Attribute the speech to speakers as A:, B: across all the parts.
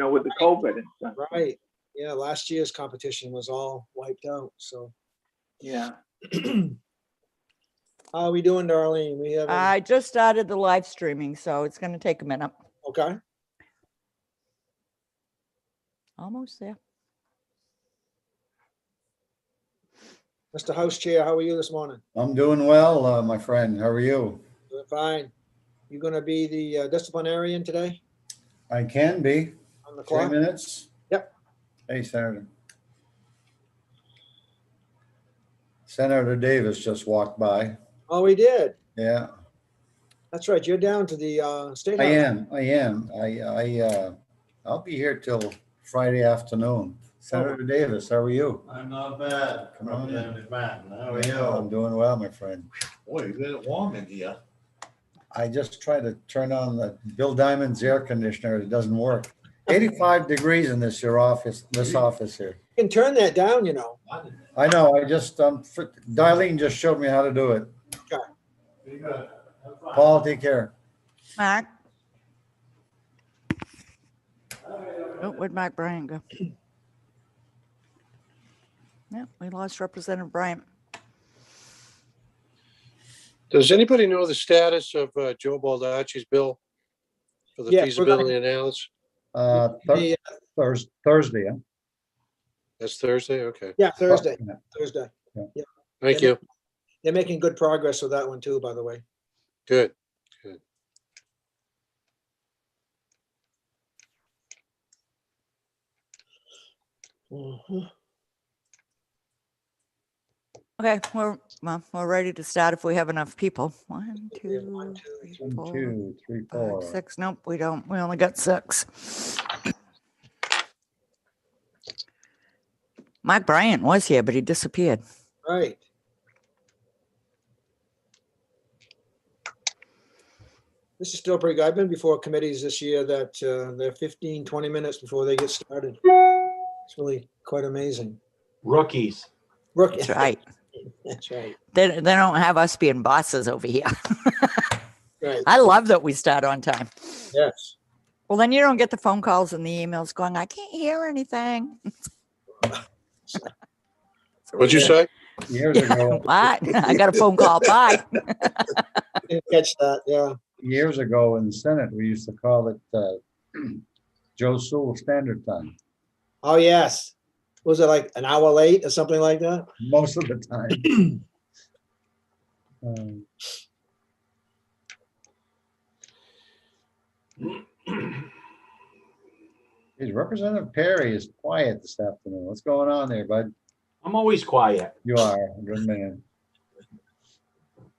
A: with the COVID and stuff.
B: Right. Yeah, last year's competition was all wiped out, so.
A: Yeah.
B: How are we doing, Darlene? We have,
C: I just started the live streaming, so it's going to take a minute.
B: okay.
C: Almost there.
B: Mr. House Chair, how are you this morning?
D: I'm doing well, my friend. How are you?
B: Doing fine. You gonna be the disciplinarian today
D: I can be.
B: on the
D: 3
B: clock?
D: minutes?
B: Yep.
D: Hey, Senator. Senator Davis just walked by.
B: Oh, we did.
D: Yeah,
B: That's right. You're down to the State
D: I
B: House.
D: am. I'll be here till Friday afternoon. Senator Davis, how are you?
E: I'm not bad.
D: Come on in.
E: Representative Martin, how are
D: Yeah, I'm
E: you?
D: doing well, my friend.
E: Boy, you get it warm in here.
D: I just tried to turn on the Bill Diamond's air conditioner. It doesn't work. 85 degrees in this office here.
B: You can turn that down, you know.
D: I know, Darlene just showed me how to do it.
E: Be good. Have fun.
D: Paul, take care.
C: Mark. Oh, where'd Mark Bryant go? Yeah, we lost Representative Bryant.
F: Does anybody know the status of Joe Baldacci's bill for the
B: Yes, we're gonna-
F: feasibility analysis?
B: The,
D: Thursday, huh?
F: That's Thursday? Okay,
B: yeah, Thursday.
F: thank you.
B: They're making good progress with that one too, by the way.
F: Good.
B: Mhm.
C: Okay, we're ready to start if we have enough people. One,
B: We have
C: two,
B: one, two,
C: three,
D: One,
C: four,
D: 2, 3,
C: five,
D: 4.
C: 6. Nope, we don't. We only got 6. Mike Bryant was here, but he disappeared.
B: Right. This is still pretty good. I've been before committees this year that they're 15, 20 minutes before they get started. It's really quite amazing.
E: Rookies.
B: Rookie.
C: That's right.
B: That's right.
C: They don't have us being bosses over here.
B: Right.
C: I love that we start on time.
B: Yes.
C: Well, then you don't get the phone calls and the emails going, I can't hear anything.
F: What'd you say?
D: Years ago,
C: What? I got a phone call. Bye.
B: Didn't catch that. Yeah.
D: years ago in the Senate, we used to call it Joe Sewell Standard Time,
B: Oh, yes. Was it like an hour late or something like that?
D: most of the time. Is Representative Perry is quiet this afternoon. What's going on there, bud?
E: I'm always quiet.
D: You are a good man.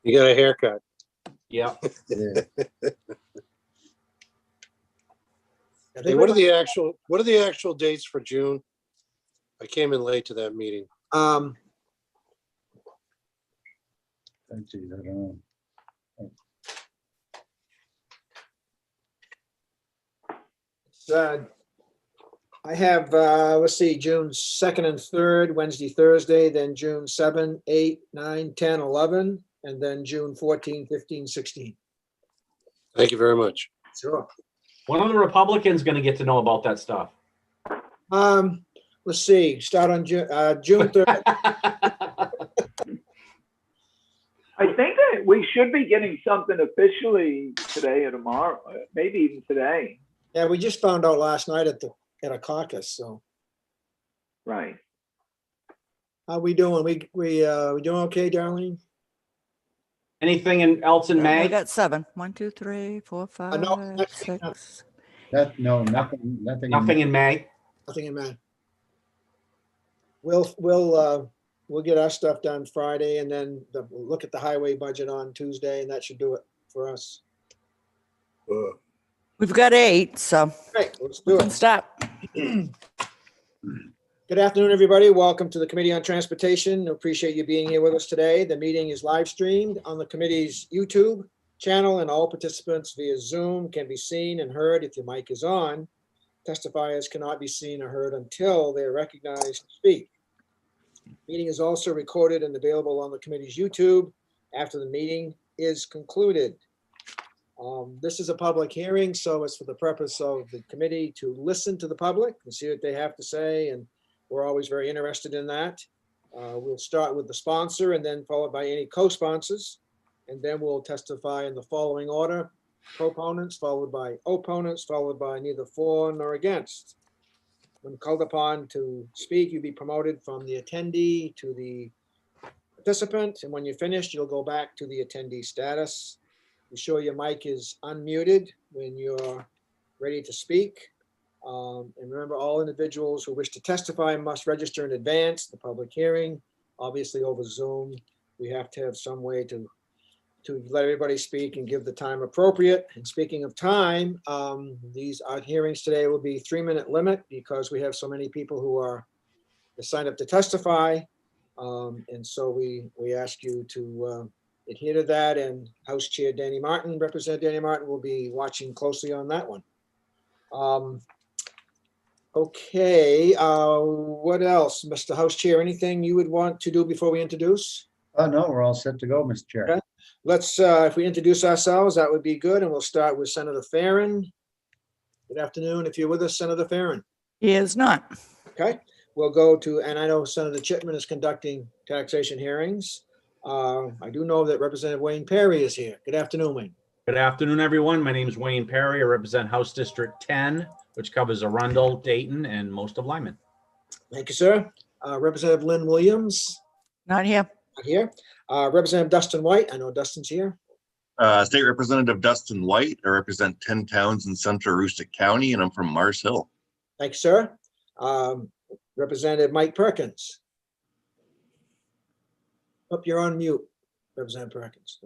F: You got a haircut.
E: Yeah.
D: Yeah.
B: I
F: Hey,
B: think
F: what are
B: we
F: the actual dates for June? I came in late to that meeting.
B: might-
D: Geez, I don't know.
B: I have, let's see, June 2nd and 3rd, Wednesday, Thursday, then June 7, 8, 9, 10, 11, and then June 14, 15, 16.
F: Thank you very much.
B: Sure.
E: When are the Republicans going to get to know about that stuff?
B: Let's see, start on June 3rd.
A: I think that we should be getting something officially today or tomorrow, maybe even today.
B: Yeah, we just found out last night at a caucus, so
A: Right.
B: how we doing? We doing okay, Darlene?
E: Anything else in
C: We
E: May?
C: got 7. 1, 2, 3, 4, 5,
B: no, next week,
C: 6.
D: No, nothing.
E: Nothing in May?
B: Nothing in mind. We'll get our stuff done Friday and then we'll look at the highway budget on Tuesday, and that should do it for us.
C: We've got 8, so
B: Great, let's
C: we
B: do
C: can
B: it.
C: start.
B: Good afternoon, everybody. Welcome to the Committee on Transportation. Appreciate you being here with us today. The meeting is live streamed on the committee's YouTube channel, and all participants via Zoom can be seen and heard if your mic is on. Testifiers cannot be seen or heard until they are recognized to speak. Meeting is also recorded and available on the committee's YouTube after the meeting is concluded. This is a public hearing, so it's for the purpose of the committee to listen to the public and see what they have to say, and we're always very interested in that. We'll start with the sponsor and then followed by any co-sponsors, and then we'll testify in the following order: proponents, followed by opponents, followed by neither for nor against. When called upon to speak, you'll be promoted from the attendee to the participant, and when you're finished, you'll go back to the attendee status. Be sure your mic is unmuted when you're ready to speak. And remember, all individuals who wish to testify must register in advance the public hearing, obviously over Zoom. We have to have some way to let everybody speak and give the time appropriate. And speaking of time, our hearings today will be 3-minute limit because we have so many people who are signed up to testify. And so we ask you to adhere to that, and House Chair Danny Martin, Representative Danny Martin, will be watching closely on that one. Okay, what else? Mr. House Chair, anything you would want to do before we introduce?
D: No, we're all set to go, Mr. Chair.
B: Okay. Let's, if we introduce ourselves, that would be good, and we'll start with Senator Farren. Good afternoon, if you're with us, Senator Farren.
C: He is not.
B: Okay, we'll go to, and I know Senator Chipman is conducting taxation hearings. I do know that Representative Wayne Perry is here. Good afternoon, Wayne.
E: Good afternoon, everyone. My name is Wayne Perry. I represent House District 10, which covers Arundel, Dayton, and most of Lyman.
B: Thank you, sir. Representative Lynn Williams,
C: Not here.
B: not here. Representative Dustin White, I know Dustin's here.
G: State Representative Dustin White. I represent 10 towns in central Aroostook County, and I'm from Mars Hill.
B: Thank you, sir. Representative Mike Perkins. Oh, you're on mute, Representative Perkins.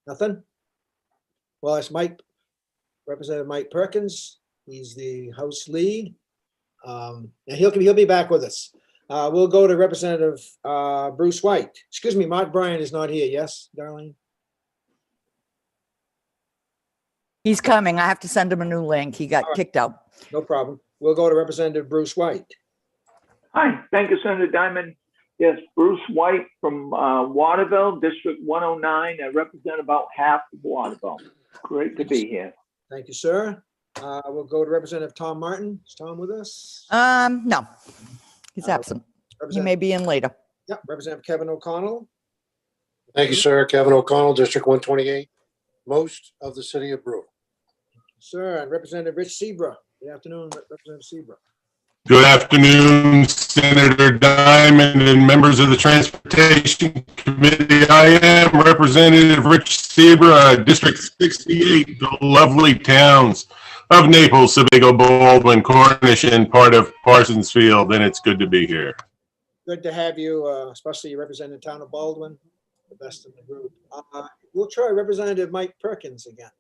B: Nothing? Well, it's Mike, Representative Mike Perkins. He's the House lead. And he'll be back with us. We'll go to Representative Bruce White. Excuse me, Mark Bryan is not here. Yes, Darlene?
C: He's coming. I have to send him a new link. He got kicked out.
B: No problem. We'll go to Representative Bruce White.
A: Hi, thank you, Senator Diamond. Yes, Bruce White from Waterville, District 109. I represent about half of Waterville. Great to be here.
B: Thank you, sir. We'll go to Representative Tom Martin. Is Tom with us?
C: No, he's absent. He may be in later.
B: Yep, Representative Kevin O'Connell.
F: Thank you, sir. Kevin O'Connell, District 128, most of the city of Brewer.
B: Sir, and Representative Rich Sebra. Good afternoon, Representative Sebra.
H: Good afternoon, Senator Diamond and members of the Transportation Committee. I am Representative Rich Sebra, District 68, the lovely towns of Naples, Sebago, Baldwin, Cornish, and part of Parsonsfield, and it's good to be here.
B: Good to have you, especially you representing the town of Baldwin, the best in the group. We'll try Representative Mike Perkins again.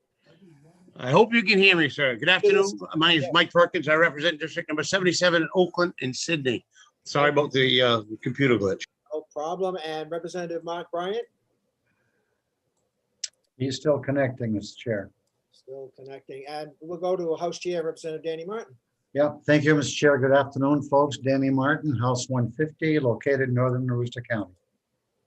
I: I hope you can hear me, sir. Good afternoon. My name is Mike Perkins. I represent District Number 77 in Oakland and Sydney. Sorry about the computer glitch.
B: No problem. And Representative Mark Bryant,
D: He's still connecting, Mr. Chair.
B: still connecting. And we'll go to House Chair Representative Danny Martin.
D: Yeah, thank you, Mr. Chair. Good afternoon, folks. Danny Martin, House 150, located in northern Aroostook County.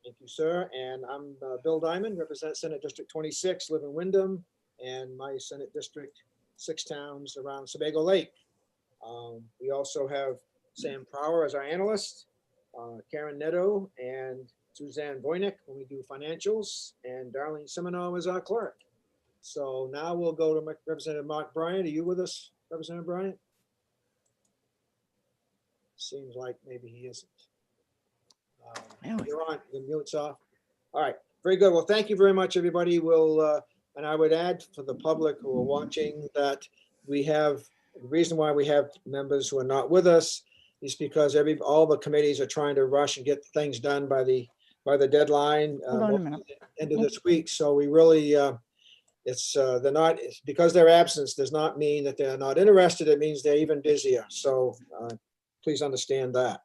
B: Thank you, sir. And I'm Bill Diamond, represent Senate District 26, live in Wyndham, and my Senate District, 6 towns around Sebago Lake. We also have Sam Prower as our analyst, Karen Neto and Suzanne Voynick when we do financials, and Darlene Semino is our clerk. So now we'll go to Representative Mark Bryant. Are you with us, Representative Bryant? Seems like maybe he isn't. You're on, the mute's off. All right, very good. Well, thank you very much, everybody. We'll, and I would add for the public who are watching that we have, the reason why we have members who are not with us is because all the committees are trying to rush and get things done by the deadline
C: Hold on a minute.
B: end of this week. So we really, they're not, because their absence does not mean that they're not interested. It means they're even busier. So please understand that.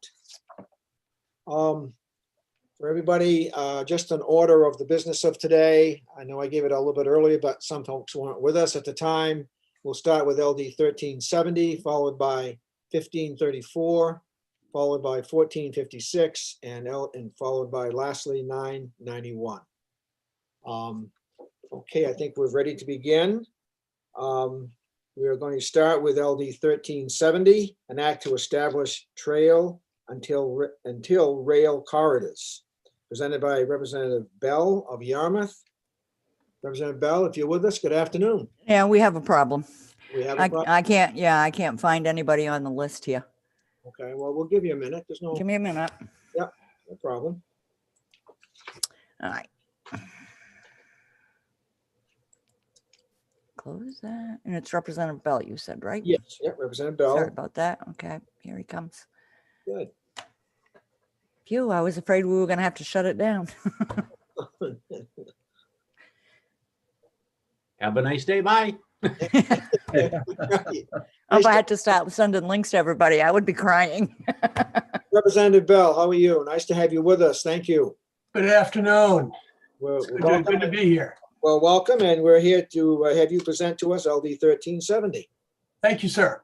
B: For everybody, just an order of the business of today. I know I gave it a little bit earlier, but some folks weren't with us at the time. We'll start with LD 1370, followed by 1534, followed by 1456, and followed by lastly 991. Okay, I think we're ready to begin. We are going to start with LD 1370, an act to establish trail until rail corridors, presented by Representative Bell of Yarmouth. Representative Bell, if you're with us, good afternoon.
C: Yeah, we have a problem.
B: We have a problem.
C: I can't find anybody on the list here.
B: Okay, well, we'll give you a minute. There's no
C: Give me a minute.
B: problem.
C: All right. Close that. And it's Representative Bell, you said, right?
B: Yes, yeah, Representative
C: Sorry
B: Bell.
C: about that. Okay, here he comes.
B: Good.
C: Phew, I was afraid we were going to have to shut it down.
E: Have a nice day. Bye.
C: If I had to start sending links to everybody, I would be crying.
B: Representative Bell, how are you? Nice to have you with us. Thank you.
J: Good afternoon.
B: We're
J: Good to be here.
B: Well, welcome, and we're here to have you present to us LD 1370.
J: Thank you, sir.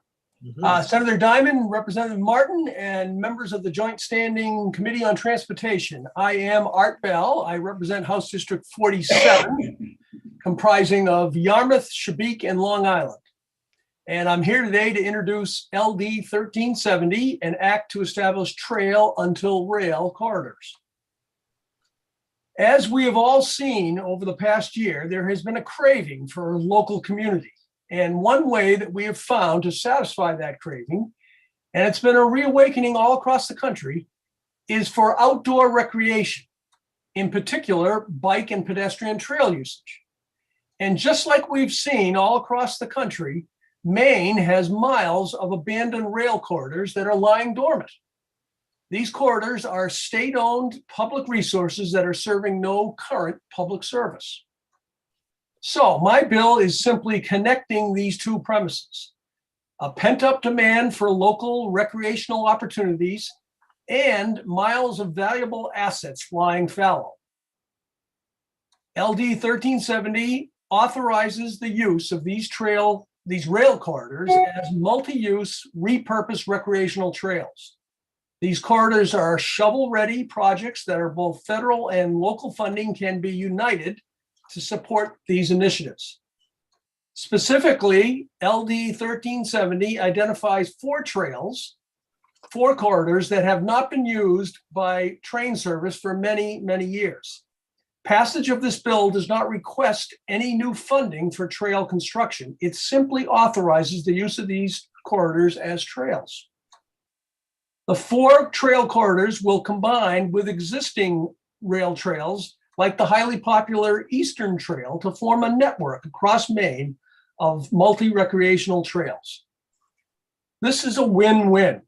J: Senator Diamond, Representative Martin, and members of the Joint Standing Committee on Transportation. I am Art Bell. I represent House District 47, comprising of Yarmouth, Chesapeake, and Long Island. And I'm here today to introduce LD 1370, an act to establish trail until rail corridors. As we have all seen over the past year, there has been a craving for local community. And one way that we have found to satisfy that craving, and it's been a reawakening all across the country, is for outdoor recreation, in particular, bike and pedestrian trail usage. And just like we've seen all across the country, Maine has miles of abandoned rail corridors that are lying dormant. These corridors are state-owned public resources that are serving no current public service. So my bill is simply connecting these two premises: a pent-up demand for local recreational opportunities and miles of valuable assets lying fallow. LD 1370 authorizes the use of these rail corridors as multi-use repurposed recreational trails. These corridors are shovel-ready projects that are both federal and local funding can be united to support these initiatives. Specifically, LD 1370 identifies 4 corridors that have not been used by train service for many, many years. Passage of this bill does not request any new funding for trail construction. It simply authorizes the use of these corridors as trails. The 4 trail corridors will combine with existing rail trails like the highly popular Eastern Trail to form a network across Maine of multi-recreational trails. This is a win-win,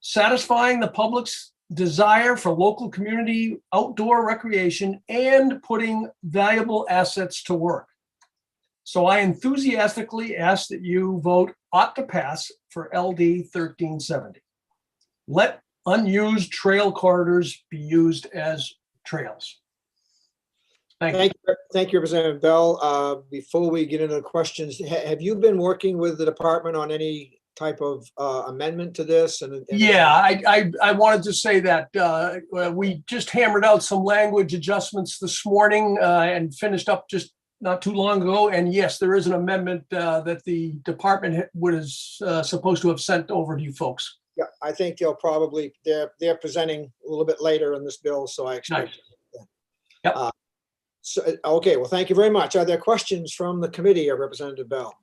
J: satisfying the public's desire for local community outdoor recreation and putting valuable assets to work. So I enthusiastically ask that you vote ought to pass for LD 1370. Let unused trail corridors be used as trails. Thank you.
B: Thank you, Representative Bell. Before we get into the questions, have you been working with the department on any type of amendment to this?
J: Yeah, I wanted to say that we just hammered out some language adjustments this morning and finished up just not too long ago. And yes, there is an amendment that the department was supposed to have sent over to you folks.
B: Yeah, I think they're presenting a little bit later in this bill, so I expect.
J: Nice. Yep.
B: Okay, well, thank you very much. Are there questions from the committee of Representative Bell?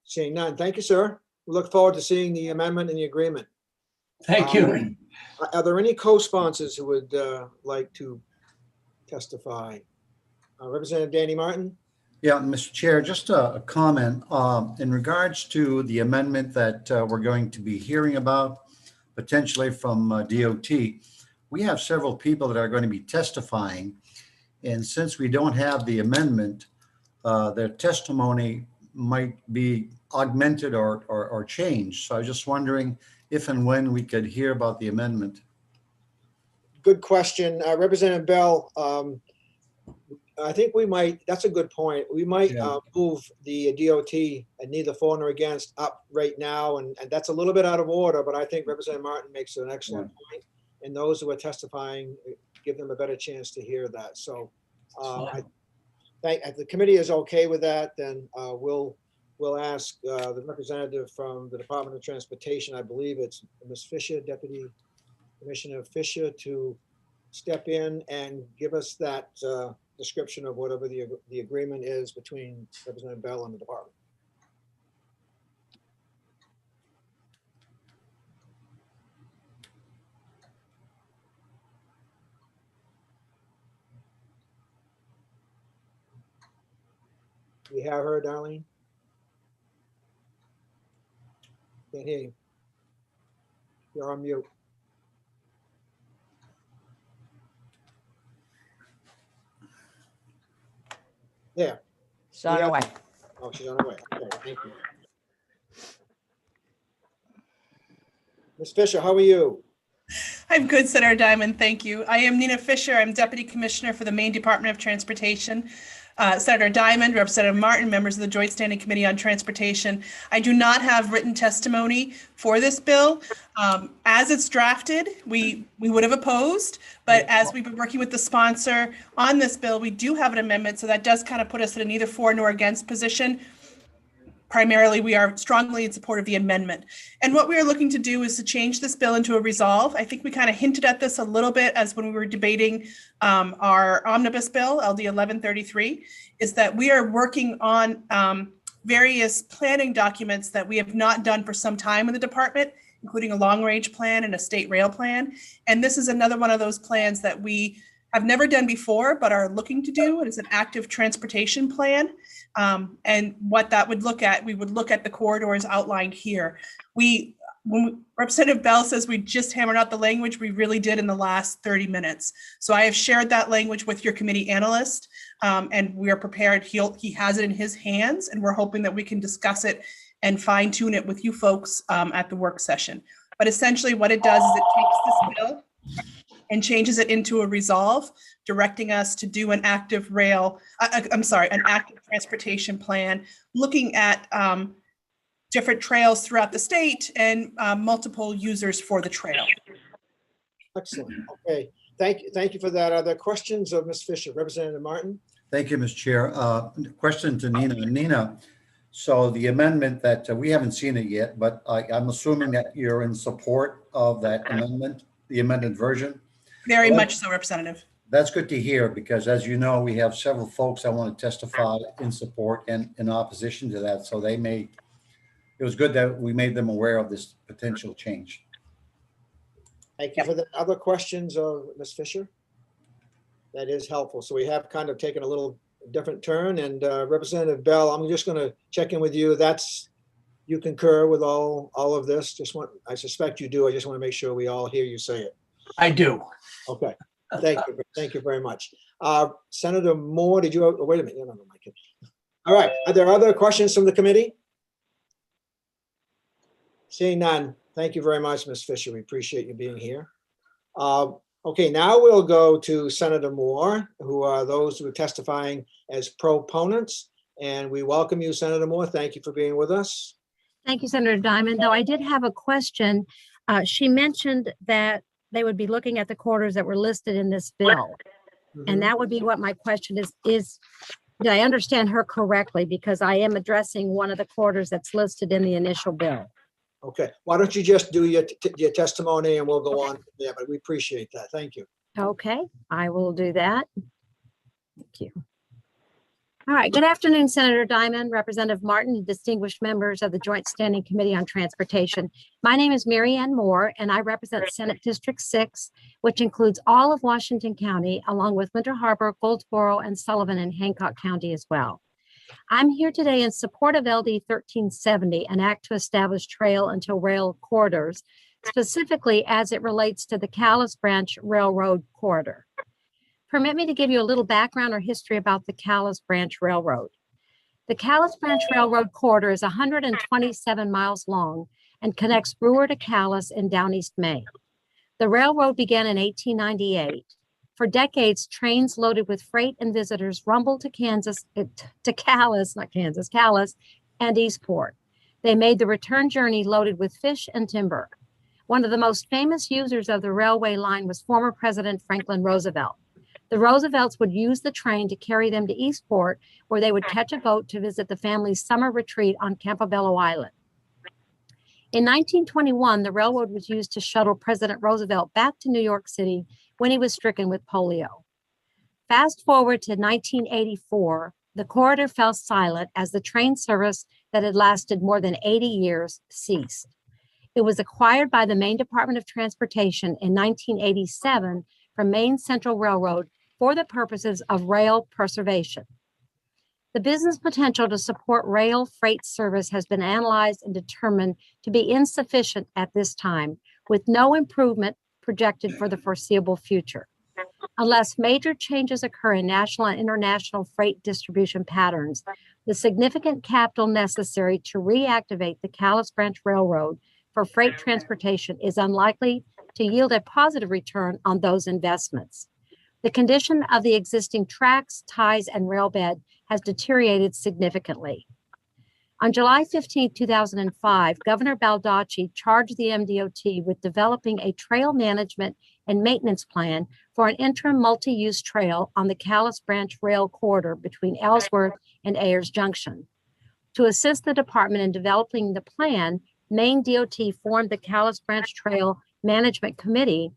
B: Seeing none. Thank you, sir. We look forward to seeing the amendment and the agreement.
J: Thank you.
B: Are there any co-sponsors who would like to testify? Representative Danny Martin?
D: Yeah, Mr. Chair, just a comment in regards to the amendment that we're going to be hearing about, potentially from DOT. We have several people that are going to be testifying, and since we don't have the amendment, their testimony might be augmented or changed. So I was just wondering if and when we could hear about the amendment.
B: Good question. Representative Bell, I think we might, that's a good point. We might
D: Yeah.
B: move the DOT and neither for nor against up right now. And that's a little bit out of order, but I think Representative Martin makes an excellent point. And those who are testifying, give them a better chance to hear that. So if the committee is okay with that, then we'll ask the representative from the Department of Transportation, I believe it's Ms. Fisher, Deputy Commissioner Fisher, to step in and give us that description of whatever the agreement is between Representative Bell and the department. We have her, Darlene? Can't hear you. You're on mute. There.
C: She's on her way.
B: Oh, she's on her way. Okay, thank you. Ms. Fisher, how are you?
K: I'm good, Senator Diamond. Thank you. I am Nina Fisher. I'm Deputy Commissioner for the Maine Department of Transportation. Senator Diamond, Representative Martin, members of the Joint Standing Committee on Transportation. I do not have written testimony for this bill. As it's drafted, we would have opposed, but as we've been working with the sponsor on this bill, we do have an amendment, so that does kind of put us in a neither for nor against position. Primarily, we are strongly in support of the amendment. And what we are looking to do is to change this bill into a resolve. I think we kind of hinted at this a little bit as when we were debating our omnibus bill, LD 1133, is that we are working on various planning documents that we have not done for some time in the department, including a long-range plan and a state rail plan. And this is another one of those plans that we have never done before, but are looking to do. It is an active transportation plan. And what that would look at, we would look at the corridors outlined here. When Representative Bell says we just hammered out the language, we really did in the last 30 minutes. So I have shared that language with your committee analyst, and we are prepared. He has it in his hands, and we're hoping that we can discuss it and fine tune it with you folks at the work session. But essentially what it does is it takes this bill and changes it into a resolve, directing us to do an active an active transportation plan, looking at different trails throughout the state and multiple users for the trail.
B: Excellent. Okay. Thank you for that. Are there questions of Ms. Fisher? Representative Martin?
D: Thank you, Mr. Chair. Question to Nina. Nina, so the amendment that we haven't seen it yet, but I'm assuming that you're in support of that amendment, the amended version?
K: Very much so, Representative.
D: That's good to hear, because as you know, we have several folks that want to testify in support and in opposition to that. So it was good that we made them aware of this potential change.
B: Thank you for the other questions of Ms. Fisher. That is helpful. So we have kind of taken a little different turn, and Representative Bell, I'm just going to check in with you. You concur with all of this? I suspect you do. I just want to make sure we all hear you say it.
J: I do.
B: Okay, thank you. Thank you very much. Senator Moore, wait a minute. No, my kid. All right, are there other questions from the committee? Seeing none, thank you very much, Ms. Fisher. We appreciate you being here. Okay, now we'll go to Senator Moore, who are those who are testifying as proponents. And we welcome you, Senator Moore. Thank you for being with us.
L: Thank you, Senator Diamond. Though I did have a question. She mentioned that they would be looking at the corridors that were listed in this bill. And that would be what my question is, did I understand her correctly? Because I am addressing one of the corridors that's listed in the initial bill.
B: Okay, why don't you just do your testimony and we'll go on. Yeah, but we appreciate that. Thank you.
L: Okay, I will do that. Thank you. All right, good afternoon, Senator Diamond, Representative Martin, distinguished members of the Joint Standing Committee on Transportation. My name is Mary Ann Moore, and I represent Senate District 6, which includes all of Washington County, along with Winter Harbor, Goldsboro, and Sullivan and Hancock County as well. I'm here today in support of LD 1370, an act to establish trail until rail corridors, specifically as it relates to the Calais Branch Railroad corridor. Permit me to give you a little background or history about the Calais Branch Railroad. The Calais Branch Railroad corridor is 127 miles long and connects Brewer to Calais in Down East Maine. The railroad began in 1898. For decades, trains loaded with freight and visitors rumbled to Calais and Eastport. They made the return journey loaded with fish and timber. One of the most famous users of the railway line was former President Franklin Roosevelt. The Roosevelts would use the train to carry them to Eastport, where they would catch a boat to visit the family's summer retreat on Campobello Island. In 1921, the railroad was used to shuttle President Roosevelt back to New York City when he was stricken with polio. Fast forward to 1984, the corridor fell silent as the train service that had lasted more than 80 years ceased. It was acquired by the Maine Department of Transportation in 1987 from Maine Central Railroad for the purposes of rail preservation. The business potential to support rail freight service has been analyzed and determined to be insufficient at this time, with no improvement projected for the foreseeable future. Unless major changes occur in national and international freight distribution patterns, the significant capital necessary to reactivate the Calais Branch Railroad for freight transportation is unlikely to yield a positive return on those investments. The condition of the existing tracks, ties, and rail bed has deteriorated significantly. On July 15, 2005, Governor Baldacci charged the MDOT with developing a trail management and maintenance plan for an interim multi-use trail on the Calais Branch Rail corridor between Ellsworth and Ayers Junction. To assist the department in developing the plan, Maine DOT formed the Calais Branch Trail Management Committee,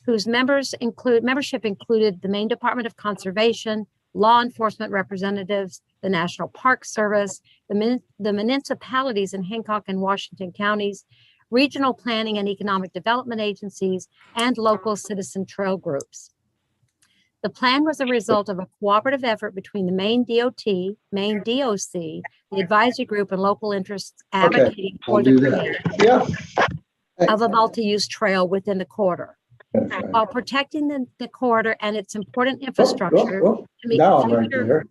L: whose membership included the Maine Department of Conservation, law enforcement representatives, the National Park Service, the municipalities in Hancock and Washington counties, regional planning and economic development agencies, and local citizen trail groups. The plan was a result of a cooperative effort between the Maine DOT, Maine DOC, the advisory group, and local interests advocating for the creation of a multi-use trail within the corridor, while protecting the corridor and its important infrastructure to meet
M: Now I'm right
L: future.
M: there.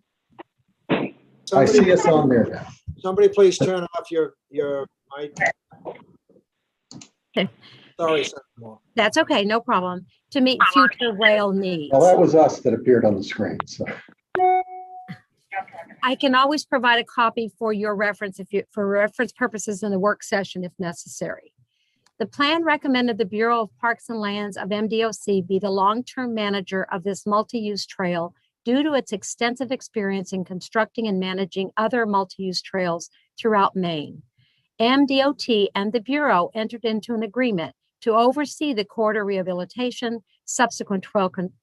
M: I see us on there now.
B: Somebody please turn off your mic.
L: Okay.
B: Sorry, Senator Moore.
L: That's okay, no problem. To meet future rail needs.
M: Well, that was us that appeared on the screen, so.
L: I can always provide a copy for your reference for reference purposes in the work session if necessary. The plan recommended the Bureau of Parks and Lands of MDOC be the long-term manager of this multi-use trail due to its extensive experience in constructing and managing other multi-use trails throughout Maine. MDOT and the Bureau entered into an agreement to oversee the corridor rehabilitation, subsequent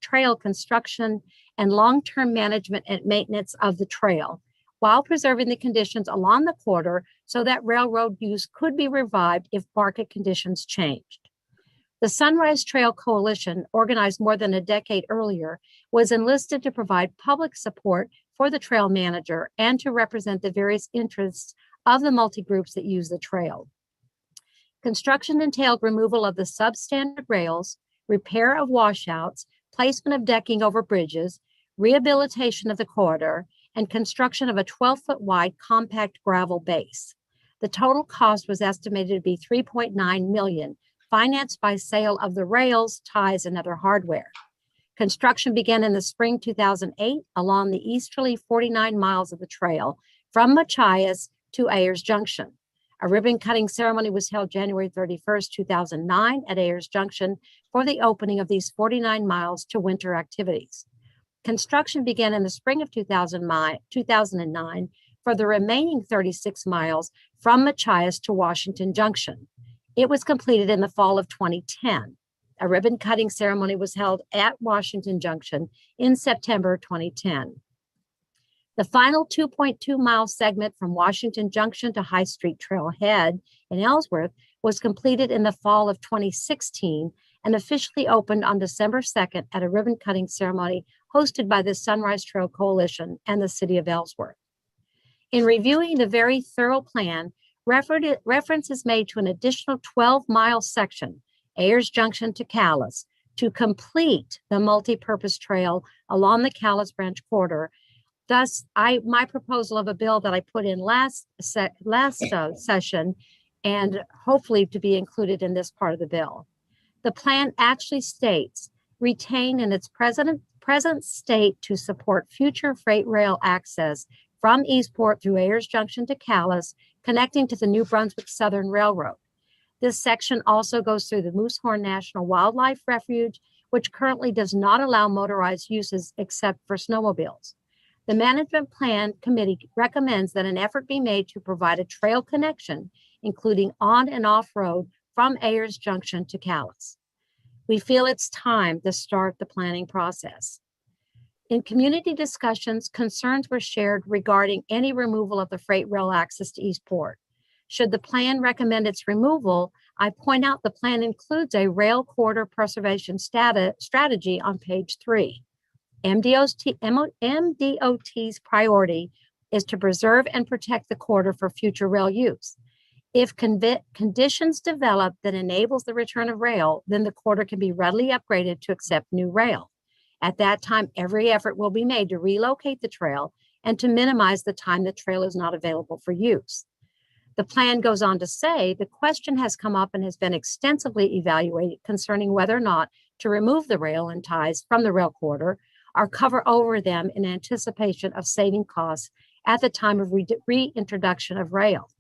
L: trail construction, and long-term management and maintenance of the trail, while preserving the conditions along the corridor so that railroad use could be revived if market conditions changed. The Sunrise Trail Coalition, organized more than a decade earlier, was enlisted to provide public support for the trail manager and to represent the various interests of the multi-groups that use the trail. Construction entailed removal of the substandard rails, repair of washouts, placement of decking over bridges, rehabilitation of the corridor, and construction of a 12-foot wide compact gravel base. The total cost was estimated to be $3.9 million, financed by sale of the rails, ties, and other hardware. Construction began in the spring 2008 along the easterly 49 miles of the trail from Machias to Ayers Junction. A ribbon cutting ceremony was held January 31st, 2009 at Ayers Junction for the opening of these 49 miles to winter activities. Construction began in the spring of 2009 for the remaining 36 miles from Machias to Washington Junction. It was completed in the fall of 2010. A ribbon cutting ceremony was held at Washington Junction in September 2010. The final 2.2 mile segment from Washington Junction to High Street Trailhead in Ellsworth was completed in the fall of 2016 and officially opened on December 2nd at a ribbon cutting ceremony hosted by the Sunrise Trail Coalition and the City of Ellsworth. In reviewing the very thorough plan, reference is made to an additional 12-mile section, Ayers Junction to Calais, to complete the multi-purpose trail along the Calais Branch corridor. Thus, my proposal of a bill that I put in last session and hopefully to be included in this part of the bill. The plan actually states retained in its present state to support future freight rail access from Eastport through Ayers Junction to Calais, connecting to the New Brunswick Southern Railroad. This section also goes through the Moosehorn National Wildlife Refuge, which currently does not allow motorized uses except for snowmobiles. The Management Plan Committee recommends that an effort be made to provide a trail connection, including on and off road from Ayers Junction to Calais. We feel it's time to start the planning process. In community discussions, concerns were shared regarding any removal of the freight rail access to Eastport. Should the plan recommend its removal, I point out the plan includes a rail corridor preservation strategy on page 3. MDOT's priority is to preserve and protect the corridor for future rail use. If conditions develop that enables the return of rail, then the corridor can be readily upgraded to accept new rail. At that time, every effort will be made to relocate the trail and to minimize the time the trail is not available for use. The plan goes on to say the question has come up and has been extensively evaluated concerning whether or not to remove the rail and ties from the rail corridor or cover over them in anticipation of saving costs at the time of reintroduction of rail.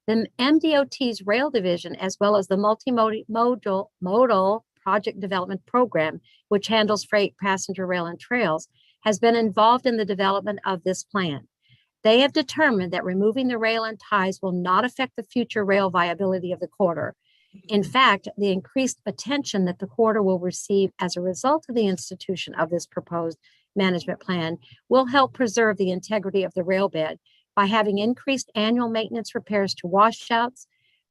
L: The MDOT's rail division, as well as the multimodal project development program, which handles freight, passenger rail, and trails, has been involved in the development of this plan. They have determined that removing the rail and ties will not affect the future rail viability of the corridor. In fact, the increased attention that the corridor will receive as a result of the institution of this proposed management plan will help preserve the integrity of the rail bed by having increased annual maintenance repairs to washouts,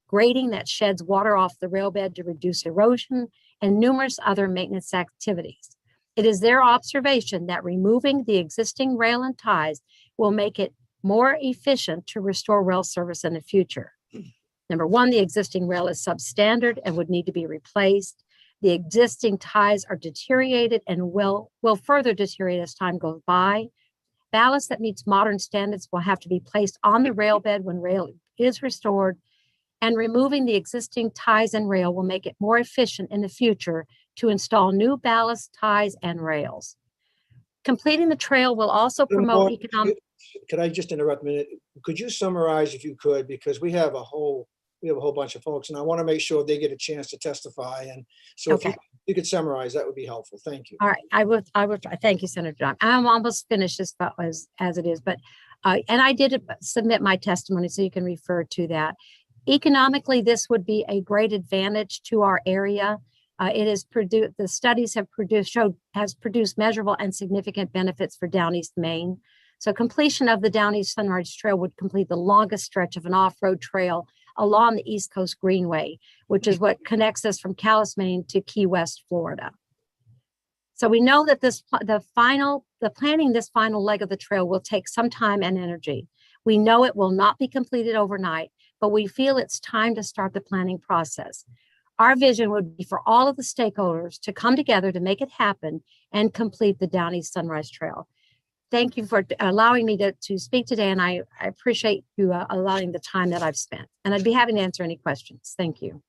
L: grading that sheds water off the rail bed to reduce erosion, and numerous other maintenance activities. It is their observation that removing the existing rail and ties will make it more efficient to restore rail service in the future. Number one, the existing rail is substandard and would need to be replaced. The existing ties are deteriorated and will further deteriorate as time goes by. Ballast that meets modern standards will have to be placed on the rail bed when rail is restored, and removing the existing ties and rail will make it more efficient in the future to install new ballast, ties, and rails. Completing the trail will also promote economic.
B: Could I just interrupt a minute? Could you summarize, if you could, because we have a whole bunch of folks, and I want to make sure they get a chance to testify. And so
L: Okay.
B: if you could summarize, that would be helpful. Thank you.
L: All right, I would try. Thank you, Senator John. I'm almost finished as it is, but and I did submit my testimony, so you can refer to that. Economically, this would be a great advantage to our area. The studies have produced measurable and significant benefits for Down East Maine. So completion of the Down East Sunrise Trail would complete the longest stretch of an off-road trail along the East Coast Greenway, which is what connects us from Calais, Maine to Key West, Florida. So we know that the planning this final leg of the trail will take some time and energy. We know it will not be completed overnight, but we feel it's time to start the planning process. Our vision would be for all of the stakeholders to come together to make it happen and complete the Down East Sunrise Trail. Thank you for allowing me to speak today, and I appreciate you allowing the time that I've spent. And I'd be happy to answer any questions. Thank you.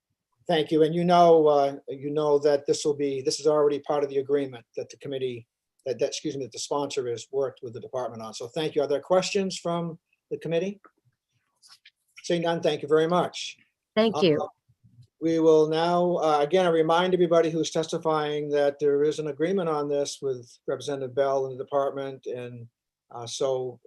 B: Thank you. And you know that this is already part of the agreement that the committee, that the sponsor has worked with the department on. So thank you. Are there questions from the committee? Seeing none, thank you very much.
L: Thank you.
B: We will now, again, I remind everybody who's testifying that there is an agreement on this with Representative Bell and the department. And so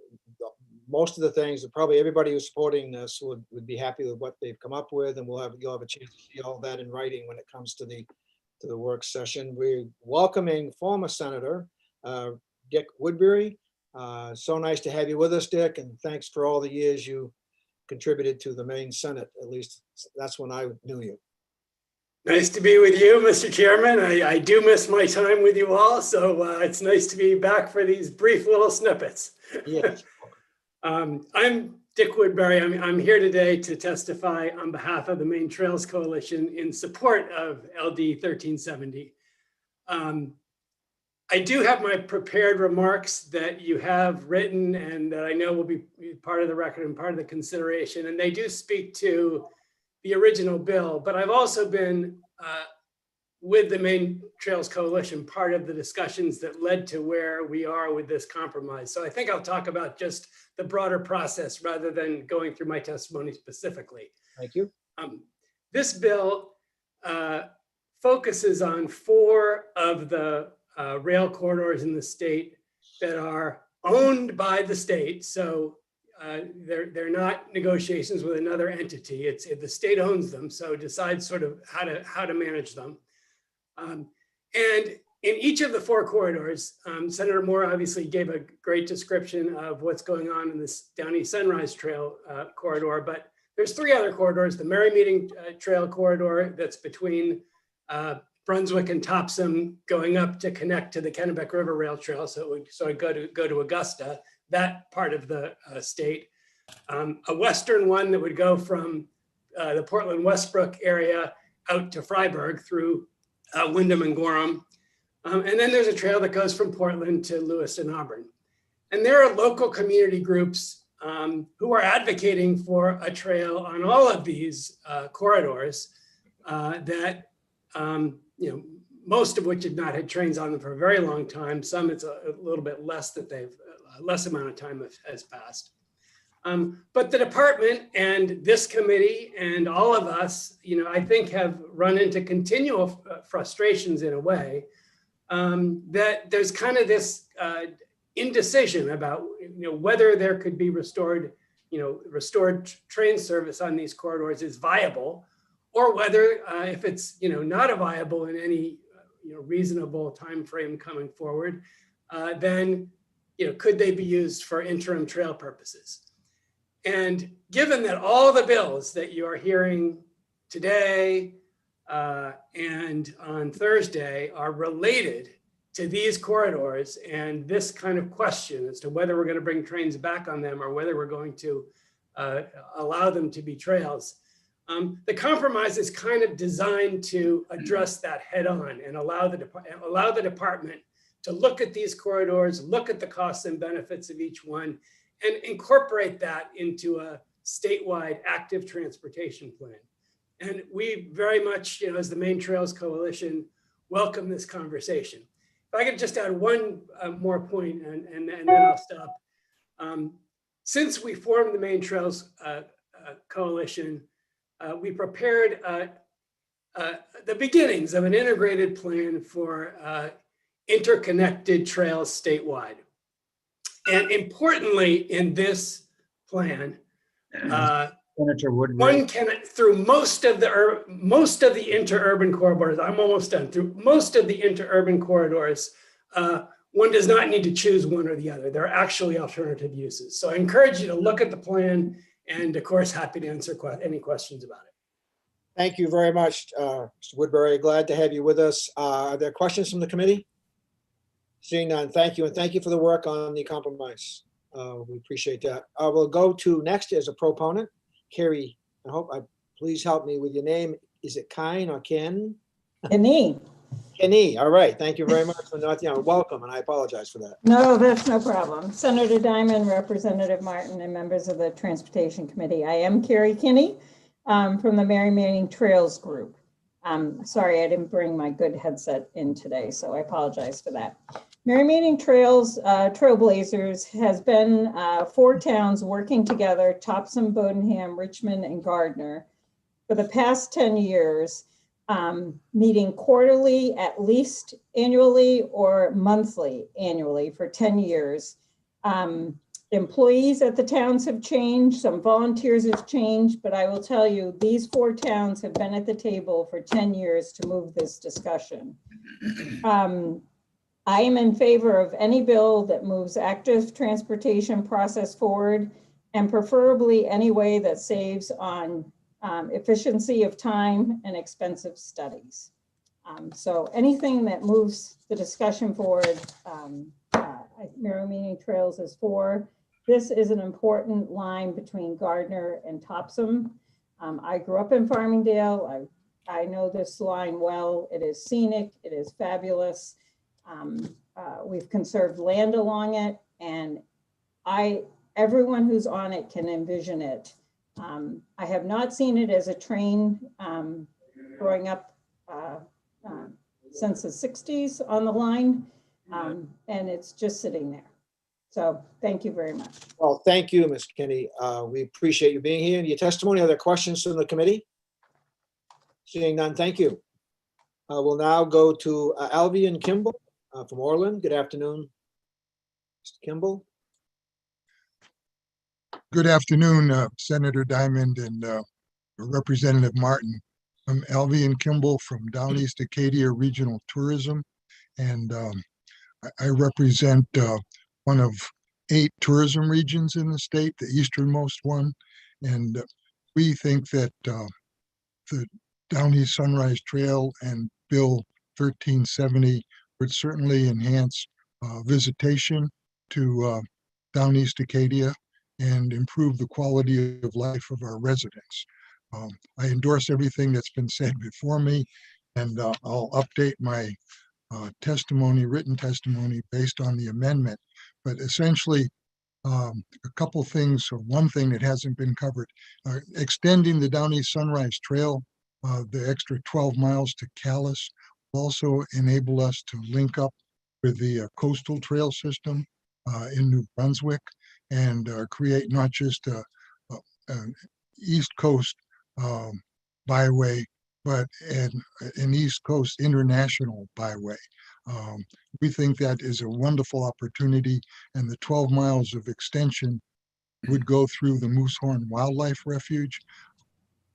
B: most of the things, probably everybody who's supporting this would be happy with what they've come up with, and you'll have a chance to see all that in writing when it comes to the work session. We're welcoming former Senator Dick Woodbury. So nice to have you with us, Dick, and thanks for all the years you contributed to the Maine Senate. At least that's when I knew you.
N: Nice to be with you, Mr. Chairman. I do miss my time with you all, so it's nice to be back for these brief little snippets.
B: Yes.
N: I'm Dick Woodbury. I'm here today to testify on behalf of the Maine Trails Coalition in support of LD 1370. I do have my prepared remarks that you have written and that I know will be part of the record and part of the consideration, and they do speak to the original bill, but I've also been with the Maine Trails Coalition, part of the discussions that led to where we are with this compromise. So I think I'll talk about just the broader process rather than going through my testimony specifically.
B: Thank you.
N: This bill focuses on 4 of the rail corridors in the state that are owned by the state. So they're not negotiations with another entity. It's the state owns them, so decides sort of how to manage them. And in each of the 4 corridors, Senator Moore obviously gave a great description of what's going on in this Down East Sunrise Trail corridor, but there's 3 other corridors: the Merry Meeting Trail corridor that's between Brunswick and Topsom, going up to connect to the Kennebec River Rail Trail, so it would sort of go to Augusta, that part of the state. A western one that would go from the Portland Westbrook area out to Freiburg through Wyndham and Gorham. And then there's a trail that goes from Portland to Lewiston, Auburn. And there are local community groups who are advocating for a trail on all of these corridors that, most of which have not had trains on them for a very long time. Some it's a little bit less that less amount of time has passed. But the department and this committee and all of us, I think have run into continual frustrations in a way that there's kind of this indecision about, whether there could be restored train service on these corridors is viable, or whether if it's, not a viable in any, reasonable time frame coming forward, then, could they be used for interim trail purposes? And given that all the bills that you are hearing today and on Thursday are related to these corridors and this kind of question as to whether we're going to bring trains back on them or whether we're going to allow them to be trails, the compromise is kind of designed to address that head on and allow the department to look at these corridors, look at the costs and benefits of each one, and incorporate that into a statewide active transportation plan. And we very much, as the Maine Trails Coalition, welcome this conversation. If I could just add one more point, and then I'll stop. Since we formed the Maine Trails Coalition, we prepared the beginnings of an integrated plan for interconnected trails statewide. And importantly, in this plan,
D: Senator Woodbury,
N: one can, through most of the interurban corridors, I'm almost done, through most of the interurban corridors, one does not need to choose one or the other. There are actually alternative uses. So I encourage you to look at the plan, and of course, happy to answer any questions about it.
B: Thank you very much, Mr. Woodbury. Glad to have you with us. Are there questions from the committee? Seeing none, thank you. And thank you for the work on the compromise. We appreciate that. We'll go to next as a proponent, Carrie. Please help me with your name. Is it Kine or Ken?
O: Kenny.
B: Kenny, all right. Thank you very much for welcome, and I apologize for that.
O: No, that's no problem. Senator Diamond, Representative Martin, and members of the Transportation Committee. I am Carrie Kinney from the Merry Meeting Trails Group. Sorry, I didn't bring my good headset in today, so I apologize for that. Merry Meeting Trails, Trailblazers has been 4 towns working together, Topsom, Bodenham, Richmond, and Gardner, for the past 10 years, meeting quarterly, at least annually, or monthly annually for 10 years. Employees at the towns have changed, some volunteers have changed, but I will tell you, these 4 towns have been at the table for 10 years to move this discussion. I am in favor of any bill that moves active transportation process forward, and preferably any way that saves on efficiency of time and expensive studies. So anything that moves the discussion forward, Merry Meeting Trails is for. This is an important line between Gardner and Topsom. I grew up in Farmingdale. I know this line well. It is scenic, it is fabulous. We've conserved land along it, and everyone who's on it can envision it. I have not seen it as a train growing up since the 60s on the line, and it's just sitting there. So thank you very much.
B: Well, thank you, Ms. Kinney. We appreciate you being here and your testimony. Other questions from the committee? Seeing none, thank you. We'll now go to Alvian Kimball from Orland. Good afternoon, Mr. Kimball.
P: Good afternoon, Senator Diamond and Representative Martin. I'm Alvian Kimball from Down East Acadia Regional Tourism, and I represent one of 8 tourism regions in the state, the easternmost one, and we think that the Down East Sunrise Trail and Bill 1370 would certainly enhance visitation to Down East Acadia and improve the quality of life of our residents. I endorse everything that's been said before me, and I'll update my written testimony based on the amendment. But essentially, a couple things, or one thing that hasn't been covered, extending the Down East Sunrise Trail, the extra 12 miles to Calais, will also enable us to link up with the coastal trail system in New Brunswick and create not just an East Coast byway, but an East Coast international byway. We think that is a wonderful opportunity, and the 12 miles of extension would go through the Moosehorn Wildlife Refuge.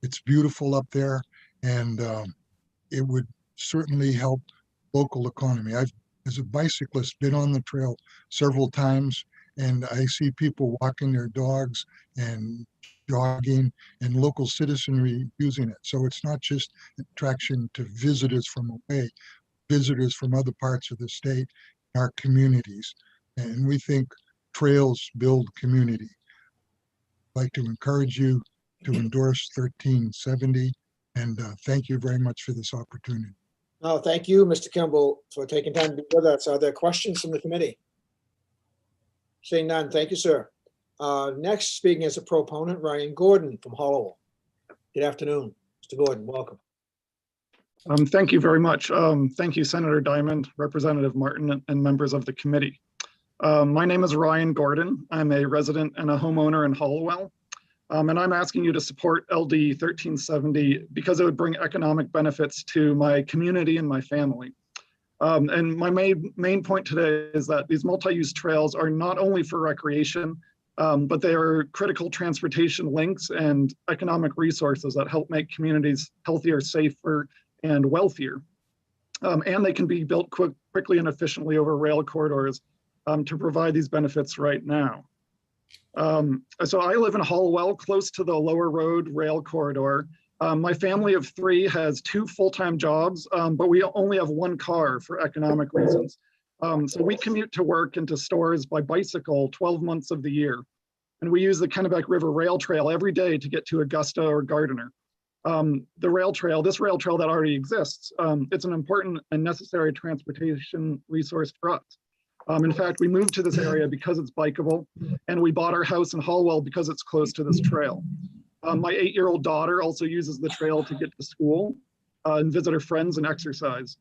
P: It's beautiful up there, and it would certainly help local economy. I've, as a bicyclist, been on the trail several times, and I see people walking their dogs and jogging and local citizenry using it. So it's not just an attraction to visitors from away, visitors from other parts of the state, our communities. And we think trails build community. I'd like to encourage you to endorse 1370, and thank you very much for this opportunity.
B: No, thank you, Mr. Kimball, for taking time to be with us. Are there questions from the committee? Seeing none, thank you, sir. Next, speaking as a proponent, Ryan Gordon from Hollowell. Good afternoon, Mr. Gordon, welcome.
Q: Thank you very much. Thank you, Senator Diamond, Representative Martin, and members of the committee. My name is Ryan Gordon. I'm a resident and a homeowner in Hollowell. And I'm asking you to support LD 1370 because it would bring economic benefits to my community and my family. And my main point today is that these multi-use trails are not only for recreation, but they are critical transportation links and economic resources that help make communities healthier, safer, and wealthier. And they can be built quickly and efficiently over rail corridors to provide these benefits right now. So I live in Hollowell, close to the Lower Road rail corridor. My family of 3 has 2 full-time jobs, but we only have 1 car for economic reasons. So we commute to work and to stores by bicycle 12 months of the year. And we use the Kennebec River Rail Trail every day to get to Augusta or Gardiner. The rail trail, this rail trail that already exists, it's an important and necessary transportation resource for us. In fact, we moved to this area because it's bikeable, and we bought our house in Hollowell because it's close to this trail. My 8-year-old daughter also uses the trail to get to school and visit her friends and exercise.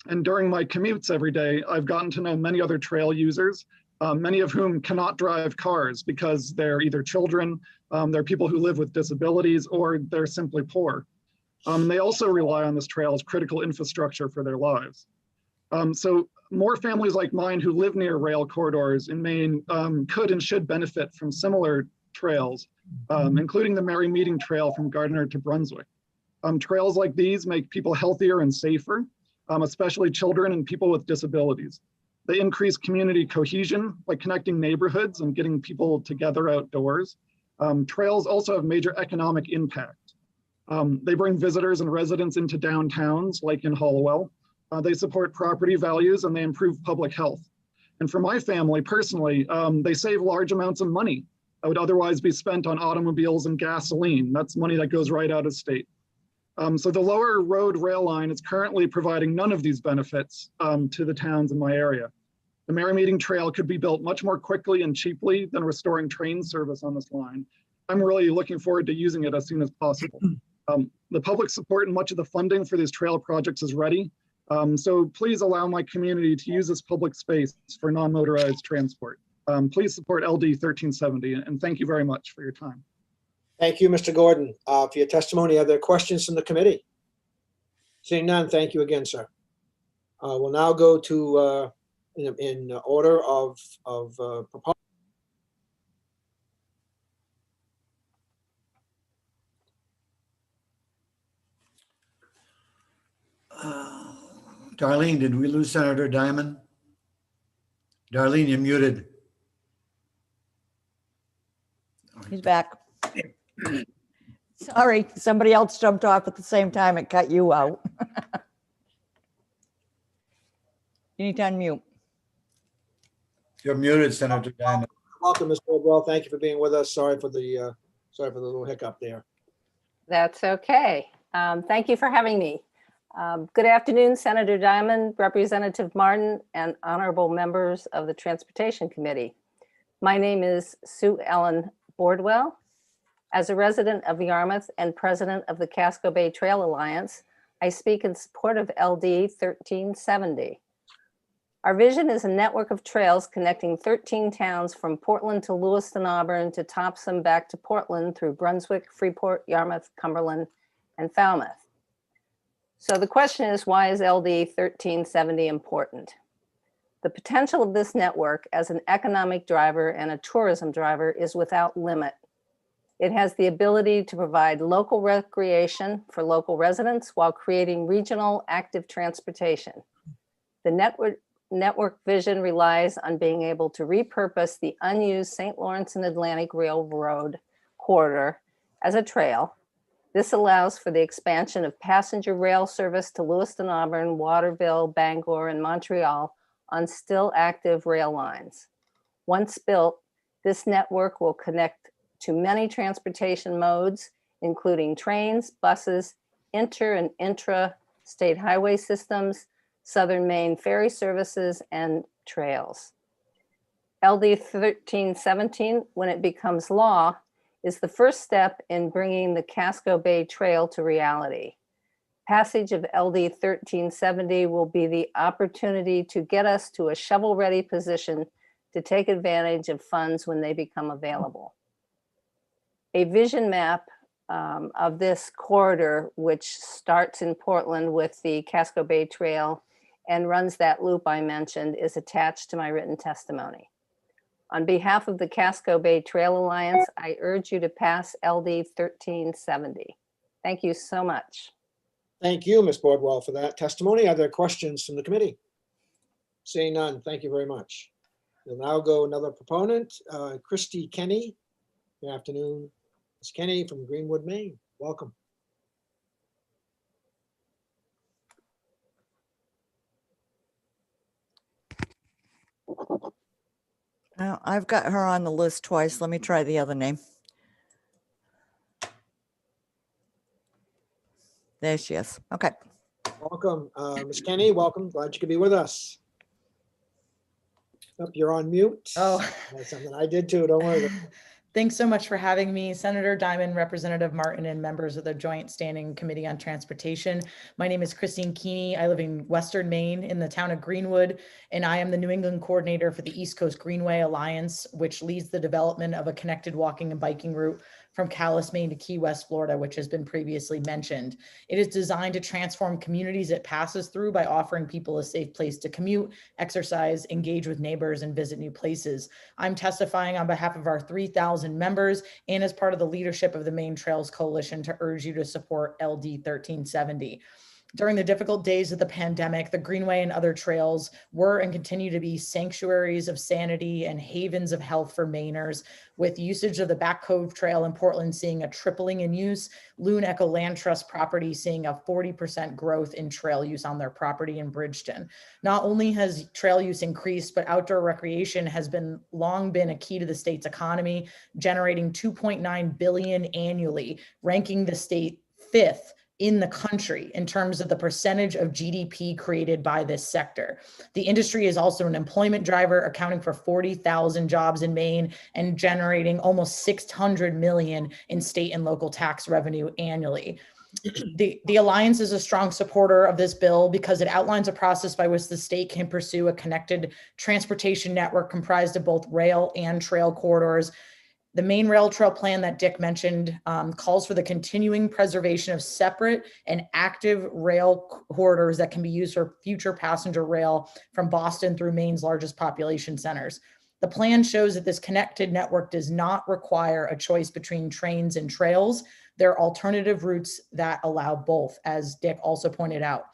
Q: And during my commutes every day, I've gotten to know many other trail users, many of whom cannot drive cars because they're either children, they're people who live with disabilities, or they're simply poor. They also rely on this trail as critical infrastructure for their lives. So more families like mine who live near rail corridors in Maine could and should benefit from similar trails, including the Merry Meeting Trail from Gardiner to Brunswick. Trails like these make people healthier and safer, especially children and people with disabilities. They increase community cohesion by connecting neighborhoods and getting people together outdoors. Trails also have major economic impact. They bring visitors and residents into downtowns, like in Hollowell. They support property values and they improve public health. And for my family personally, they save large amounts of money that would otherwise be spent on automobiles and gasoline. That's money that goes right out of state. So the Lower Road rail line is currently providing none of these benefits to the towns in my area. The Merry Meeting Trail could be built much more quickly and cheaply than restoring train service on this line. I'm really looking forward to using it as soon as possible. The public support and much of the funding for these trail projects is ready. So please allow my community to use this public space for non-motorized transport. Please support LD 1370, and thank you very much for your time.
B: Thank you, Mr. Gordon, for your testimony. Are there questions from the committee? Seeing none, thank you again, sir. We'll now go to, in order of proposal.
D: Darlene, did we lose Senator Diamond? Darlene, you're muted.
C: He's back. Sorry, somebody else jumped off at the same time and cut you out. You need to unmute.
D: You're muted, Senator Diamond.
B: Welcome, Ms. Bordwell. Thank you for being with us. Sorry for the little hiccup there.
R: That's okay. Thank you for having me. Good afternoon, Senator Diamond, Representative Martin, and honorable members of the Transportation Committee. My name is Sue Ellen Bordwell. As a resident of Yarmouth and president of the Casco Bay Trail Alliance, I speak in support of LD 1370. Our vision is a network of trails connecting 13 towns from Portland to Lewiston, Auburn to Topsom back to Portland through Brunswick, Freeport, Yarmouth, Cumberland, and Falmouth. So the question is, why is LD 1370 important? The potential of this network as an economic driver and a tourism driver is without limit. It has the ability to provide local recreation for local residents while creating regional active transportation. The network vision relies on being able to repurpose the unused St. Lawrence and Atlantic Railroad corridor as a trail. This allows for the expansion of passenger rail service to Lewiston, Auburn, Waterville, Bangor, and Montreal on still active rail lines. Once built, this network will connect to many transportation modes, including trains, buses, inter and intra-state highway systems, Southern Maine ferry services, and trails. LD 1317, when it becomes law, is the first step in bringing the Casco Bay Trail to reality. Passage of LD 1370 will be the opportunity to get us to a shovel-ready position to take advantage of funds when they become available. A vision map of this corridor, which starts in Portland with the Casco Bay Trail and runs that loop I mentioned, is attached to my written testimony. On behalf of the Casco Bay Trail Alliance, I urge you to pass LD 1370. Thank you so much.
B: Thank you, Ms. Bordwell, for that testimony. Are there questions from the committee? Seeing none, thank you very much. We'll now go another proponent, Christy Kenny. Good afternoon, Ms. Kenny from Greenwood, Maine. Welcome.
C: I've got her on the list twice. Let me try the other name. There she is. Okay.
B: Welcome, Ms. Kenny. Welcome. Glad you could be with us. Oh, you're on mute.
S: Oh,
B: that's something I did too. Don't worry.
S: Thanks so much for having me, Senator Diamond, Representative Martin, and members of the Joint Standing Committee on Transportation. My name is Christine Keeney. I live in Western Maine in the town of Greenwood, and I am the New England coordinator for the East Coast Greenway Alliance, which leads the development of a connected walking and biking route from Calais, Maine to Key West, Florida, which has been previously mentioned. It is designed to transform communities it passes through by offering people a safe place to commute, exercise, engage with neighbors, and visit new places. I'm testifying on behalf of our 3,000 members and as part of the leadership of the Maine Trails Coalition to urge you to support LD 1370. During the difficult days of the pandemic, the Greenway and other trails were and continue to be sanctuaries of sanity and havens of health for Mainers, with usage of the Back Cove Trail in Portland seeing a tripling in use, Loon Echo Land Trust property seeing a 40% growth in trail use on their property in Bridgeton. Not only has trail use increased, but outdoor recreation has long been a key to the state's economy, generating $2.9 billion annually, ranking the state 5th in the country in terms of the percentage of GDP created by this sector. The industry is also an employment driver, accounting for 40,000 jobs in Maine and generating almost $600 million in state and local tax revenue annually. The Alliance is a strong supporter of this bill because it outlines a process by which the state can pursue a connected transportation network comprised of both rail and trail corridors. The main rail trail plan that Dick mentioned calls for the continuing preservation of separate and active rail corridors that can be used for future passenger rail from Boston through Maine's largest population centers. The plan shows that this connected network does not require a choice between trains and trails. There are alternative routes that allow both, as Dick also pointed out.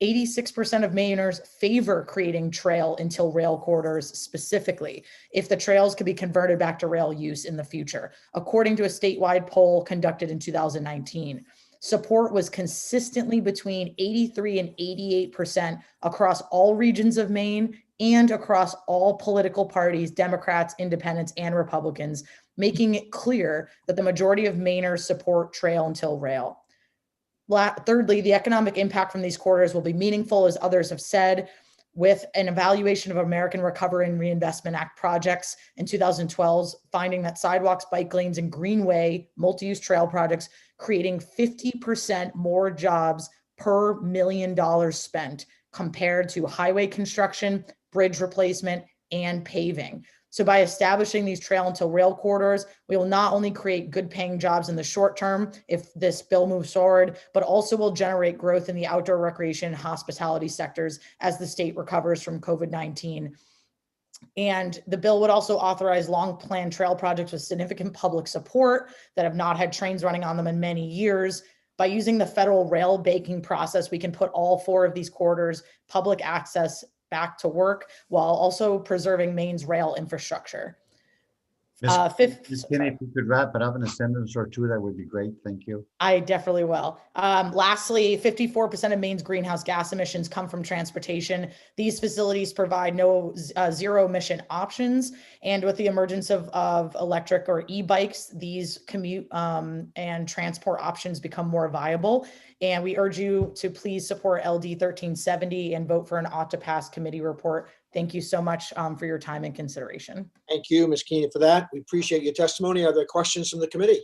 S: 86% of Mainers favor creating trail until rail corridors specifically, if the trails could be converted back to rail use in the future, according to a statewide poll conducted in 2019. Support was consistently between 83 and 88% across all regions of Maine and across all political parties, Democrats, Independents, and Republicans, making it clear that the majority of Mainers support trail until rail. Thirdly, the economic impact from these corridors will be meaningful, as others have said, with an evaluation of American Recovery and Reinvestment Act projects in 2012, finding that sidewalks, bike lanes, and greenway multi-use trail projects creating 50% more jobs per $1 million spent compared to highway construction, bridge replacement, and paving. So by establishing these trail until rail corridors, we will not only create good paying jobs in the short term if this bill moves forward, but also will generate growth in the outdoor recreation and hospitality sectors as the state recovers from COVID-19. And the bill would also authorize long planned trail projects with significant public support that have not had trains running on them in many years. By using the federal rail banking process, we can put all 4 of these corridors public access back to work while also preserving Maine's rail infrastructure.
D: Ms. Kinney, if you could wrap it up in a sentence or two, that would be great. Thank you.
S: I definitely will. Lastly, 54% of Maine's greenhouse gas emissions come from transportation. These facilities provide no zero emission options. And with the emergence of electric or e-bikes, these commute and transport options become more viable. And we urge you to please support LD 1370 and vote for an ought to pass committee report. Thank you so much for your time and consideration.
B: Thank you, Ms. Keenan, for that. We appreciate your testimony. Are there questions from the committee?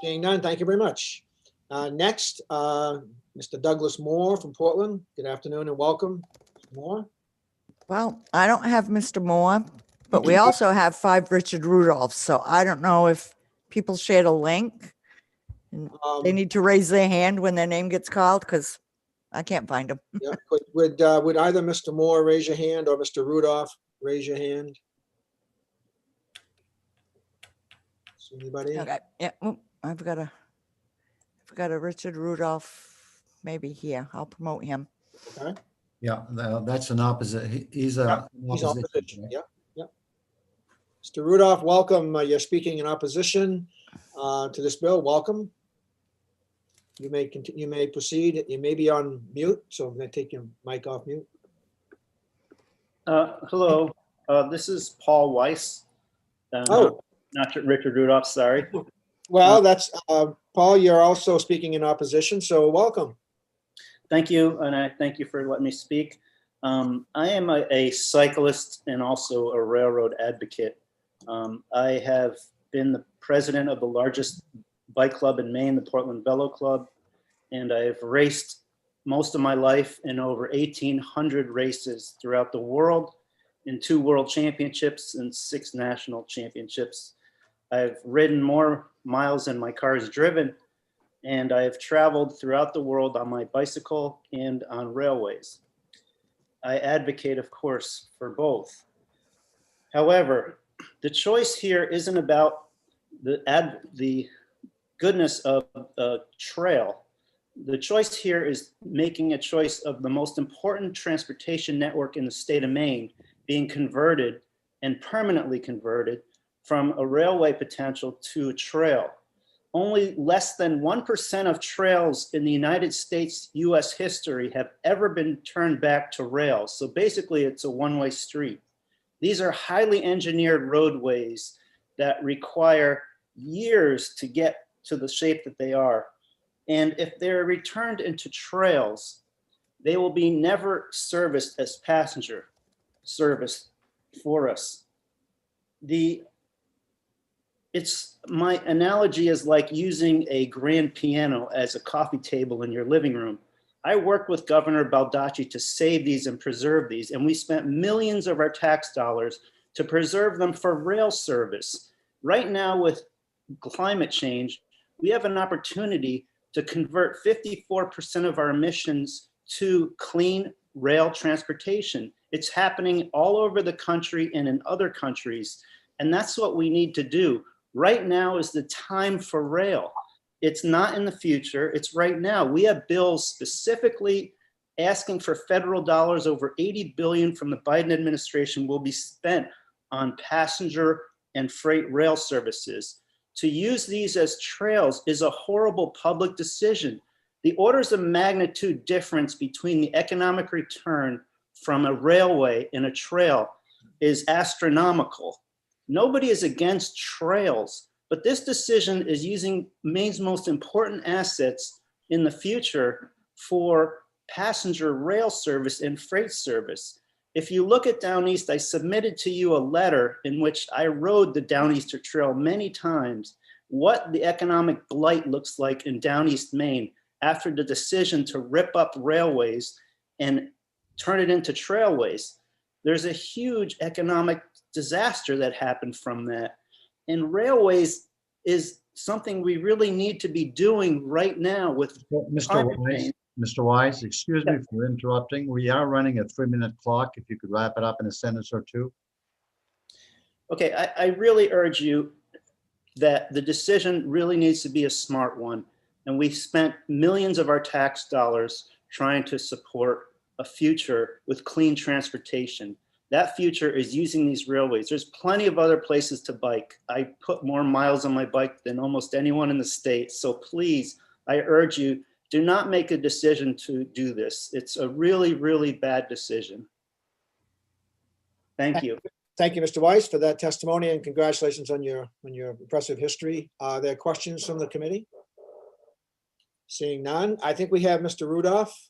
B: Seeing none, thank you very much. Next, Mr. Douglas Moore from Portland. Good afternoon and welcome. Mr. Moore.
C: Well, I don't have Mr. Moore, but we also have 5 Richard Rudolphs. So I don't know if people shared a link. And they need to raise their hand when their name gets called because I can't find them.
B: Yeah, would either Mr. Moore raise your hand or Mr. Rudolph raise your hand? Is anybody?
C: Okay. Yeah. I've got a Richard Rudolph maybe here. I'll promote him.
B: Okay.
D: Yeah, that's an opposite. He's a
B: He's opposition. Yeah. Yeah. Mr. Rudolph, welcome. You're speaking in opposition to this bill. Welcome. You may continue. You may proceed. You may be on mute, so I'm going to take your mic off mute.
T: Hello, this is Paul Weiss. Not Richard Rudolph, sorry.
B: Well, that's Paul. You're also speaking in opposition, so welcome.
T: Thank you, and I thank you for letting me speak. I am a cyclist and also a railroad advocate. I have been the president of the largest bike club in Maine, the Portland Velo Club, and I've raced most of my life in over 1,800 races throughout the world, in 2 world championships and 6 national championships. I've ridden more miles than my car is driven, and I have traveled throughout the world on my bicycle and on railways. I advocate, of course, for both. However, the choice here isn't about the goodness of a trail. The choice here is making a choice of the most important transportation network in the state of Maine being converted and permanently converted from a railway potential to a trail. Only less than 1% of trails in the United States, US history have ever been turned back to rail. So basically it's a one-way street. These are highly engineered roadways that require years to get to the shape that they are. And if they're returned into trails, they will be never serviced as passenger service for us. The my analogy is like using a grand piano as a coffee table in your living room. I worked with Governor Baldacci to save these and preserve these, and we spent millions of our tax dollars to preserve them for rail service. Right now, with climate change, we have an opportunity to convert 54% of our emissions to clean rail transportation. It's happening all over the country and in other countries, and that's what we need to do. Right now is the time for rail. It's not in the future, it's right now. We have bills specifically asking for federal dollars. Over $80 billion from the Biden administration will be spent on passenger and freight rail services. To use these as trails is a horrible public decision. The orders of magnitude difference between the economic return from a railway and a trail is astronomical. Nobody is against trails, but this decision is using Maine's most important assets in the future for passenger rail service and freight service. If you look at Down East, I submitted to you a letter in which I rode the Downeaster Trail many times, what the economic blight looks like in Down East Maine after the decision to rip up railways and turn it into trailways. There's a huge economic disaster that happened from that. And railways is something we really need to be doing right now with
D: Mr. Wise, excuse me for interrupting. We are running a 3-minute clock. If you could wrap it up in a sentence or two.
T: Okay, I really urge you that the decision really needs to be a smart one. And we spent millions of our tax dollars trying to support a future with clean transportation. That future is using these railways. There's plenty of other places to bike. I put more miles on my bike than almost anyone in the state. So please, I urge you, do not make a decision to do this. It's a really, really bad decision. Thank you.
B: Thank you, Mr. Weiss, for that testimony, and congratulations on your impressive history. Are there questions from the committee? Seeing none, I think we have Mr. Rudolph.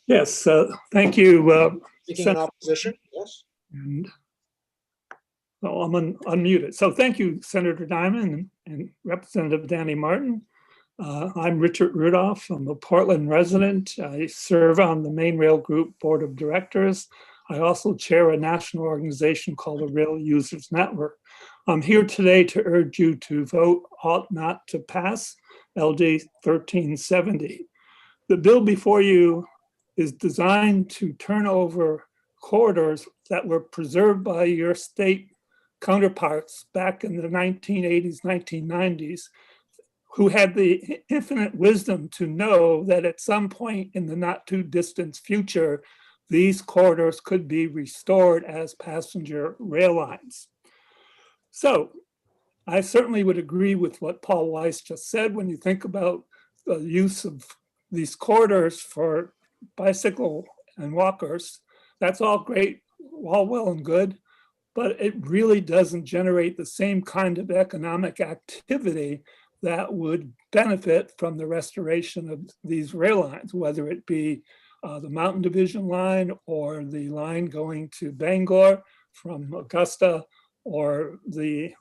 U: Yes, thank you.
B: Speaking in opposition, yes.
U: And so I'm unmuted. So thank you, Senator Diamond and Representative Danny Martin. I'm Richard Rudolph. I'm a Portland resident. I serve on the Maine Rail Group Board of Directors. I also chair a national organization called the Rail Users Network. I'm here today to urge you to vote ought not to pass LD 1370. The bill before you is designed to turn over corridors that were preserved by your state counterparts back in the 1980s, 1990s, who had the infinite wisdom to know that at some point in the not too distant future, these corridors could be restored as passenger rail lines. So I certainly would agree with what Paul Weiss just said. When you think about the use of these corridors for bicycle and walkers, that's all great, all well and good, but it really doesn't generate the same kind of economic activity that would benefit from the restoration of these rail lines, whether it be the Mountain Division line or the line going to Bangor from Augusta, or the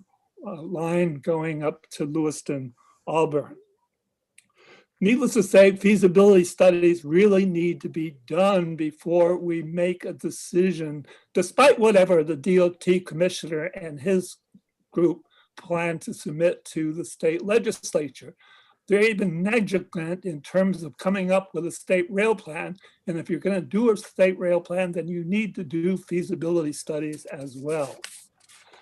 U: line going up to Lewiston, Auburn. Needless to say, feasibility studies really need to be done before we make a decision, despite whatever the DOT commissioner and his group plan to submit to the state legislature. They've been negligent in terms of coming up with a state rail plan. And if you're going to do a state rail plan, then you need to do feasibility studies as well.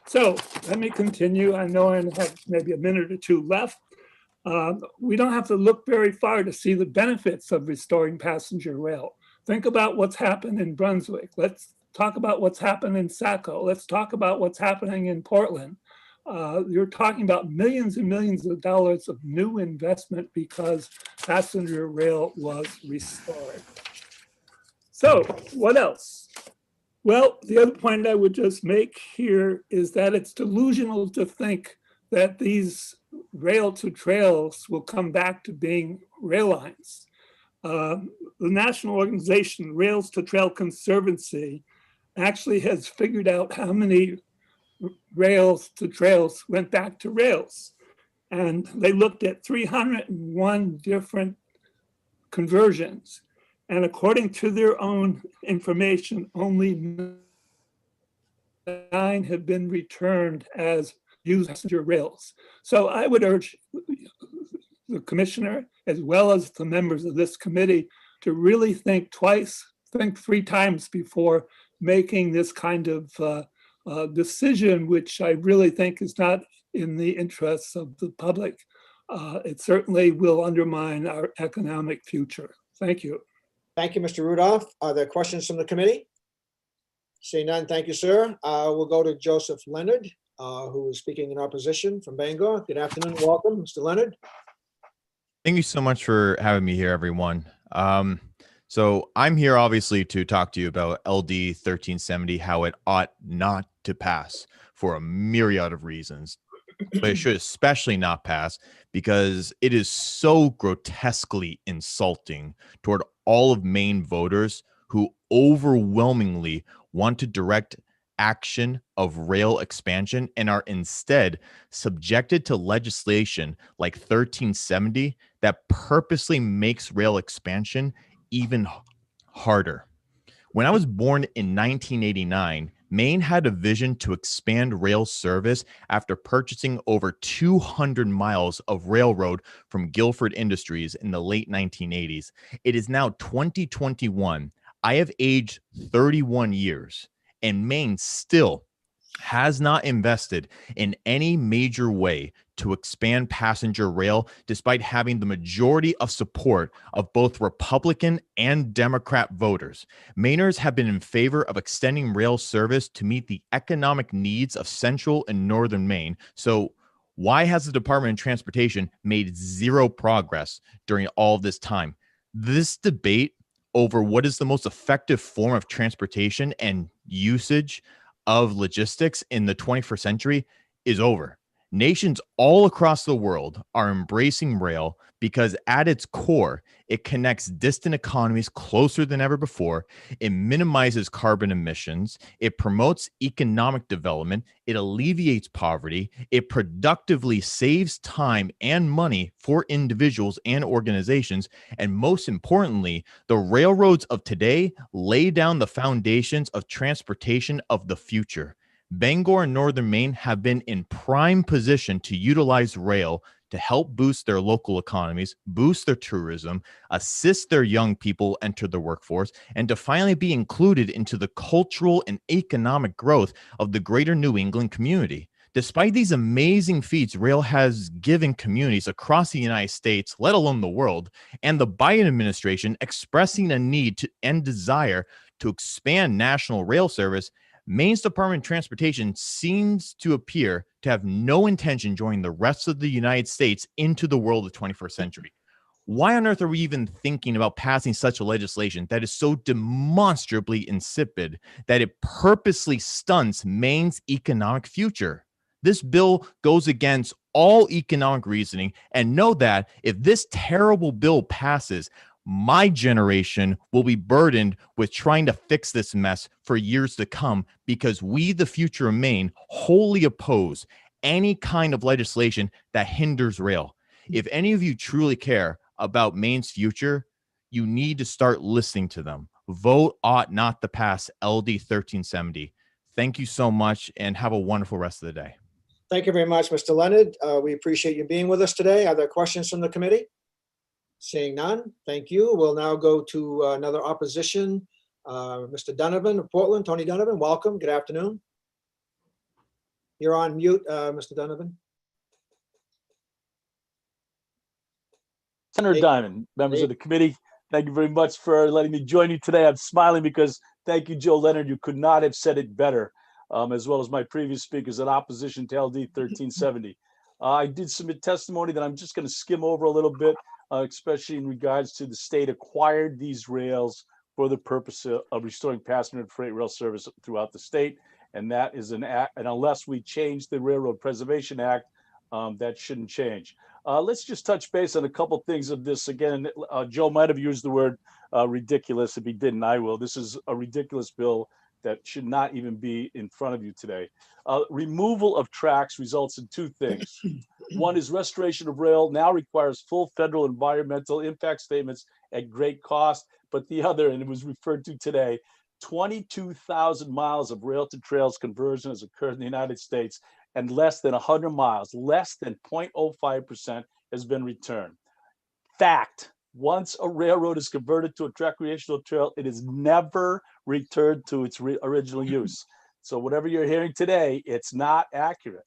U: So let me continue. I know I have maybe a minute or two left. We don't have to look very far to see the benefits of restoring passenger rail. Think about what's happened in Brunswick. Let's talk about what's happened in Saco. Let's talk about what's happening in Portland. You're talking about millions and millions of dollars of new investment because passenger rail was restored. So what else? Well, the other point I would just make here is that it's delusional to think that these rail to trails will come back to being rail lines. The national organization Rails to Trail Conservancy actually has figured out how many rails to trails went back to rails. And they looked at 301 different conversions. And according to their own information, only 9 have been returned as used passenger rails. So I would urge the commissioner, as well as the members of this committee, to really think twice, think 3 times before making this kind of decision, which I really think is not in the interests of the public. It certainly will undermine our economic future. Thank you.
B: Thank you, Mr. Rudolph. Are there questions from the committee? Seeing none, thank you, sir. We'll go to Joseph Leonard, who is speaking in opposition from Bangor. Good afternoon, welcome, Mr. Leonard.
G: Thank you so much for having me here, everyone. So I'm here obviously to talk to you about LD 1370, how it ought not to pass for a myriad of reasons, but it should especially not pass because it is so grotesquely insulting toward all of Maine voters who overwhelmingly want to direct action of rail expansion and are instead subjected to legislation like 1370 that purposely makes rail expansion even harder. When I was born in 1989, Maine had a vision to expand rail service after purchasing over 200 miles of railroad from Guilford Industries in the late 1980s. It is now 2021. I have aged 31 years, and Maine still has not invested in any major way to expand passenger rail, despite having the majority of support of both Republican and Democrat voters. Mainers have been in favor of extending rail service to meet the economic needs of central and northern Maine. So why has the Department of Transportation made zero progress during all of this time? This debate over what is the most effective form of transportation and usage of logistics in the 21st century is over. Nations all across the world are embracing rail because at its core, it connects distant economies closer than ever before. It minimizes carbon emissions. It promotes economic development. It alleviates poverty. It productively saves time and money for individuals and organizations. And most importantly, the railroads of today lay down the foundations of transportation of the future. Bangor and Northern Maine have been in prime position to utilize rail to help boost their local economies, boost their tourism, assist their young people enter the workforce, and to finally be included into the cultural and economic growth of the greater New England community. Despite these amazing feats rail has given communities across the United States, let alone the world, and the Biden administration expressing a need to and desire to expand national rail service, Maine's Department of Transportation seems to appear to have no intention joining the rest of the United States into the world of the 21st century. Why on earth are we even thinking about passing such a legislation that is so demonstrably insipid that it purposely stunts Maine's economic future? This bill goes against all economic reasoning, and know that if this terrible bill passes, my generation will be burdened with trying to fix this mess for years to come because we, the future of Maine, wholly oppose any kind of legislation that hinders rail. If any of you truly care about Maine's future, you need to start listening to them. Vote ought not to pass LD 1370. Thank you so much and have a wonderful rest of the day.
B: Thank you very much, Mr. Leonard. We appreciate you being with us today. Are there questions from the committee? Seeing none, thank you. We'll now go to another opposition. Mr. Donovan of Portland, Tony Donovan, welcome. Good afternoon. You're on mute, Mr. Donovan.
V: Senator Diamond, members of the committee, thank you very much for letting me join you today. I'm smiling because thank you, Joe Leonard. You could not have said it better, as well as my previous speakers in opposition to LD 1370. I did submit testimony that I'm just going to skim over a little bit. Especially in regards to the state acquired these rails for the purpose of restoring passenger and freight rail service throughout the state. And that is an act, and unless we change the Railroad Preservation Act, that shouldn't change. Let's just touch base on a couple things of this. Again, Joe might have used the word ridiculous. If he didn't, I will. This is a ridiculous bill that should not even be in front of you today. Removal of tracks results in two things. One is restoration of rail now requires full federal environmental impact statements at great cost, but the other, and it was referred to today, 22,000 miles of rail to trails conversion has occurred in the United States, and less than 100 miles, less than 0.05% has been returned. Fact, once a railroad is converted to a recreational trail, it is never returned to its original use. So whatever you're hearing today, it's not accurate.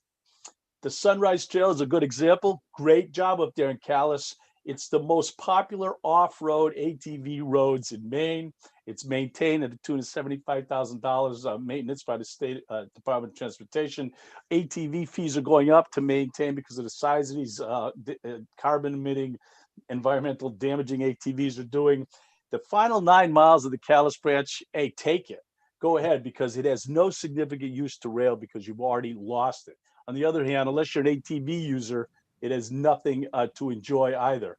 V: The Sunrise Trail is a good example. Great job up there in Calais. It's the most popular off-road ATV roads in Maine. It's maintained at the tune of $75,000 maintenance by the State Department of Transportation. ATV fees are going up to maintain because of the size of these carbon-emitting, environmental damaging ATVs are doing. The final 9 miles of the Calais branch, hey, take it. Go ahead, because it has no significant use to rail because you've already lost it. On the other hand, unless you're an ATV user, it has nothing to enjoy either.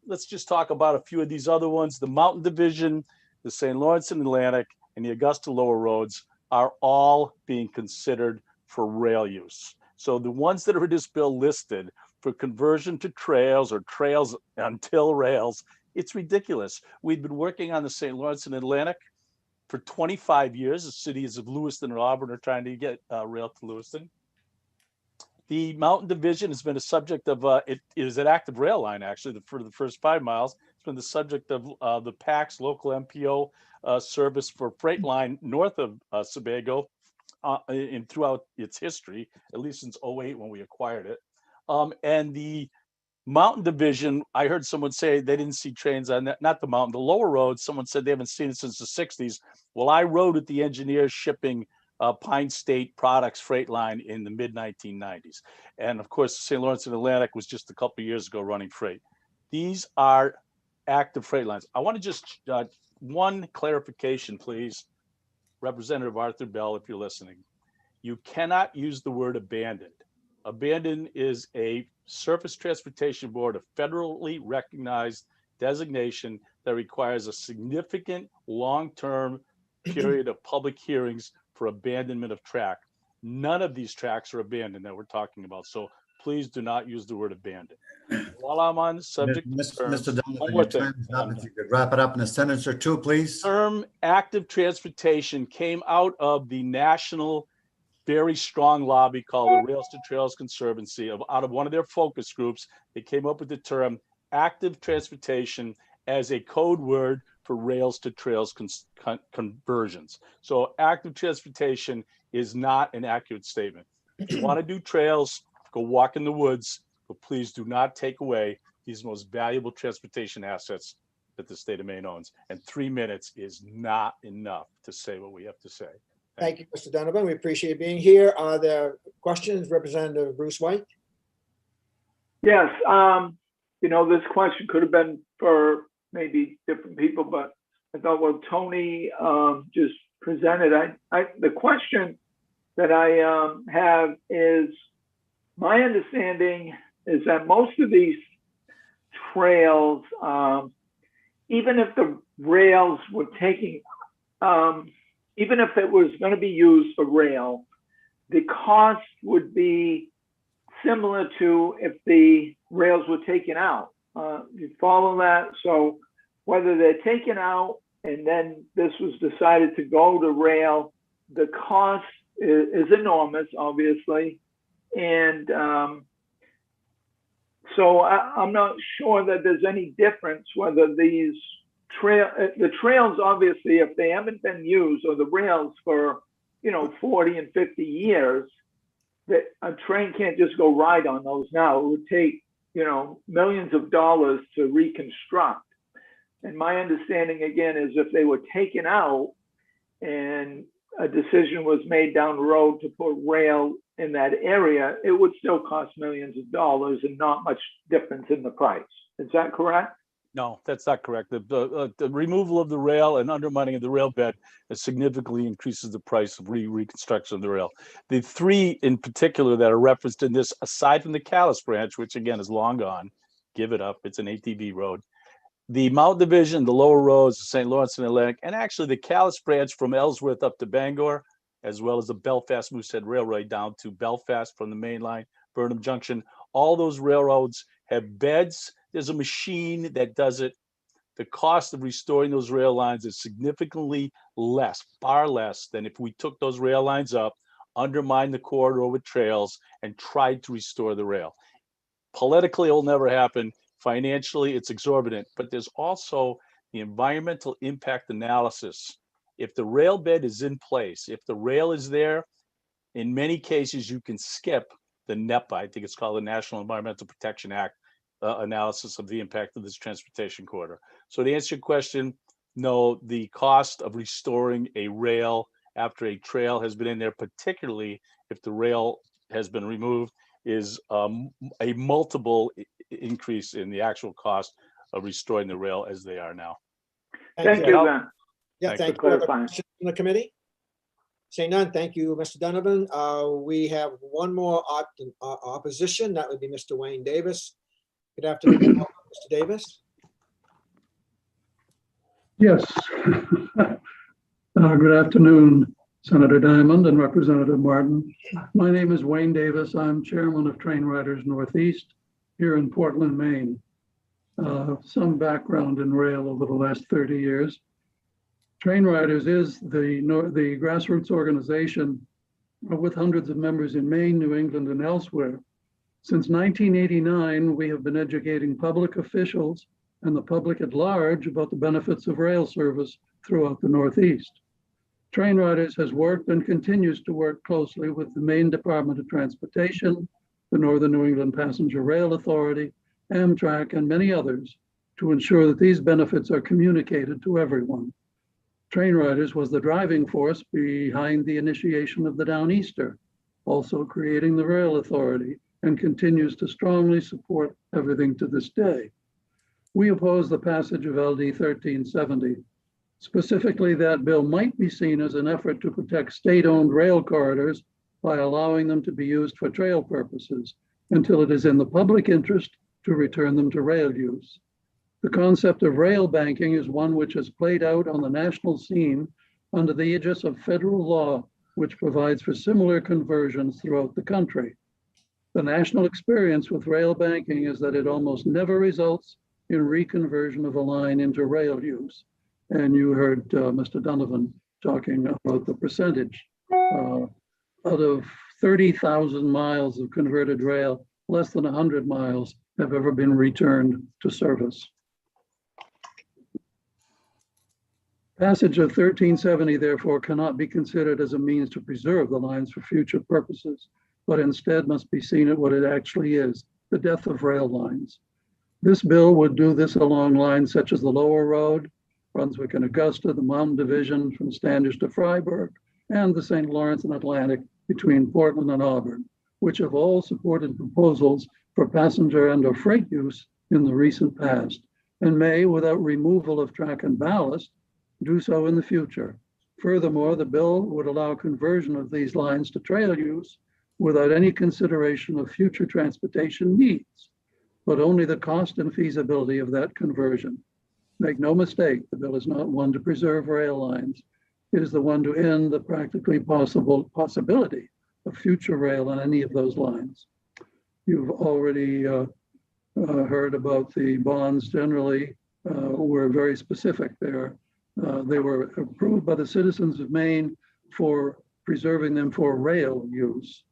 V: Let's just talk about a few of these other ones. The Mountain Division, the St. Lawrence and Atlantic, and the Augusta Lower Roads are all being considered for rail use. So the ones that are in this bill listed for conversion to trails or trails until rails, it's ridiculous. We've been working on the St. Lawrence and Atlantic for 25 years. The cities of Lewiston and Auburn are trying to get rail to Lewiston. The Mountain Division has been a subject of, it is an active rail line actually for the first 5 miles. It's been the subject of the PAC's local MPO service for freight line north of Sebago and throughout its history, at least since 2008 when we acquired it. And the Mountain Division, I heard someone say they didn't see trains on that, not the mountain, the lower road. Someone said they haven't seen it since the 60s. Well, I rode with the engineers shipping Pine State Products freight line in the mid-1990s. And of course, St. Lawrence and Atlantic was just a couple of years ago running freight. These are active freight lines. I want to just, one clarification, please. Representative Arthur Bell, if you're listening. You cannot use the word abandoned. Abandoned is a Surface Transportation Board, a federally recognized designation that requires a significant long-term period of public hearings for abandonment of track. None of these tracks are abandoned that we're talking about. So please do not use the word abandoned. While I'm on the subject,
D: Mr. Donovan, your time is up. If you could wrap it up in a sentence or two, please.
V: Term active transportation came out of the national, very strong lobby called the Rails to Trails Conservancy. Out of one of their focus groups, they came up with the term active transportation as a code word for rails to trails conversions. So active transportation is not an accurate statement. If you want to do trails, go walk in the woods, but please do not take away these most valuable transportation assets that the state of Maine owns. And 3 minutes is not enough to say what we have to say.
B: Thank you, Mr. Donovan. We appreciate being here. Are there questions? Representative Bruce White?
A: Yes. You know, this question could have been for maybe different people, but I thought what Tony just presented, the question that I have is, my understanding is that most of these trails, even if the rails were taking, even if it was going to be used for rail, the cost would be similar to if the rails were taken out. You follow that? So whether they're taken out and then this was decided to go to rail, the cost is enormous, obviously. And so I'm not sure that there's any difference whether these the trails, obviously, if they haven't been used, or the rails for, 40 and 50 years, that a train can't just go ride on those now. It would take, millions of dollars to reconstruct. And my understanding, again, is if they were taken out and a decision was made down the road to put rail in that area, it would still cost millions of dollars and not much difference in the price. Is that correct?
V: No, that's not correct. The removal of the rail and undermining of the rail bed significantly increases the price of reconstruction of the rail. The three in particular that are referenced in this, aside from the Calais branch, which again is long gone, give it up, it's an ATV road. the Mount Division, the lower roads, the St. Lawrence and Atlantic, and actually the Calais branch from Ellsworth up to Bangor, as well as the Belfast Moosehead Railway down to Belfast from the main line, Burnham Junction. All those railroads have beds. There's a machine that does it. The cost of restoring those rail lines is significantly less, far less than if we took those rail lines up, undermined the corridor with trails, and tried to restore the rail. Politically, it will never happen. Financially, it's exorbitant, but there's also the environmental impact analysis. If the rail bed is in place, if the rail is there, in many cases, you can skip the NEPA, I think it's called the National Environmental Protection Act, analysis of the impact of this transportation corridor. So to answer your question, no, the cost of restoring a rail after a trail has been in there, particularly if the rail has been removed, is a multiple increase in the actual cost of restoring the rail as they are now.
A: Thank you, Ben.
B: Yeah, thank you.
A: Clarifying.
B: Questions from the committee? Say none. Thank you, Mr. Donovan. We have one more opposition. That would be Mr. Wayne Davis. Good afternoon, Mr. Davis.
F: Yes. Good afternoon, Senator Diamond and Representative Martin. My name is Wayne Davis. I'm chairman of Train Riders Northeast here in Portland, Maine. Some background in rail over the last 30 years. Train Riders is the grassroots organization with hundreds of members in Maine, New England, and elsewhere. Since 1989, we have been educating public officials and the public at large about the benefits of rail service throughout the Northeast. Train Riders has worked and continues to work closely with the Maine Department of Transportation, the Northern New England Passenger Rail Authority, Amtrak, and many others to ensure that these benefits are communicated to everyone. Train Riders was the driving force behind the initiation of the Downeaster, also creating the Rail Authority, and continues to strongly support everything to this day. We oppose the passage of LD 1370. Specifically, that bill might be seen as an effort to protect state-owned rail corridors by allowing them to be used for trail purposes until it is in the public interest to return them to rail use. The concept of rail banking is one which has played out on the national scene under the aegis of federal law, which provides for similar conversions throughout the country. The national experience with rail banking is that it almost never results in reconversion of a line into rail use. And you heard Mr. Donovan talking about the percentage. Out of 30,000 miles of converted rail, less than 100 miles have ever been returned to service. Passage of 1370, therefore, cannot be considered as a means to preserve the lines for future purposes, but instead must be seen at what it actually is, the death of rail lines. This bill would do this along lines such as the Lower Road, Brunswick and Augusta, the Mountain Division from Standish to Freiburg, and the St. Lawrence and Atlantic between Portland and Auburn, which have all supported proposals for passenger and or freight use in the recent past, and may, without removal of track and ballast, do so in the future. Furthermore, the bill would allow conversion of these lines to trail use without any consideration of future transportation needs, but only the cost and feasibility of that conversion. Make no mistake, the bill is not one to preserve rail lines. It is the one to end the practically possibility of future rail on any of those lines. You've already heard about the bonds generally. We're very specific there. They were approved by the citizens of Maine for preserving them for rail use.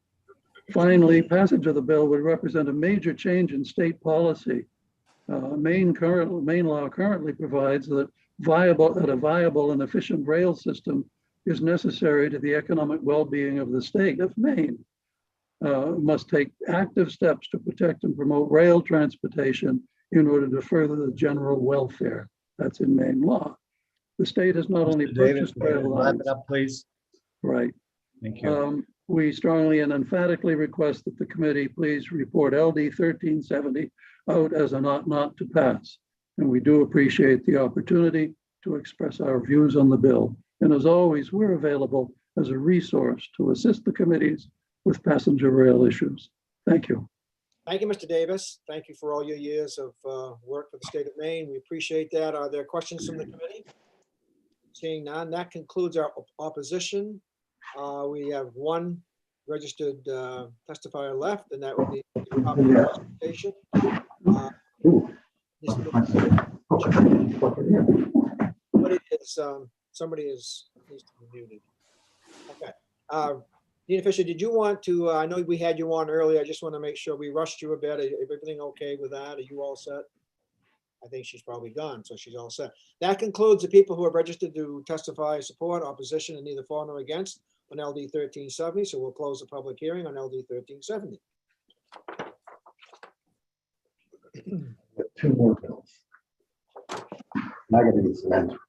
F: Finally, passage of the bill would represent a major change in state policy. Maine law currently provides that a viable and efficient rail system is necessary to the economic well-being of the state of Maine. Must take active steps to protect and promote rail transportation in order to further the general welfare. That's in Maine law. The state has not only purchased rail lines.
D: Wrap it up, please.
F: Right.
D: Thank you.
F: We strongly and emphatically request that the committee please report LD 1370 out as an ought not to pass. And we do appreciate the opportunity to express our views on the bill. And as always, we're available as a resource to assist the committees with passenger rail issues. Thank you.
B: Thank you, Mr. Davis. Thank you for all your years of work for the state of Maine. We appreciate that. Are there questions from the committee? Seeing none, that concludes our opposition. We have one registered testifier left, and that would be Department of Transportation. Somebody needs to be muted. Okay. Nina Fisher, did you want to, I know we had you on earlier. I just want to make sure we rushed you a bit. Is everything okay with that? Are you all set? I think she's probably gone, so she's all set. That concludes the people who have registered to testify support, opposition, and neither for nor against on LD 1370. So we'll close the public hearing on LD 1370.
M: Two more bills. Now I gotta get some answers.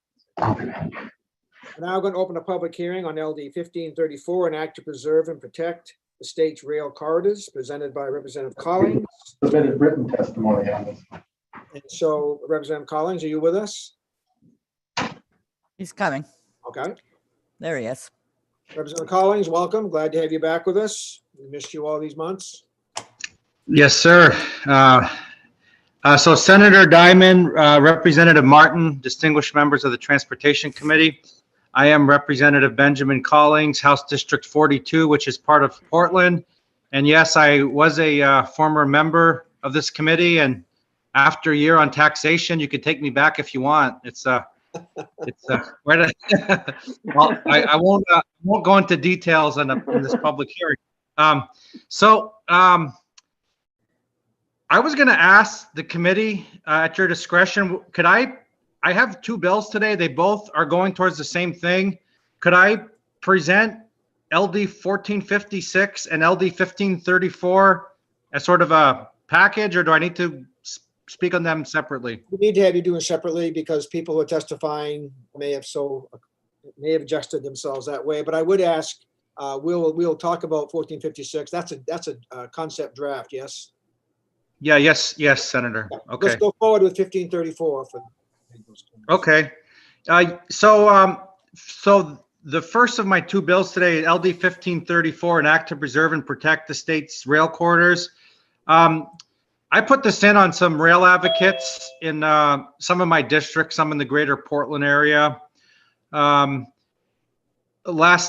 B: We're now going to open a public hearing on LD 1534, an act to preserve and protect the state's rail corridors, presented by Representative Collins.
M: Submitted written testimony on this.
B: And so, Representative Collins, are you with us?
C: He's coming.
B: Okay.
C: There he is.
B: Representative Collins, welcome. Glad to have you back with us. We missed you all these months.
H: Yes, sir. So Senator Diamond, Representative Martin, distinguished members of the Transportation Committee. I am Representative Benjamin Collins, House District 42, which is part of Portland. And yes, I was a former member of this committee. And after a year on taxation, you could take me back if you want. Well, I won't go into details in this public hearing. I was going to ask the committee at your discretion, could I have two bills today. They both are going towards the same thing. Could I present LD 1456 and LD 1534 as sort of a package, or do I need to speak on them separately?
B: We need to have you do it separately because people who are testifying may have adjusted themselves that way. But I would ask, we'll talk about 1456. That's a concept draft, yes?
H: Yeah, yes, Senator. Okay.
B: Let's go forward with 1534.
H: Okay. So the first of my two bills today, LD 1534, an act to preserve and protect the state's rail corridors. I put this in on some rail advocates in some of my districts, some in the greater Portland area. Last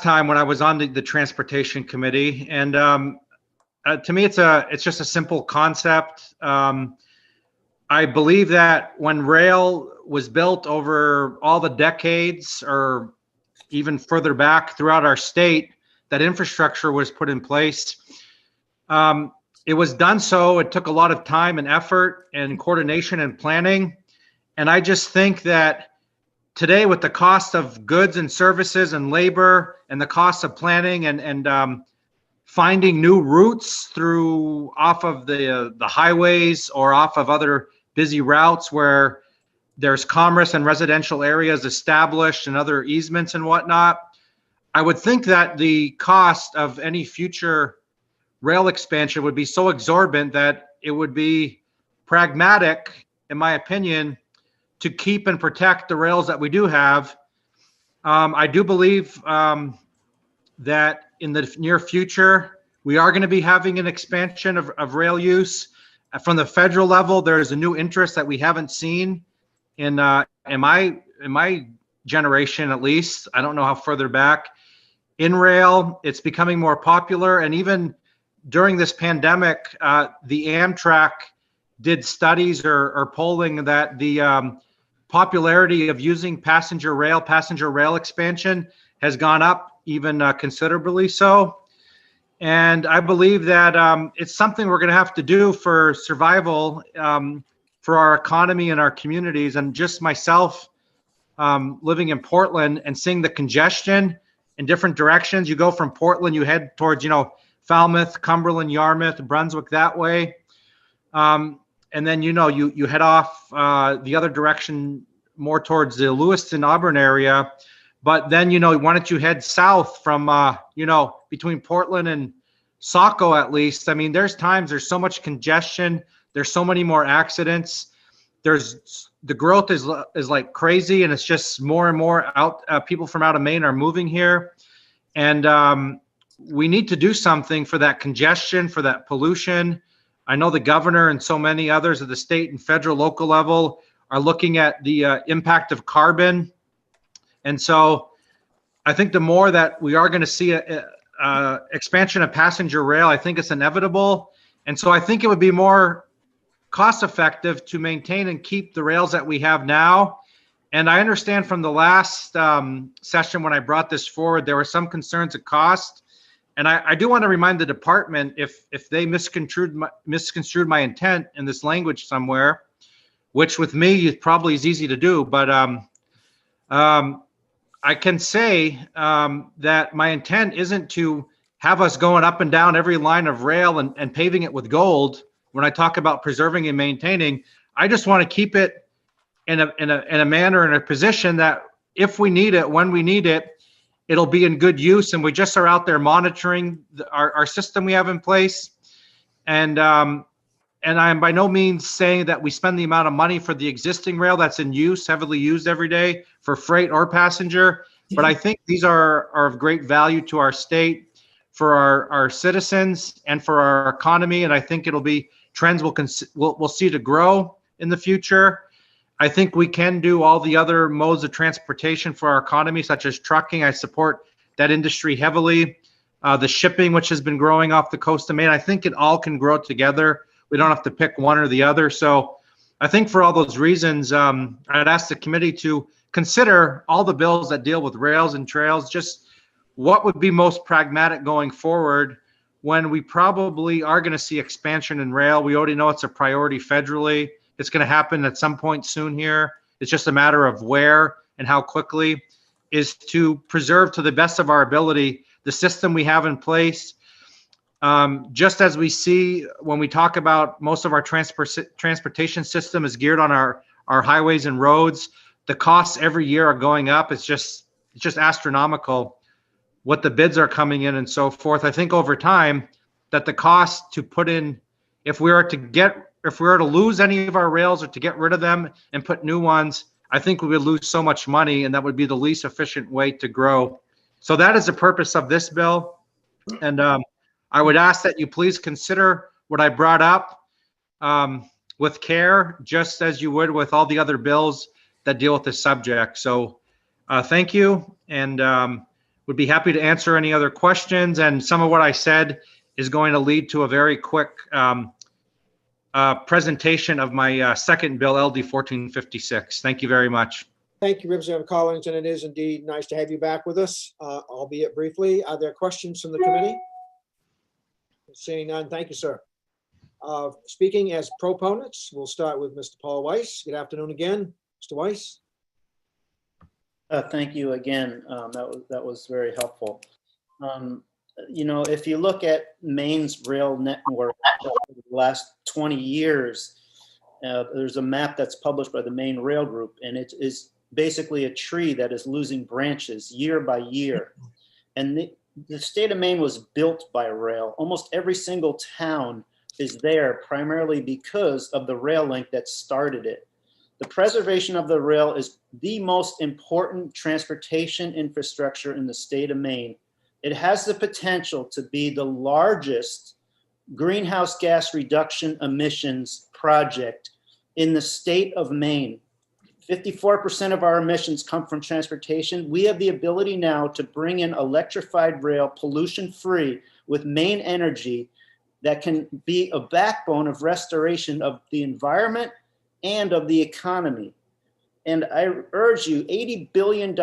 H: time when I was on the Transportation Committee, and to me, it's just a simple concept. I believe that when rail was built over all the decades or even further back throughout our state, that infrastructure was put in place. It was done so. It took a lot of time and effort and coordination and planning. And I just think that today, with the cost of goods and services and labor and the cost of planning and finding new routes off of the highways or off of other busy routes where there's commerce and residential areas established and other easements and whatnot, I would think that the cost of any future rail expansion would be so exorbitant that it would be pragmatic, in my opinion, to keep and protect the rails that we do have. I do believe that in the near future, we are going to be having an expansion of rail use. From the federal level, there's a new interest that we haven't seen in my generation, at least. I don't know how further back. In rail, it's becoming more popular. And even during this pandemic, the Amtrak did studies or polling that the popularity of using passenger rail expansion has gone up even considerably so. And I believe that it's something we're going to have to do for survival, for our economy and our communities. And just myself living in Portland and seeing the congestion in different directions. You go from Portland, you head towards, Falmouth, Cumberland, Yarmouth, Brunswick that way. And then, you head off the other direction more towards the Lewiston, Auburn area. But then, why don't you head south from, between Portland and Saco, at least. I mean, there's so much congestion. There's so many more accidents. The growth is like crazy, and it's just more and more people from out of Maine are moving here. And we need to do something for that congestion, for that pollution. I know the governor and so many others at the state and federal, local level are looking at the impact of carbon. And so I think the more that we are going to see a expansion of passenger rail, I think it's inevitable. And so I think it would be more cost effective to maintain and keep the rails that we have now. And I understand from the last session when I brought this forward, there were some concerns of cost. And I do want to remind the department, if they misconstrued my intent in this language somewhere, which with me probably is easy to do, but I can say that my intent isn't to have us going up and down every line of rail and paving it with gold. When I talk about preserving and maintaining, I just want to keep it in a manner, in a position that if we need it, when we need it, it'll be in good use. And we just are out there monitoring our system we have in place. And I'm by no means saying that we spend the amount of money for the existing rail that's in use, heavily used every day for freight or passenger. But I think these are of great value to our state, for our citizens, and for our economy. And I think it'll be trends we'll see to grow in the future. I think we can do all the other modes of transportation for our economy, such as trucking. I support that industry heavily. The shipping, which has been growing off the coast of Maine, I think it all can grow together. We don't have to pick one or the other. So I think for all those reasons, I'd ask the committee to consider all the bills that deal with rails and trails, just what would be most pragmatic going forward when we probably are going to see expansion in rail. We already know it's a priority federally. It's going to happen at some point soon here. It's just a matter of where and how quickly, is to preserve to the best of our ability the system we have in place. Just as we see when we talk about most of our transportation system is geared on our highways and roads, the costs every year are going up. It's just astronomical what the bids are coming in and so forth. I think over time that the cost to put in, if we were to lose any of our rails or to get rid of them and put new ones, I think we would lose so much money, and that would be the least efficient way to grow. So that is the purpose of this bill. And I would ask that you please consider what I brought up with care, just as you would with all the other bills that deal with this subject. So thank you, and would be happy to answer any other questions. And some of what I said is going to lead to a very quick presentation of my second bill, LD 1456. Thank you very much.
B: Thank you, Representative Collins, and it is indeed nice to have you back with us, albeit briefly. Are there questions from the committee? Seeing none, thank you, sir. Speaking as proponents, we'll start with Mr. Paul Weiss. Good afternoon again, Mr. Weiss.
T: Thank you again. That was very helpful. You know, if you look at Maine's rail network over the last 20 years, there's a map that's published by the Maine Rail Group, and it is basically a tree that is losing branches year by year. And the state of Maine was built by rail. Almost every single town is there primarily because of the rail link that started it. The preservation of the rail is the most important transportation infrastructure in the state of Maine. It has the potential to be the largest greenhouse gas reduction emissions project in the state of Maine. 54% of our emissions come from transportation. We have the ability now to bring in electrified rail, pollution-free, with Maine Energy, that can be a backbone of restoration of the environment and of the economy. And I urge you, $80 billion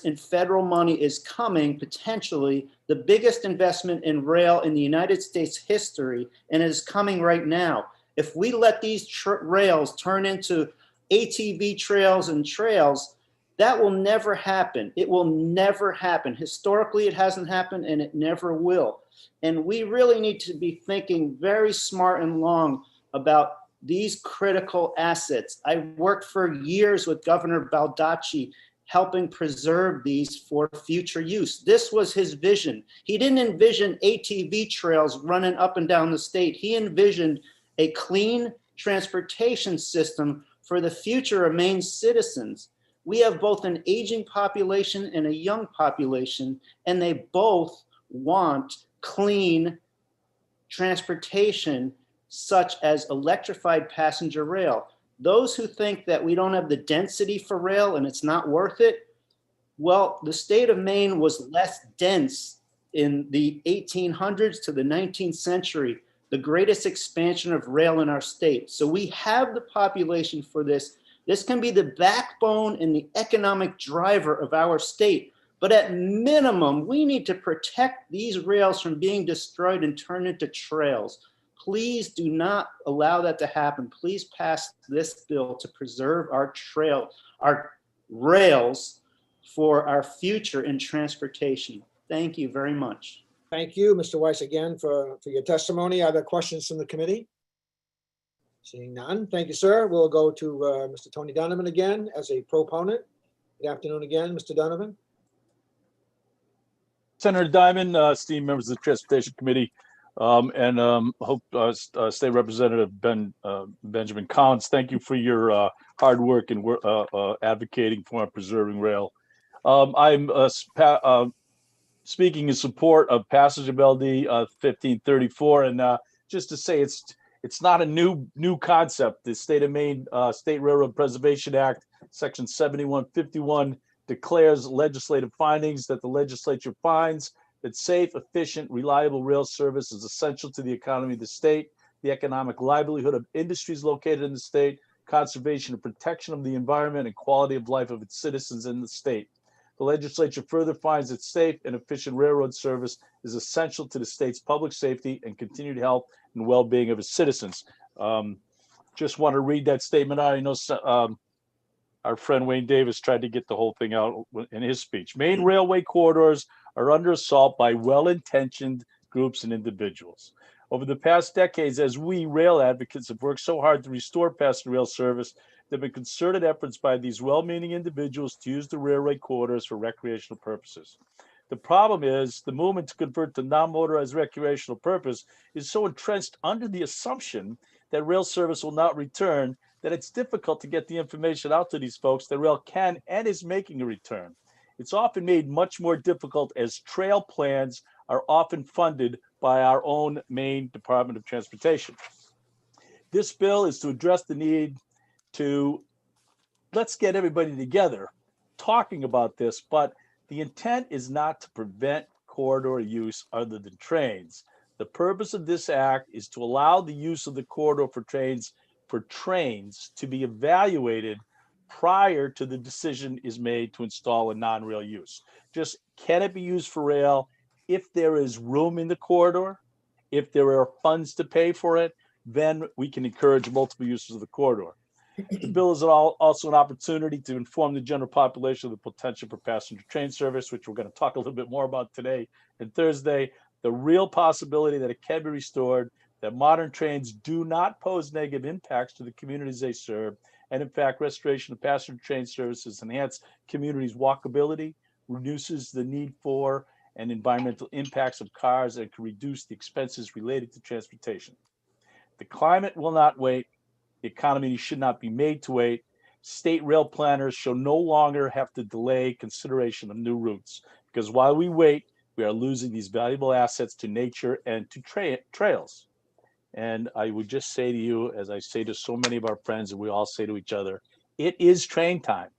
T: in federal money is coming, potentially the biggest investment in rail in the United States history, and it is coming right now. If we let these rails turn into ATV trails and trails, that will never happen. It will never happen. Historically, it hasn't happened, and it never will. And we really need to be thinking very smart and long about these critical assets. I worked for years with Governor Baldacci, helping preserve these for future use. This was his vision. He didn't envision ATV trails running up and down the state. He envisioned a clean transportation system for the future of Maine citizens. We have both an aging population and a young population, and they both want clean transportation such as electrified passenger rail. Those who think that we don't have the density for rail and it's not worth it, well, the state of Maine was less dense in the 1800s to the 19th century, the greatest expansion of rail in our state. So we have the population for this. This can be the backbone and the economic driver of our state. But at minimum, we need to protect these rails from being destroyed and turned into trails. Please do not allow that to happen. Please pass this bill to preserve our rails for our future in transportation. Thank you very much.
B: Thank you, Mr. Weiss, again for your testimony. Are there questions from the committee? Seeing none. Thank you, sir. We'll go to Mr. Tony Donovan again as a proponent. Good afternoon again, Mr. Donovan.
V: Senator Diamond, esteemed members of the Transportation Committee, and hope State Representative Benjamin Collins, thank you for your hard work and advocating for and preserving rail. I'm speaking in support of passage of LD 1534, and just to say it's not a new concept. The State of Maine State Railroad Preservation Act, Section 7151, declares legislative findings that the legislature finds that safe, efficient, reliable rail service is essential to the economy of the state, the economic livelihood of industries located in the state, conservation and protection of the environment, and quality of life of its citizens in the state. The legislature further finds that safe and efficient railroad service is essential to the state's public safety and continued health and well-being of its citizens. Just want to read that statement out. I know our friend Wayne Davis tried to get the whole thing out in his speech. Main railway corridors are under assault by well-intentioned groups and individuals. Over the past decades, as we rail advocates have worked so hard to restore passenger rail service, there have been concerted efforts by these well-meaning individuals to use the railway corridors for recreational purposes. The problem is the movement to convert to non-motorized recreational purpose is so entrenched under the assumption that rail service will not return that it's difficult to get the information out to these folks that rail can and is making a return. It's often made much more difficult as trail plans are often funded by our own Maine Department of Transportation. This bill is to address the need to let's get everybody together talking about this, but the intent is not to prevent corridor use other than trains. The purpose of this act is to allow the use of the corridor for trains to be evaluated prior to the decision is made to install a non-rail use. Just can it be used for rail? If there is room in the corridor, if there are funds to pay for it, then we can encourage multiple uses of the corridor. The bill is also an opportunity to inform the general population of the potential for passenger train service, which we're going to talk a little bit more about today and Thursday, the real possibility that it can be restored, that modern trains do not pose negative impacts to the communities they serve, and in fact, restoration of passenger train services enhance communities' walkability, reduces the need for and environmental impacts of cars, and can reduce the expenses related to transportation. The climate will not wait. The economy should not be made to wait. State rail planners shall no longer have to delay consideration of new routes, because while we wait, we are losing these valuable assets to nature and to trails. And I would just say to you, as I say to so many of our friends, and we all say to each other, it is train time.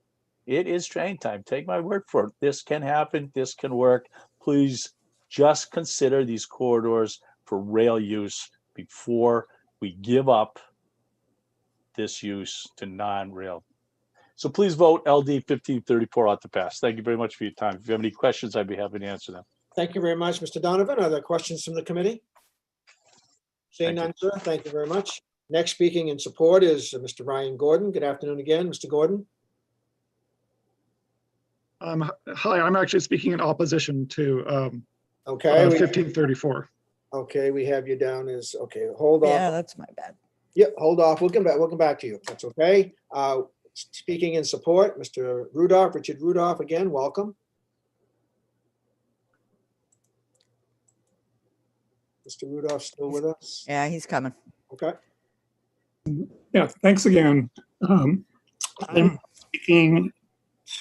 V: It is train time. Take my word for it. This can happen. This can work. Please just consider these corridors for rail use before we give up this use to non-rail. So please vote LD 1534 ought to pass. Thank you very much for your time. If you have any questions, I'd be happy to answer them.
B: Thank you very much, Mr. Donovan. Are there questions from the committee? Seeing none, sir. Thank you very much. Next speaking in support is Mr. Ryan Gordon. Good afternoon again, Mr. Gordon.
Q: Hi, I'm actually speaking in opposition to
B: 1534. Okay, we have you down as, okay, hold off.
C: Yeah, that's my bad.
B: Yep, hold off. We'll come back to you. That's okay. Speaking in support, Mr. Rudolph, Richard Rudolph, again, welcome. Mr. Rudolph still with us?
C: Yeah, he's coming.
B: Okay.
U: Yeah, thanks again. I'm speaking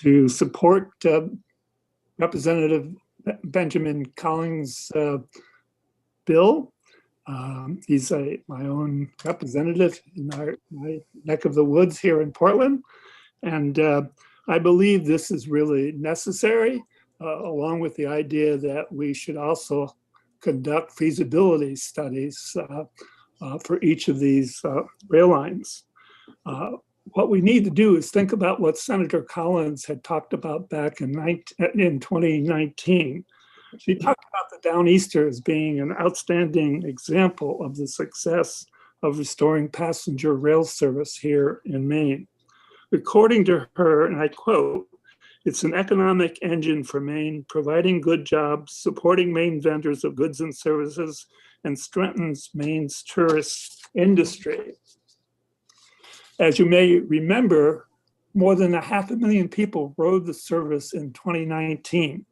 U: to support Representative Benjamin Collins' bill. He's my own representative in my neck of the woods here in Portland. And I believe this is really necessary, along with the idea that we should also conduct feasibility studies for each of these rail lines. What we need to do is think about what Senator Collins had talked about back in 2019. She talked about the Downeaster as being an outstanding example of the success of restoring passenger rail service here in Maine. According to her, and I quote, "It's an economic engine for Maine, providing good jobs, supporting Maine vendors of goods and services, and strengthens Maine's tourist industry." As you may remember, more than 500,000 people rode the service in 2019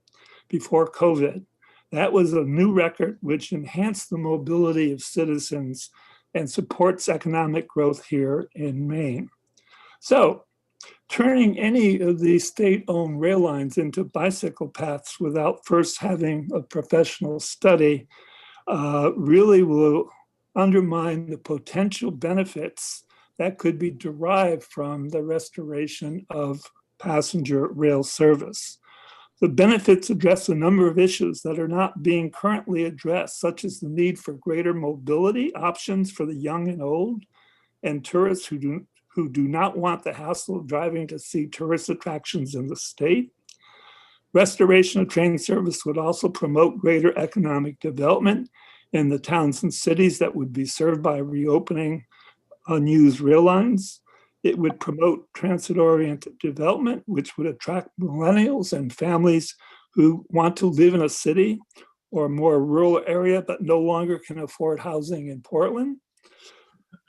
U: before COVID. That was a new record which enhanced the mobility of citizens and supports economic growth here in Maine. So turning any of these state-owned rail lines into bicycle paths without first having a professional study really will undermine the potential benefits that could be derived from the restoration of passenger rail service. The benefits address a number of issues that are not being currently addressed, such as the need for greater mobility options for the young and old, and tourists who do not want the hassle of driving to see tourist attractions in the state. Restoration of train service would also promote greater economic development in the towns and cities that would be served by reopening unused rail lines. It would promote transit-oriented development, which would attract millennials and families who want to live in a city or a more rural area, but no longer can afford housing in Portland.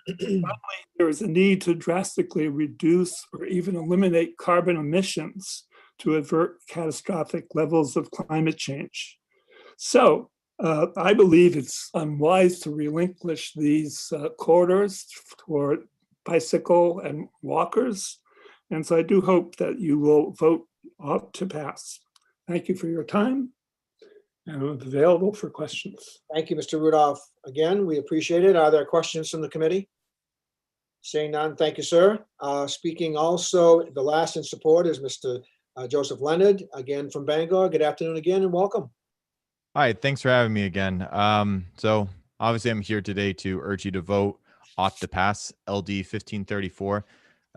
U: Finally, there is a need to drastically reduce or even eliminate carbon emissions to avert catastrophic levels of climate change. So I believe it's unwise to relinquish these corridors for bicycle and walkers. And so I do hope that you will vote ought to pass. Thank you for your time. And I'm available for questions.
B: Thank you, Mr. Rudolph. Again, we appreciate it. Are there questions from the committee? Seeing none, thank you, sir. Speaking also, the last in support is Mr. Joseph Leonard, again from Bangor. Good afternoon again and welcome.
G: Hi, thanks for having me again. So obviously I'm here today to urge you to vote ought to pass LD 1534.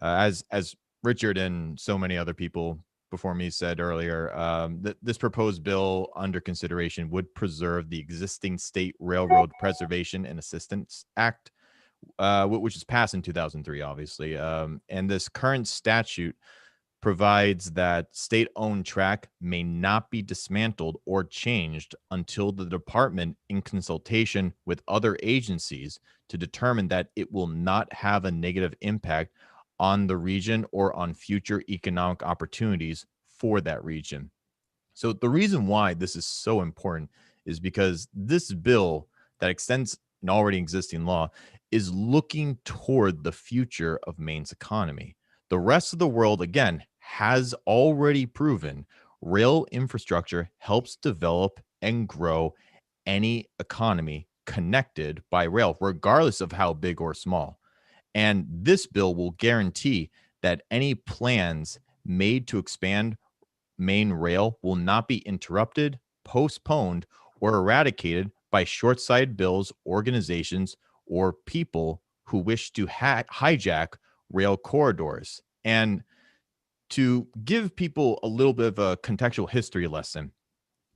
G: As Richard and so many other people before me said earlier, this proposed bill under consideration would preserve the existing State Railroad Preservation and Assistance Act, which was passed in 2003, obviously. And this current statute provides that state-owned track may not be dismantled or changed until the department, in consultation with other agencies, to determine that it will not have a negative impact on the region or on future economic opportunities for that region. So the reason why this is so important is because this bill that extends an already existing law is looking toward the future of Maine's economy. The rest of the world, again, has already proven rail infrastructure helps develop and grow any economy connected by rail, regardless of how big or small. And this bill will guarantee that any plans made to expand Maine rail will not be interrupted, postponed, or eradicated by short-sighted bills, organizations, or people who wish to hijack rail corridors. And to give people a little bit of a contextual history lesson,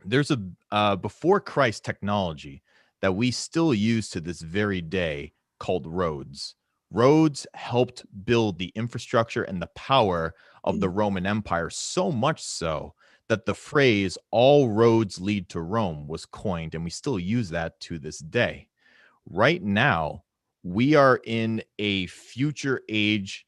G: there's a before Christ technology that we still use to this very day called roads. Roads helped build the infrastructure and the power of the Roman Empire, so much so that the phrase "all roads lead to Rome" was coined, and we still use that to this day. Right now, we are in a future age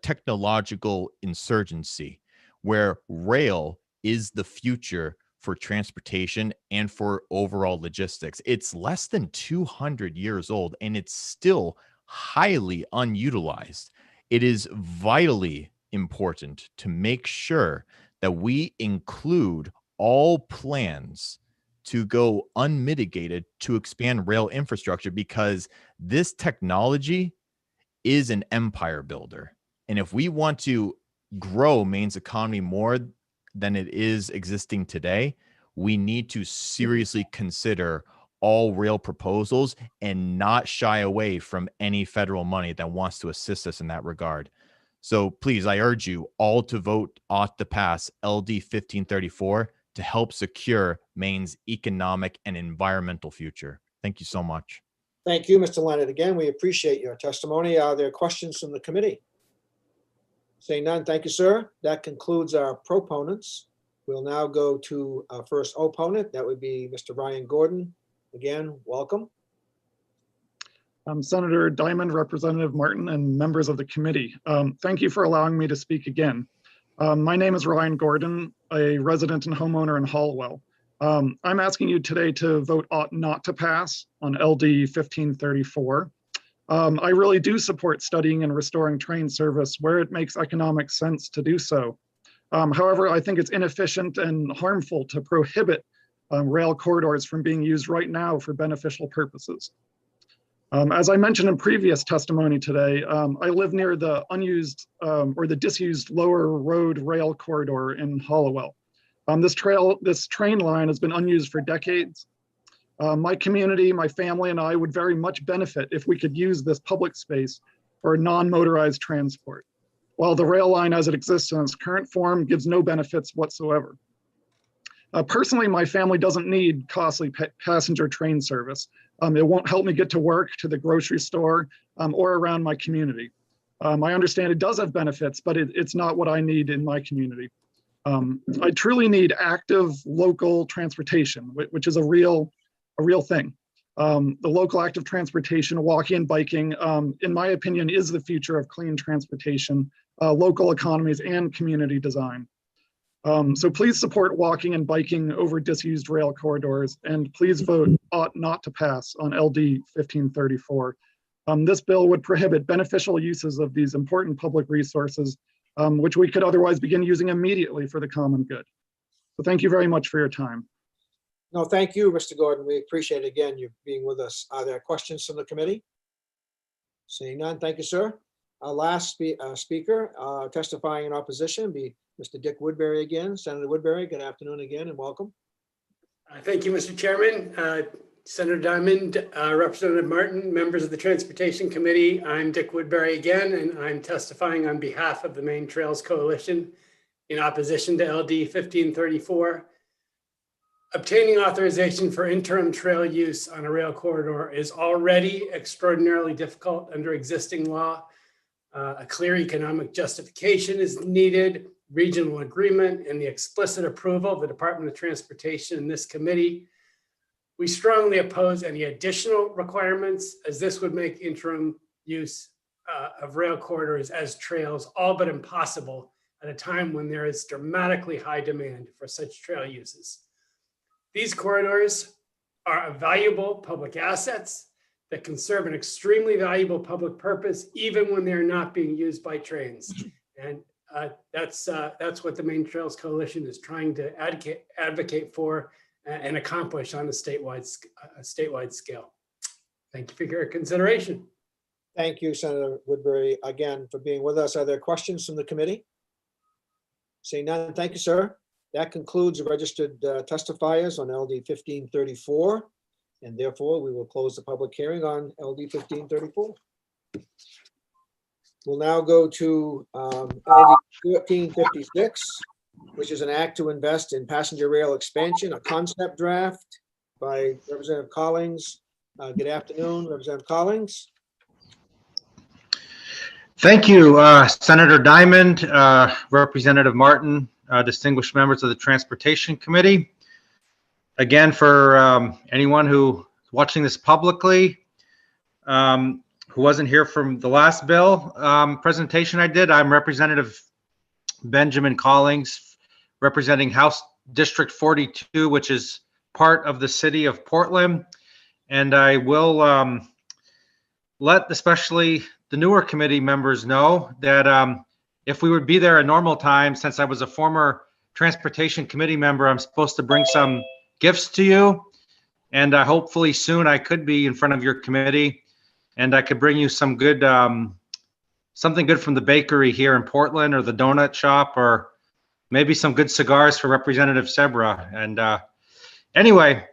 G: technological insurgency where rail is the future for transportation and for overall logistics. It's less than 200 years old and it's still highly unutilized. It is vitally important to make sure that we include all plans to go unmitigated to expand rail infrastructure, because this technology is an empire builder. And if we want to grow Maine's economy more than it is existing today, we need to seriously consider all rail proposals and not shy away from any federal money that wants to assist us in that regard. So please, I urge you all to vote ought to pass LD 1534 to help secure Maine's economic and environmental future. Thank you so much.
B: Thank you, Mr. Leonard. Again, we appreciate your testimony. Are there questions from the committee? Saying none, thank you, sir. That concludes our proponents. We'll now go to our first opponent. That would be Mr. Ryan Gordon. Again, welcome.
Q: Senator Diamond, Representative Martin, and members of the committee. Thank you for allowing me to speak again. My name is Ryan Gordon, a resident and homeowner in Hallowell. I'm asking you today to vote ought not to pass on LD 1534. I really do support studying and restoring train service where it makes economic sense to do so. However, I think it's inefficient and harmful to prohibit rail corridors from being used right now for beneficial purposes. As I mentioned in previous testimony today, I live near the unused or the disused Lower Road rail corridor in Hallowell. This train line has been unused for decades. My community, my family, and I would very much benefit if we could use this public space for non-motorized transport, while the rail line as it exists in its current form gives no benefits whatsoever. Personally, my family doesn't need costly passenger train service. It won't help me get to work, to the grocery store, or around my community. I understand it does have benefits, but it's not what I need in my community. I truly need active local transportation, which is a real thing. The local active transportation, walking and biking, in my opinion, is the future of clean transportation, local economies, and community design. So please support walking and biking over disused rail corridors, and please vote ought not to pass on LD 1534. This bill would prohibit beneficial uses of these important public resources, which we could otherwise begin using immediately for the common good. So thank you very much for your time.
B: No, thank you, Mr. Gordon. We appreciate, again, you being with us. Are there questions from the committee? Seeing none, thank you, sir. Our last speaker testifying in opposition be Mr. Dick Woodbury again. Senator Woodbury, good afternoon again and welcome.
N: Thank you, Mr. Chairman. Senator Diamond, Representative Martin, members of the Transportation Committee. I'm Dick Woodbury again, and I'm testifying on behalf of the Maine Trails Coalition in opposition to LD 1534. Obtaining authorization for interim trail use on a rail corridor is already extraordinarily difficult under existing law. A clear economic justification is needed, regional agreement, and the explicit approval of the Department of Transportation and this committee. We strongly oppose any additional requirements, as this would make interim use of rail corridors as trails all but impossible at a time when there is dramatically high demand for such trail uses. These corridors are valuable public assets that can serve an extremely valuable public purpose, even when they're not being used by trains. And that's what the Maine Trails Coalition is trying to advocate for and accomplish on a statewide scale. Thank you for your consideration.
B: Thank you, Senator Woodbury, again, for being with us. Are there questions from the committee? Seeing none, thank you, sir. That concludes the registered testifiers on LD 1534, and therefore we will close the public hearing on LD 1534. We'll now go to LD 1356, which is an act to invest in passenger rail expansion, a concept draft by Representative Collings. Good afternoon, Representative Collings.
H: Thank you, Senator Diamond, Representative Martin, distinguished members of the Transportation Committee. Again, for anyone who's watching this publicly, who wasn't here from the last bill presentation I did, I'm Representative Benjamin Collings, representing House District 42, which is part of the city of Portland. And I will let especially the newer committee members know that if we would be there at normal time, since I was a former Transportation Committee member, I'm supposed to bring some gifts to you. And hopefully soon I could be in front of your committee and I could bring you some good, something good from the bakery here in Portland or the donut shop, or maybe some good cigars for Representative Sebra. And anyway,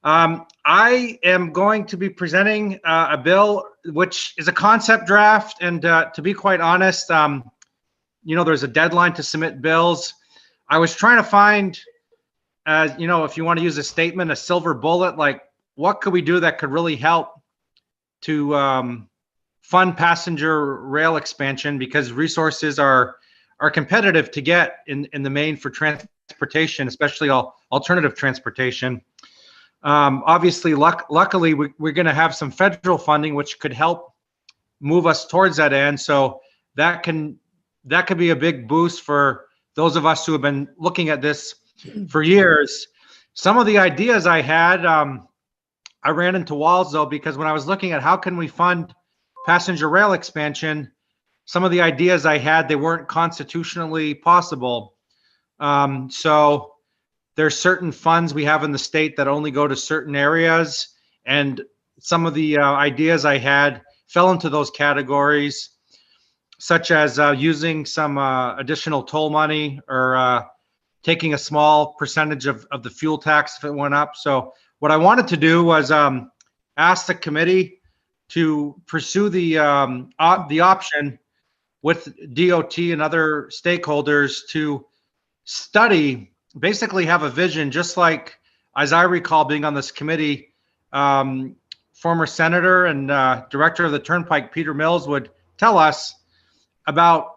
H: I am going to be presenting a bill which is a concept draft. And to be quite honest, you know, there's a deadline to submit bills. I was trying to find, you know, if you want to use a statement, a silver bullet, like what could we do that could really help to fund passenger rail expansion, because resources are competitive to get in the Maine for transportation, especially alternative transportation. Obviously, luckily, we're going to have some federal funding, which could help move us towards that end. So that could be a big boost for those of us who have been looking at this for years. Some of the ideas I had, I ran into walls though, because when I was looking at how can we fund passenger rail expansion, some of the ideas I had, they weren't constitutionally possible. So there's certain funds we have in the state that only go to certain areas. And some of the ideas I had fell into those categories, such as using some additional toll money or taking a small percentage of the fuel tax if it went up. So what I wanted to do was ask the committee to pursue the option with DOT and other stakeholders to study, basically have a vision, just like, as I recall being on this committee, former senator and director of the Turnpike, Peter Mills, would tell us about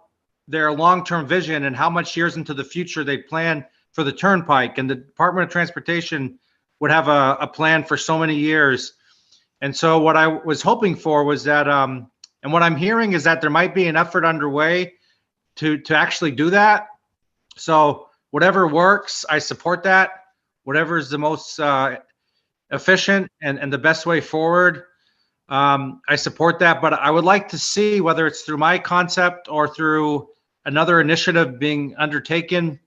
H: their long-term vision and how much years into the future they plan for the Turnpike. And the Department of Transportation would have a plan for so many years. And so what I was hoping for was that, and what I'm hearing is that there might be an effort underway to actually do that. So whatever works, I support that. Whatever is the most efficient and the best way forward, I support that. But I would like to see whether it's through my concept or through another initiative being undertaken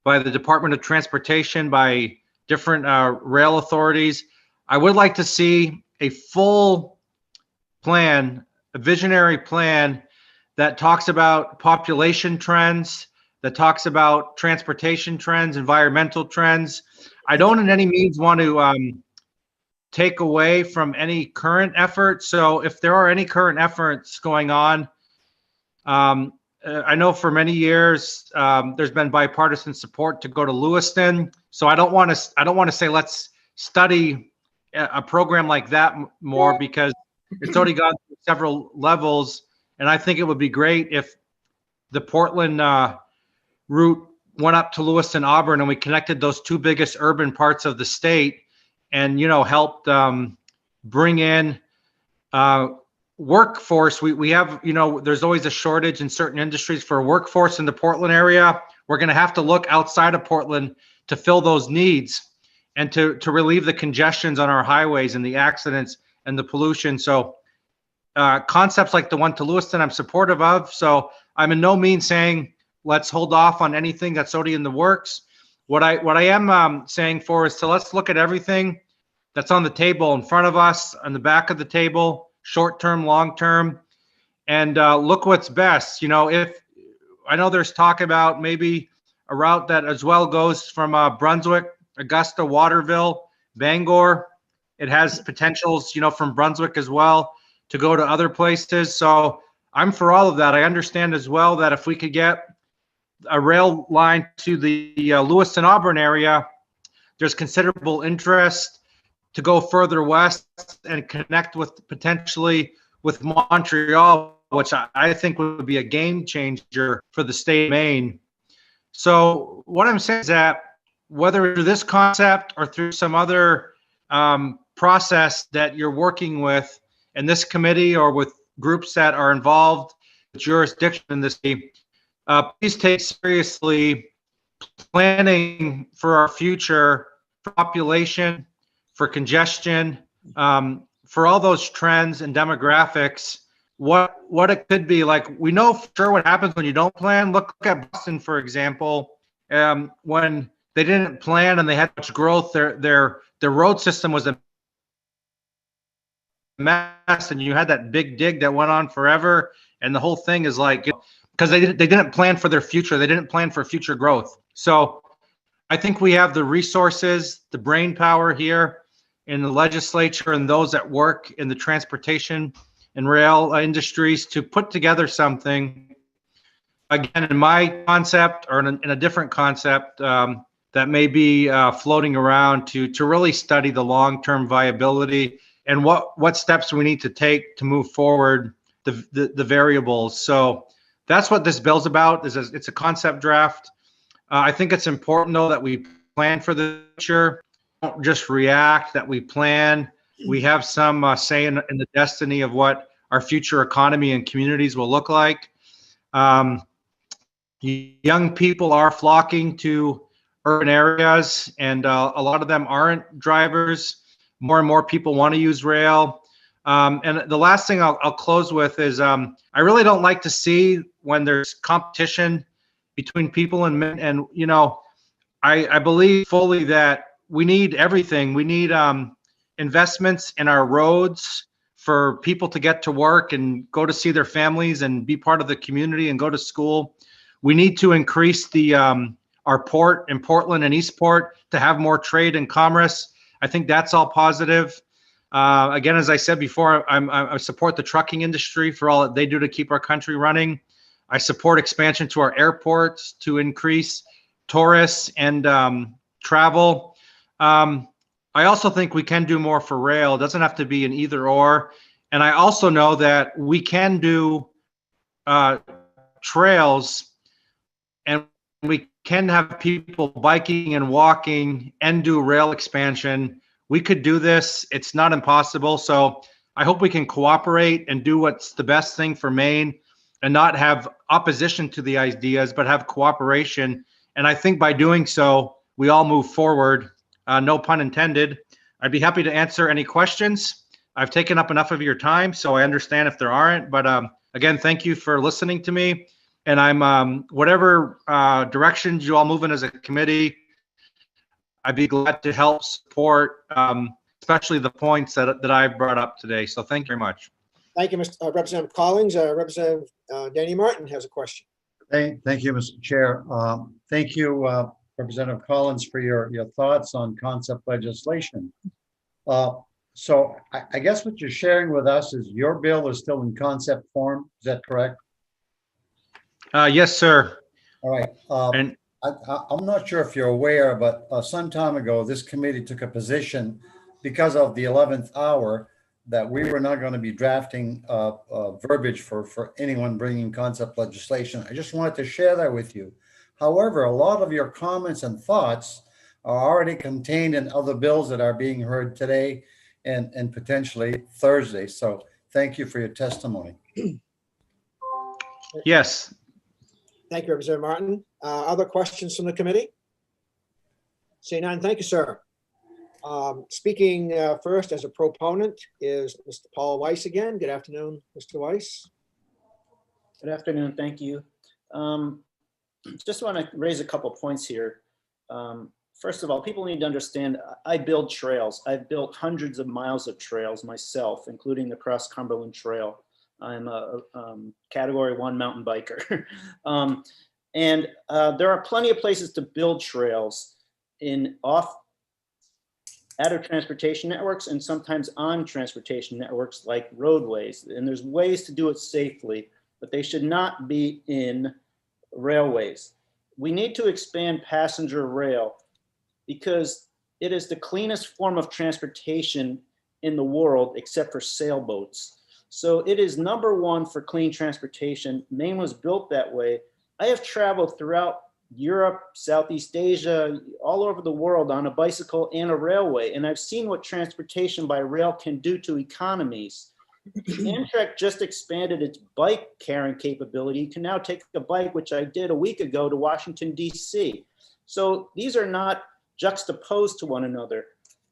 H: by the Department of Transportation, by different rail authorities. I would like to see a full plan, a visionary plan that talks about population trends, that talks about transportation trends, environmental trends. I don't in any means want to take away from any current efforts. So if there are any current efforts going on, I know for many years there's been bipartisan support to go to Lewiston. So I don't want to say let's study a program like that more, because it's already gone through several levels. And I think it would be great if the Portland route went up to Lewiston, Auburn, and we connected those two biggest urban parts of the state, and helped bring in workforce. We have, there's always a shortage in certain industries for workforce in the Portland area. We're going to have to look outside of Portland to fill those needs and to relieve the congestions on our highways and the accidents and the pollution. So concepts like the one to Lewiston, I'm supportive of. So I'm in no means saying let's hold off on anything that's already in the works. What I am saying for is let's look at everything that's on the table in front of us, on the back of the table, short-term, long-term, and look what's best. If I know there's talk about maybe a route that as well goes from Brunswick, Augusta, Waterville, Bangor. It has potentials, from Brunswick as well to go to other places. So I'm for all of that. I understand as well that if we could get a rail line to the Lewiston, Auburn area, there's considerable interest to go further west and connect with potentially with Montreal, which I think would be a game changer for the state of Maine. So what I'm saying is that whether through this concept or through some other process that you're working with in this committee or with groups that are involved with jurisdiction in this case, please take seriously planning for our future, for population, for congestion, for all those trends and demographics, what it could be. Like, we know for sure what happens when you don't plan. Look at Boston, for example. When they didn't plan and they had much growth. Their road system was a mess, and you had that big dig that went on forever, and the whole thing is like, because they didn't plan for their future. They didn't plan for future growth. So I think we have the resources, the brain power here in the legislature and those that work in the transportation and rail industries to put together something, again, in my concept or in a different concept that may be floating around to really study the long-term viability and what steps we need to take to move forward the variables. So that's what this bill's about. It's a concept draft. I think it's important, though, that we plan for the future, don't just react, that we plan. We have some say in the destiny of what our future economy and communities will look like. Young people are flocking to urban areas, and a lot of them aren't drivers. More and more people want to use rail. And the last thing I'll close with is I really don't like to see when there's competition between people and you know, I believe fully that we need everything. We need investments in our roads for people to get to work and go to see their families and be part of the community and go to school. We need to increase the our port in Portland and Eastport to have more trade and commerce. I think that's all positive. Again, as I said before, I support the trucking industry for all that they do to keep our country running. I support expansion to our airports to increase tourists and travel. I also think we can do more for rail. It doesn't have to be an either or. And I also know that we can do trails, and we can have people biking and walking and do rail expansion. We could do this. It's not impossible. So I hope we can cooperate and do what's the best thing for Maine and not have opposition to the ideas, but have cooperation. And I think by doing so, we all move forward. No pun intended. I'd be happy to answer any questions. I've taken up enough of your time, so I understand if there aren't. But again, thank you for listening to me. And I'm whatever directions you all move in as a committee, I'd be glad to help support, especially the points that I've brought up today. So thank you very much.
B: Thank you, Mr. Representative Collins. Representative Danny Martin has a question.
D: Thank you, Mr. Chair. Thank you, Representative Collins, for your thoughts on concept legislation. So I guess what you're sharing with us is your bill is still in concept form. Is that correct?
H: Yes, sir.
D: All right. And I'm not sure if you're aware, but some time ago, this committee took a position because of the 11th hour that we were not going to be drafting verbiage for anyone bringing concept legislation. I just wanted to share that with you. However, a lot of your comments and thoughts are already contained in other bills that are being heard today and potentially Thursday. So thank you for your testimony.
H: Yes.
B: Thank you, Representative Martin. Other questions from the committee? Seeing none, thank you, sir. Speaking first as a proponent is Mr. Paul Weiss again. Good afternoon, Mr. Weiss.
T: Good afternoon, thank you. Just want to raise a couple points here. First of all, people need to understand, I build trails. I've built hundreds of miles of trails myself, including the Cross Cumberland Trail. I'm a Category 1 mountain biker. And there are plenty of places to build trails out of transportation networks and sometimes on transportation networks like roadways. And there's ways to do it safely, but they should not be in railways. We need to expand passenger rail because it is the cleanest form of transportation in the world except for sailboats. So it is #1 for clean transportation. Maine was built that way. I have traveled throughout Europe, Southeast Asia, all over the world on a bicycle and a railway. And I've seen what transportation by rail can do to economies. Amtrak just expanded its bike carrying capability. You can now take a bike, which I did a week ago, to Washington, D.C. So these are not juxtaposed to one another,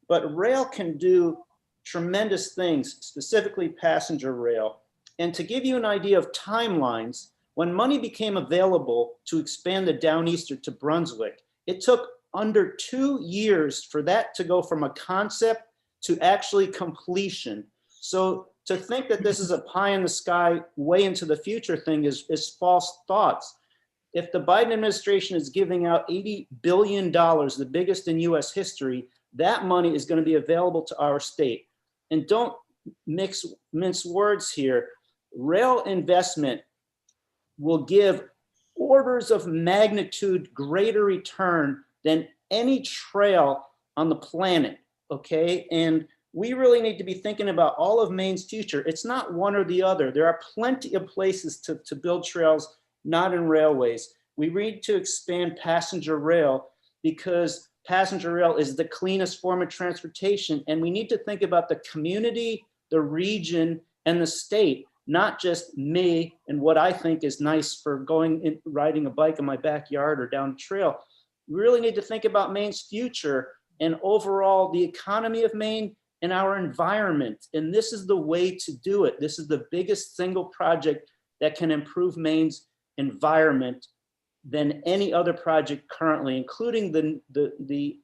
T: but rail can do tremendous things, specifically passenger rail. And to give you an idea of timelines, when money became available to expand the Downeaster to Brunswick, it took under 2 years for that to go from a concept to actually completion. So to think that this is a pie in the sky, way into the future thing is false thoughts. If the Biden administration is giving out $80 billion, the biggest in US history, that money is going to be available to our state. And don't mince words here. Rail investment will give orders of magnitude greater return than any trail on the planet, okay? And we really need to be thinking about all of Maine's future. It's not one or the other. There are plenty of places to build trails, not in railways. We need to expand passenger rail because passenger rail is the cleanest form of transportation. And we need to think about the community, the region, and the state, not just me and what I think is nice for going and riding a bike in my backyard or down the trail. We really need to think about Maine's future and overall the economy of Maine and our environment. And this is the way to do it. This is the biggest single project that can improve Maine's environment than any other project currently, including the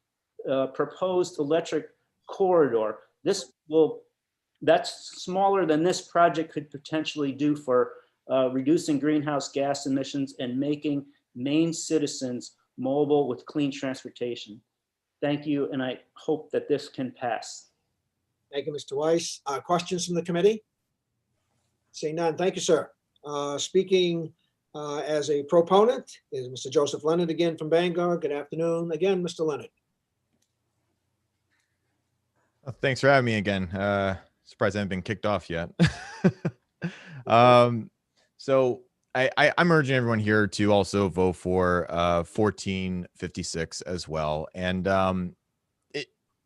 T: proposed electric corridor. That's smaller than this project could potentially do for reducing greenhouse gas emissions and making Maine citizens mobile with clean transportation. Thank you, and I hope that this can pass.
B: Thank you, Mr. Weiss. Questions from the committee? Seeing none, thank you, sir. Speaking as a proponent is Mr. Joseph Leonard again from Bangor. Good afternoon again, Mr. Leonard.
G: Thanks for having me again. Surprised I haven't been kicked off yet. So I'm urging everyone here to also vote for 1456 as well. And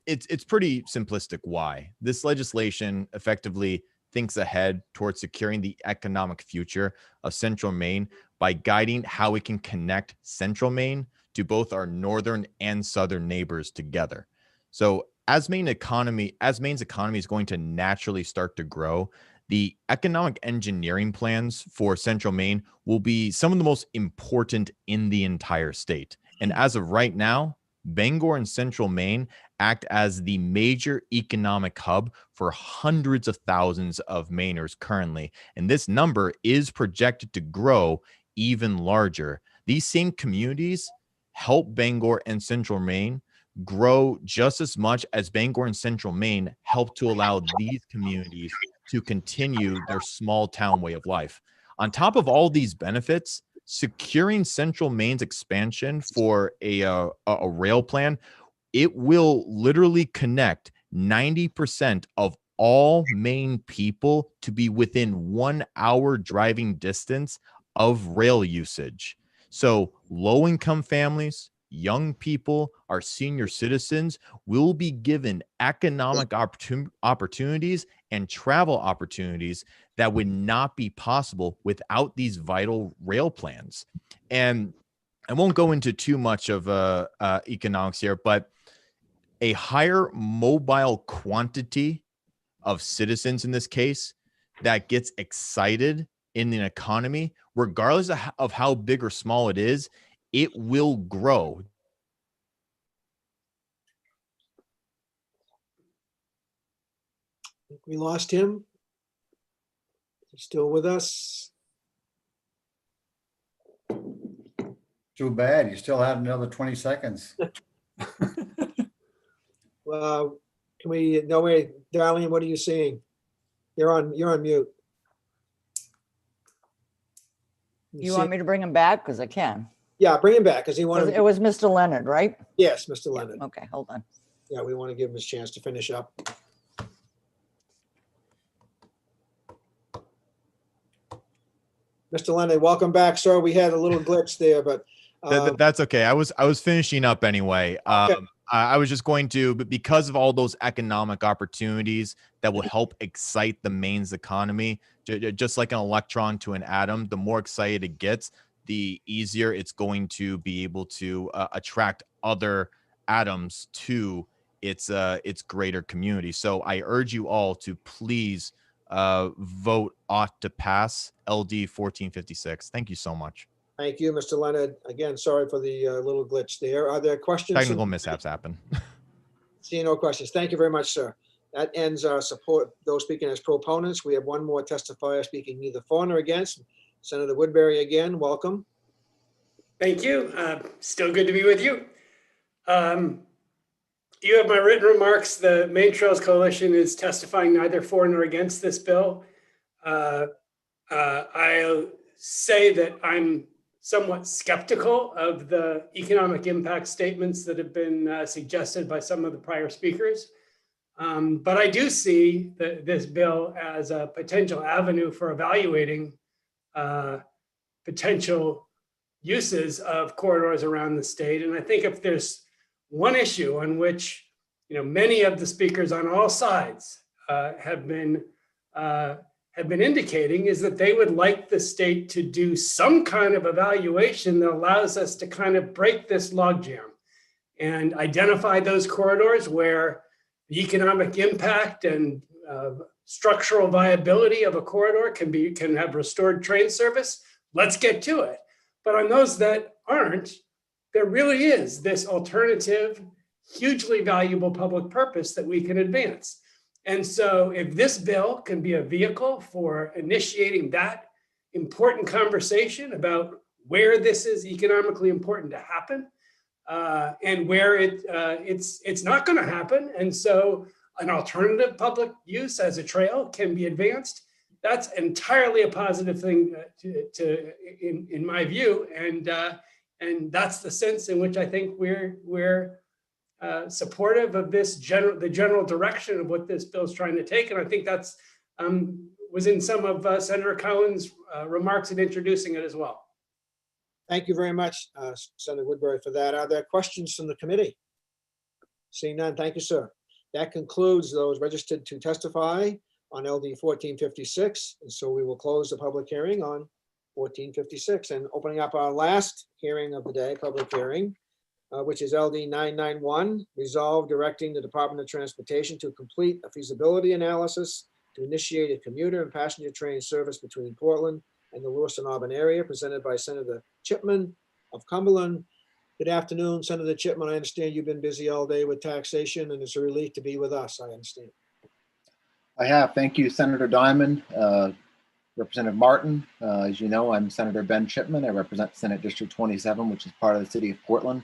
G: it's pretty simplistic why. This legislation effectively thinks ahead towards securing the economic future of Central Maine by guiding how we can connect Central Maine to both our northern and southern neighbors together. So as Maine's economy is going to naturally start to grow, the economic engineering plans for Central Maine will be some of the most important in the entire state. And as of right now, Bangor and Central Maine act as the major economic hub for hundreds of thousands of Mainers currently. And this number is projected to grow even larger. These same communities help Bangor and Central Maine grow just as much as Bangor and Central Maine help to allow these communities to continue their small town way of life. On top of all these benefits, securing Central Maine's expansion for a rail plan, it will literally connect 90% of all Maine people to be within 1 hour driving distance of rail usage. So low-income families, young people, our senior citizens will be given economic opportunities and travel opportunities that would not be possible without these vital rail plans. And I won't go into too much of economics here, but a higher mobile quantity of citizens in this case that gets excited in an economy, regardless of how big or small it is, it will grow.
B: I think we lost him. He's still with us.
D: Too bad. You still have another 20 seconds.
B: Well, can we, no way, Darlene, what are you seeing? You're on mute.
C: You want me to bring him back? Because I can.
B: Yeah, bring him back because he wanted.
C: It was Mr. Leonard, right?
B: Yes, Mr. Leonard.
C: Okay, hold on.
B: Yeah, we want to give him his chance to finish up. Mr. Leonard, welcome back, sir. We had a little glitch there, but
G: that's okay. I was finishing up anyway.
B: Okay.
G: I was just going to, but because of all those economic opportunities that will help excite the Maine's economy, just like an electron to an atom, the more excited it gets, the easier it's going to be able to attract other atoms to its greater community. So I urge you all to please vote ought to pass LD 1456. Thank you so much.
B: Thank you, Mr. Leonard. Again, sorry for the little glitch there. Are there questions?
G: Technical mishaps happen.
B: Seeing no questions. Thank you very much, sir. That ends our support, those speaking as proponents. We have one more testifier speaking neither for nor against. Senator Woodbury again, welcome.
N: Thank you. Still good to be with you. You have my written remarks. The Maine Trails Coalition is testifying neither for nor against this bill. I'll say that I'm somewhat skeptical of the economic impact statements that have been suggested by some of the prior speakers. But I do see this bill as a potential avenue for evaluating potential uses of corridors around the state. And I think if there's one issue on which many of the speakers on all sides have been indicating, is that they would like the state to do some kind of evaluation that allows us to kind of break this logjam and identify those corridors where the economic impact and structural viability of a corridor can have restored train service. Let's get to it. But on those that aren't, there really is this alternative, hugely valuable public purpose that we can advance. And so if this bill can be a vehicle for initiating that important conversation about where this is economically important to happen and where it's not going to happen, and so an alternative public use as a trail can be advanced, that's entirely a positive thing in my view. And that's the sense in which I think we're supportive of the general direction of what this bill is trying to take. And I think that's was in some of Senator Cohen's remarks in introducing it as well.
B: Thank you very much, Senator Woodbury, for that. Are there questions from the committee? Seeing none, thank you, sir. That concludes those registered to testify on LD 1456. And so we will close the public hearing on 1456 and opening up our last hearing of the day, public hearing, which is LD 991, resolve directing the Department of Transportation to complete a feasibility analysis to initiate a commuter and passenger train service between Portland and the Lewiston Auburn area, presented by Senator Chipman of Cumberland. Good afternoon, Senator Chipman. I understand you've been busy all day with taxation, and it's a relief to be with us, I understand.
M: I have. Thank you, Senator Diamond. Representative Martin, as you know, I'm Senator Ben Chipman. I represent Senate District 27, which is part of the city of Portland,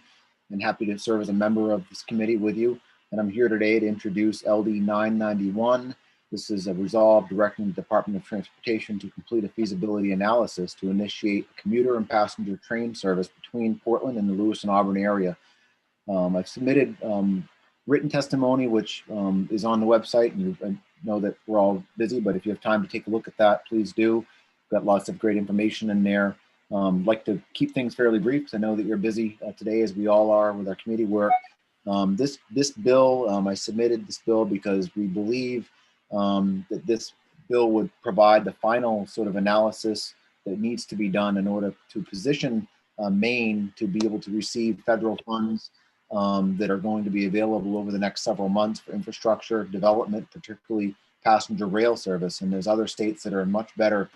M: and happy to serve as a member of this committee with you. And I'm here today to introduce LD 991. This is a resolve directing the Department of Transportation to complete a feasibility analysis to initiate a commuter and passenger train service between Portland and the Lewiston Auburn area. I've submitted written testimony, which is on the website, and I know that we're all busy, but if you have time to take a look at that, please do. Got lots of great information in there. Like to keep things fairly brief, because I know that you're busy today, as we all are with our committee work. This bill, I submitted this bill because we believe that this bill would provide the final sort of analysis that needs to be done in order to position Maine to be able to receive federal funds that are going to be available over the next several months for infrastructure development, particularly passenger rail service. And there's other states that are in much better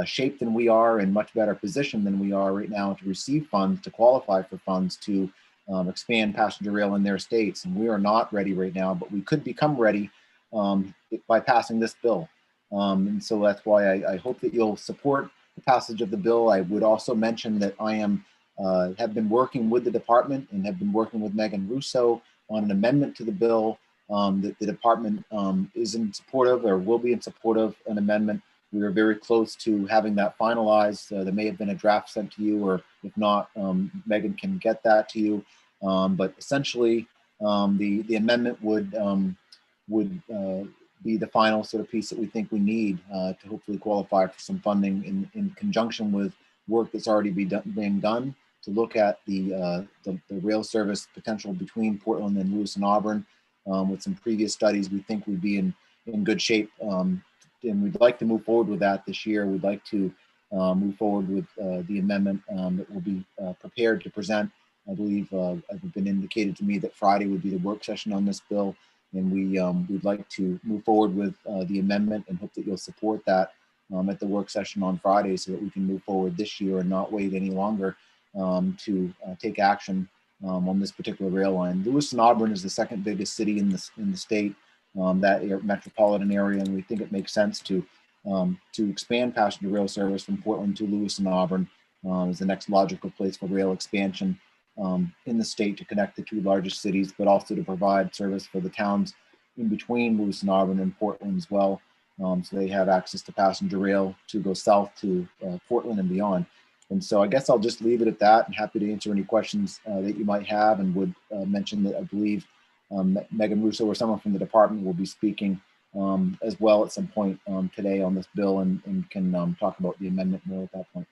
M: shape than we are, and much better position than we are right now to receive funds, to qualify for funds to expand passenger rail in their states. And we are not ready right now, but we could become ready by passing this bill. And so that's why I hope that you'll support the passage of the bill. I would also mention that I have been working with the department and have been working with Megan Russo on an amendment to the bill that the department is in support of, or will be in support of an amendment. We are very close to having that finalized. There may have been a draft sent to you, or if not, Megan can get that to you. But essentially, the amendment would be the final sort of piece that we think we need to hopefully qualify for some funding in conjunction with work that's already being done to look at the rail service potential between Portland and Lewiston Auburn. With some previous studies, we think we'd be in good shape, and we'd like to move forward with that this year. We'd like to move forward with the amendment that will be prepared to present. I believe it's been indicated to me that Friday would be the work session on this bill, and we'd like to move forward with the amendment and hope that you'll support that. at the work session on Friday so that we can move forward this year and not wait any longer to take action on this particular rail line. Lewiston Auburn is the second biggest city in the state, that metropolitan area, and we think it makes sense to expand passenger rail service from Portland to Lewiston Auburn is the next logical place for rail expansion in the state to connect the two largest cities, but also to provide service for the towns in between Lewiston Auburn and Portland as well. So they have access to passenger rail to go south to Portland and beyond. And so I guess I'll just leave it at that. I'm happy to answer any questions that you might have, and would mention that I believe Megan Russo or someone from the department will be speaking as well at some point today on this bill, and can talk about the amendment more at that point.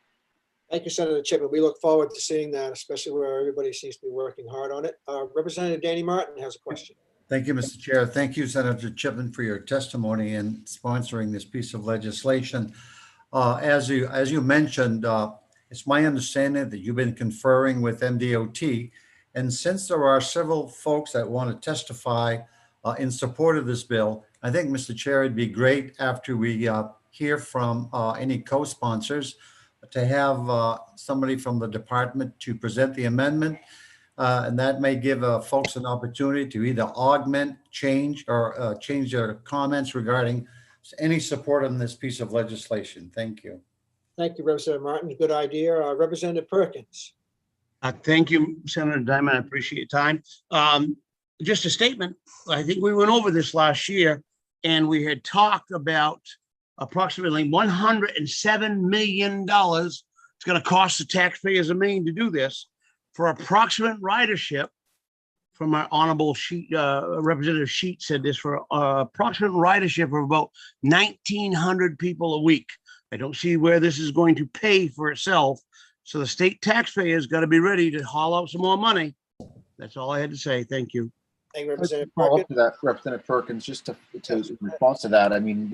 B: Thank you, Senator Chipman. We look forward to seeing that, especially where everybody seems to be working hard on it. Representative Danny Martin has a question.
D: Thank you, Mr. Chair. Thank you, Senator Chipman, for your testimony and sponsoring this piece of legislation. As you mentioned, it's my understanding that you've been conferring with MDOT, and since there are several folks that want to testify in support of this bill, I think, Mr. Chair, it'd be great after we hear from any co-sponsors to have somebody from the department to present the amendment. And that may give folks an opportunity to either augment, change, or change their comments regarding any support on this piece of legislation. Thank you.
B: Thank you, Representative Martin. Good idea. Representative Perkins.
E: Thank you, Senator Diamond. I appreciate your time. Just a statement. I think we went over this last year, and we had talked about approximately $107 million it's going to cost the taxpayers of Maine to do this, for approximate ridership. From our honorable Representative Sheet said this, for approximate ridership of about 1,900 people a week. I don't see where this is going to pay for itself. So the state taxpayers got to be ready to haul out some more money. That's all I had to say. Thank you.
B: Thank you, Representative
M: Follow
B: Perkins.
M: up to that, Representative Perkins, just to in response to that. I mean,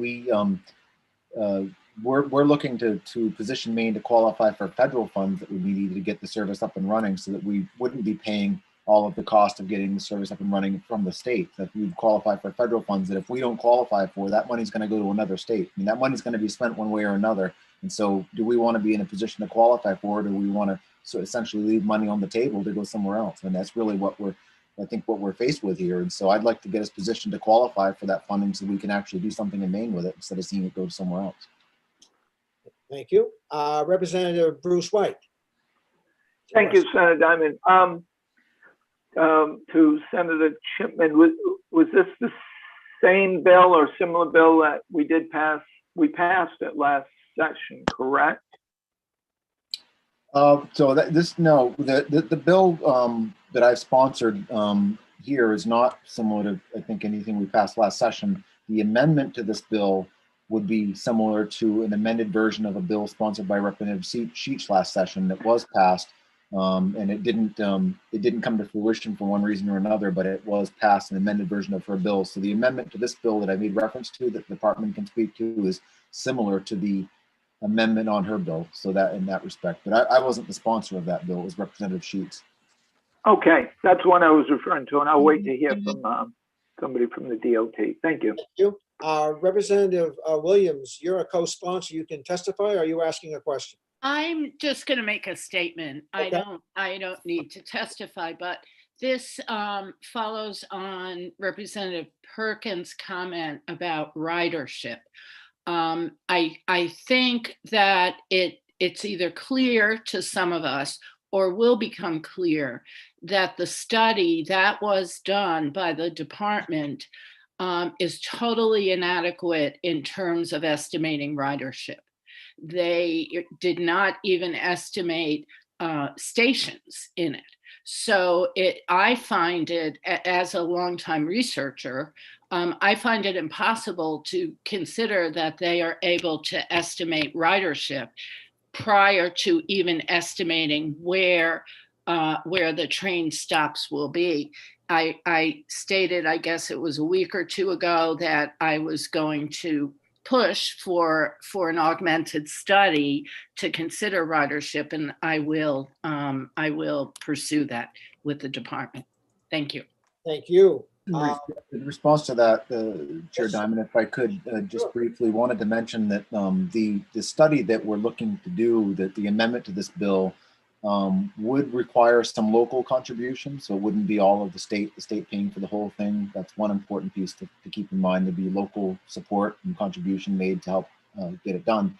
M: we're looking to position Maine to qualify for federal funds that would be needed to get the service up and running, so that we wouldn't be paying all of the cost of getting the service up and running from the state. That we qualify for federal funds that if we don't qualify for, that money's going to go to another state. I mean, that money's going to be spent one way or another. And so do we want to be in a position to qualify for it, or do we want to essentially leave money on the table to go somewhere else? And that's really what we're faced with here. And so I'd like to get us positioned to qualify for that funding so we can actually do something in Maine with it instead of seeing it go somewhere else.
B: Thank you. Representative Bruce White.
A: Thank you, Senator Diamond. To Senator Chipman, was this the same bill or similar bill that we passed at last session, correct?
M: So the bill that I've sponsored here is not similar to, I think, anything we passed last session. The amendment to this bill would be similar to an amended version of a bill sponsored by Representative Sheets last session that was passed, and it didn't come to fruition for one reason or another, but it was passed, an amended version of her bill. So the amendment to this bill that I made reference to, that the department can speak to, is similar to the amendment on her bill. So that in that respect, but I wasn't the sponsor of that bill. It was Representative Sheets.
A: Okay, that's one I was referring to, and I'll wait to hear from somebody from the DOT. Thank you.
B: Thank you. Representative Williams, you're a co-sponsor. You can testify. Or are you asking a question?
I: I'm just going to make a statement.
B: Okay.
I: I don't need to testify, but this follows on Representative Perkins' comment about ridership. I think that it's either clear to some of us or will become clear that the study that was done by the department is totally inadequate in terms of estimating ridership. They did not even estimate stations in it. So I find it, as a longtime researcher, I find it impossible to consider that they are able to estimate ridership prior to even estimating where the train stops will be. I stated, I guess it was a week or two ago, that I was going to push for an augmented study to consider ridership, and I will pursue that with the department. Thank you.
B: Thank you.
M: In response to that, Chair Diamond, if I could just briefly wanted to mention that the study that we're looking to do, that the amendment to this bill would require some local contribution. So it wouldn't be all of the state paying for the whole thing. That's one important piece to keep in mind. There'd be local support and contribution made to help get it done.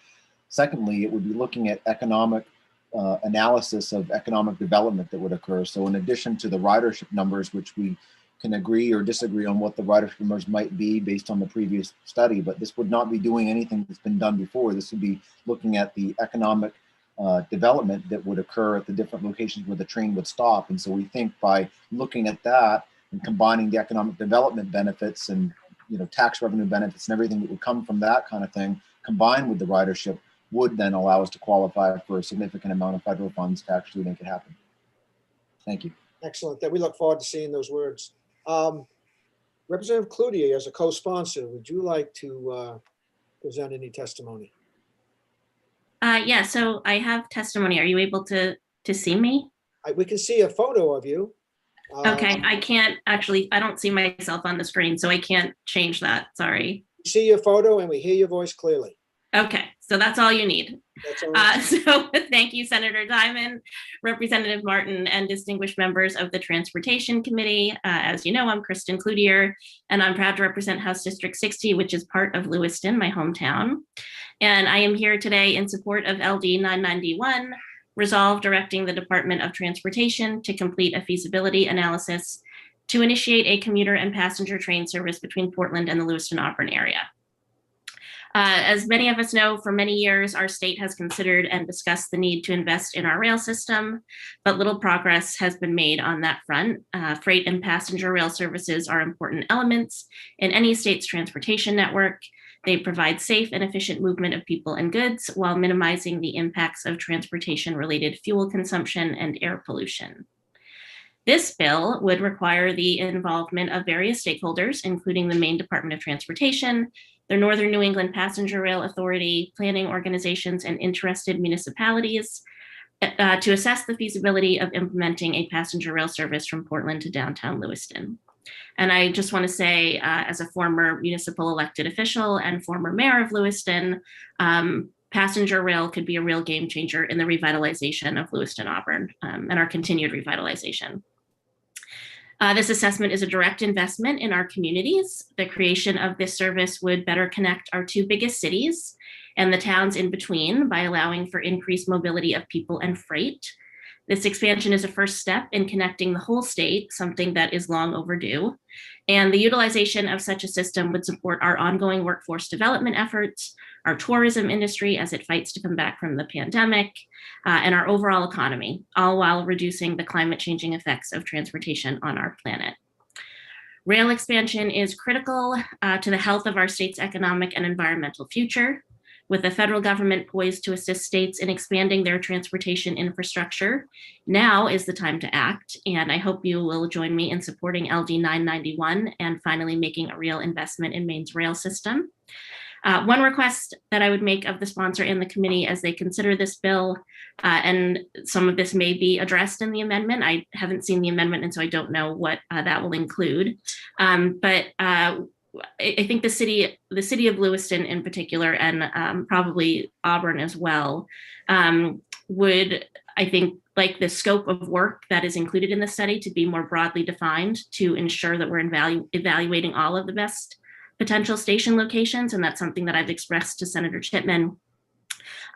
M: Secondly, it would be looking at economic analysis of economic development that would occur. So in addition to the ridership numbers, which we can agree or disagree on what the ridership numbers might be based on the previous study, but this would not be doing anything that's been done before. This would be looking at the economic development that would occur at the different locations where the train would stop. And so we think by looking at that and combining the economic development benefits and tax revenue benefits and everything that would come from that kind of thing, combined with the ridership, would then allow us to qualify for a significant amount of federal funds to actually make it happen. Thank you.
B: Excellent. We look forward to seeing those words. Representative Cloutier, as a co-sponsor, would you like to present any testimony?
J: Yeah, so I have testimony. Are you able to see me?
B: We can see a photo of you.
J: Okay, I can't actually, I don't see myself on the screen, so I can't change that. Sorry.
B: We see your photo and we hear your voice clearly.
J: Okay, so that's all you need.
B: That's all
J: So thank you, Senator Diamond, Representative Martin, and distinguished members of the Transportation Committee. As you know, I'm Kristen Cloutier, and I'm proud to represent House District 60, which is part of Lewiston, my hometown. And I am here today in support of LD 991, resolve directing the Department of Transportation to complete a feasibility analysis to initiate a commuter and passenger train service between Portland and the Lewiston-Auburn area. As many of us know, for many years, our state has considered and discussed the need to invest in our rail system, but little progress has been made on that front. Freight and passenger rail services are important elements in any state's transportation network. They provide safe and efficient movement of people and goods while minimizing the impacts of transportation-related fuel consumption and air pollution. This bill would require the involvement of various stakeholders, including the Maine Department of Transportation, the Northern New England Passenger Rail Authority, planning organizations, and interested municipalities to assess the feasibility of implementing a passenger rail service from Portland to downtown Lewiston. And I just want to say, as a former municipal elected official and former mayor of Lewiston, passenger rail could be a real game changer in the revitalization of Lewiston-Auburn and our continued revitalization. This assessment is a direct investment in our communities. The creation of this service would better connect our two biggest cities and the towns in between by allowing for increased mobility of people and freight. This expansion is a first step in connecting the whole state, something that is long overdue. And the utilization of such a system would support our ongoing workforce development efforts, our tourism industry as it fights to come back from the pandemic, and our overall economy, all while reducing the climate changing effects of transportation on our planet. Rail expansion is critical to the health of our state's economic and environmental future. With the federal government poised to assist states in expanding their transportation infrastructure, now is the time to act, and I hope you will join me in supporting LD 991 and finally making a real investment in Maine's rail system. One request that I would make of the sponsor and the committee as they consider this bill, and some of this may be addressed in the amendment. I haven't seen the amendment, and so I don't know what that will include. I think the city of Lewiston in particular, and probably Auburn as well, would, I think, like the scope of work that is included in the study to be more broadly defined to ensure that we're evaluating all of the best potential station locations. And that's something that I've expressed to Senator Chipman.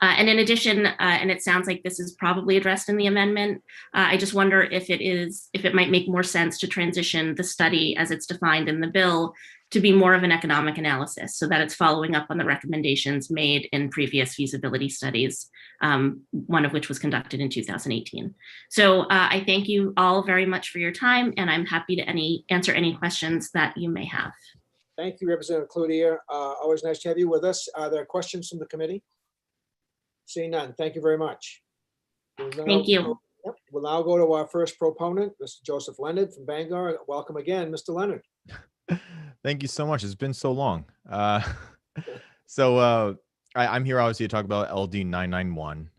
J: And in addition, and it sounds like this is probably addressed in the amendment, I just wonder if it might make more sense to transition the study as it's defined in the bill to be more of an economic analysis so that it's following up on the recommendations made in previous feasibility studies, one of which was conducted in 2018. So I thank you all very much for your time, and I'm happy to answer any questions that you may have.
B: Thank you, Representative Cloutier. Always nice to have you with us. Are there questions from the committee? Seeing none, thank you very much.
J: Thank you.
B: We'll now go to our first proponent, Mr. Joseph Leonard from Bangor. Welcome again, Mr. Leonard.
G: Thank you so much. It's been so long. I'm here obviously to talk about LD 991.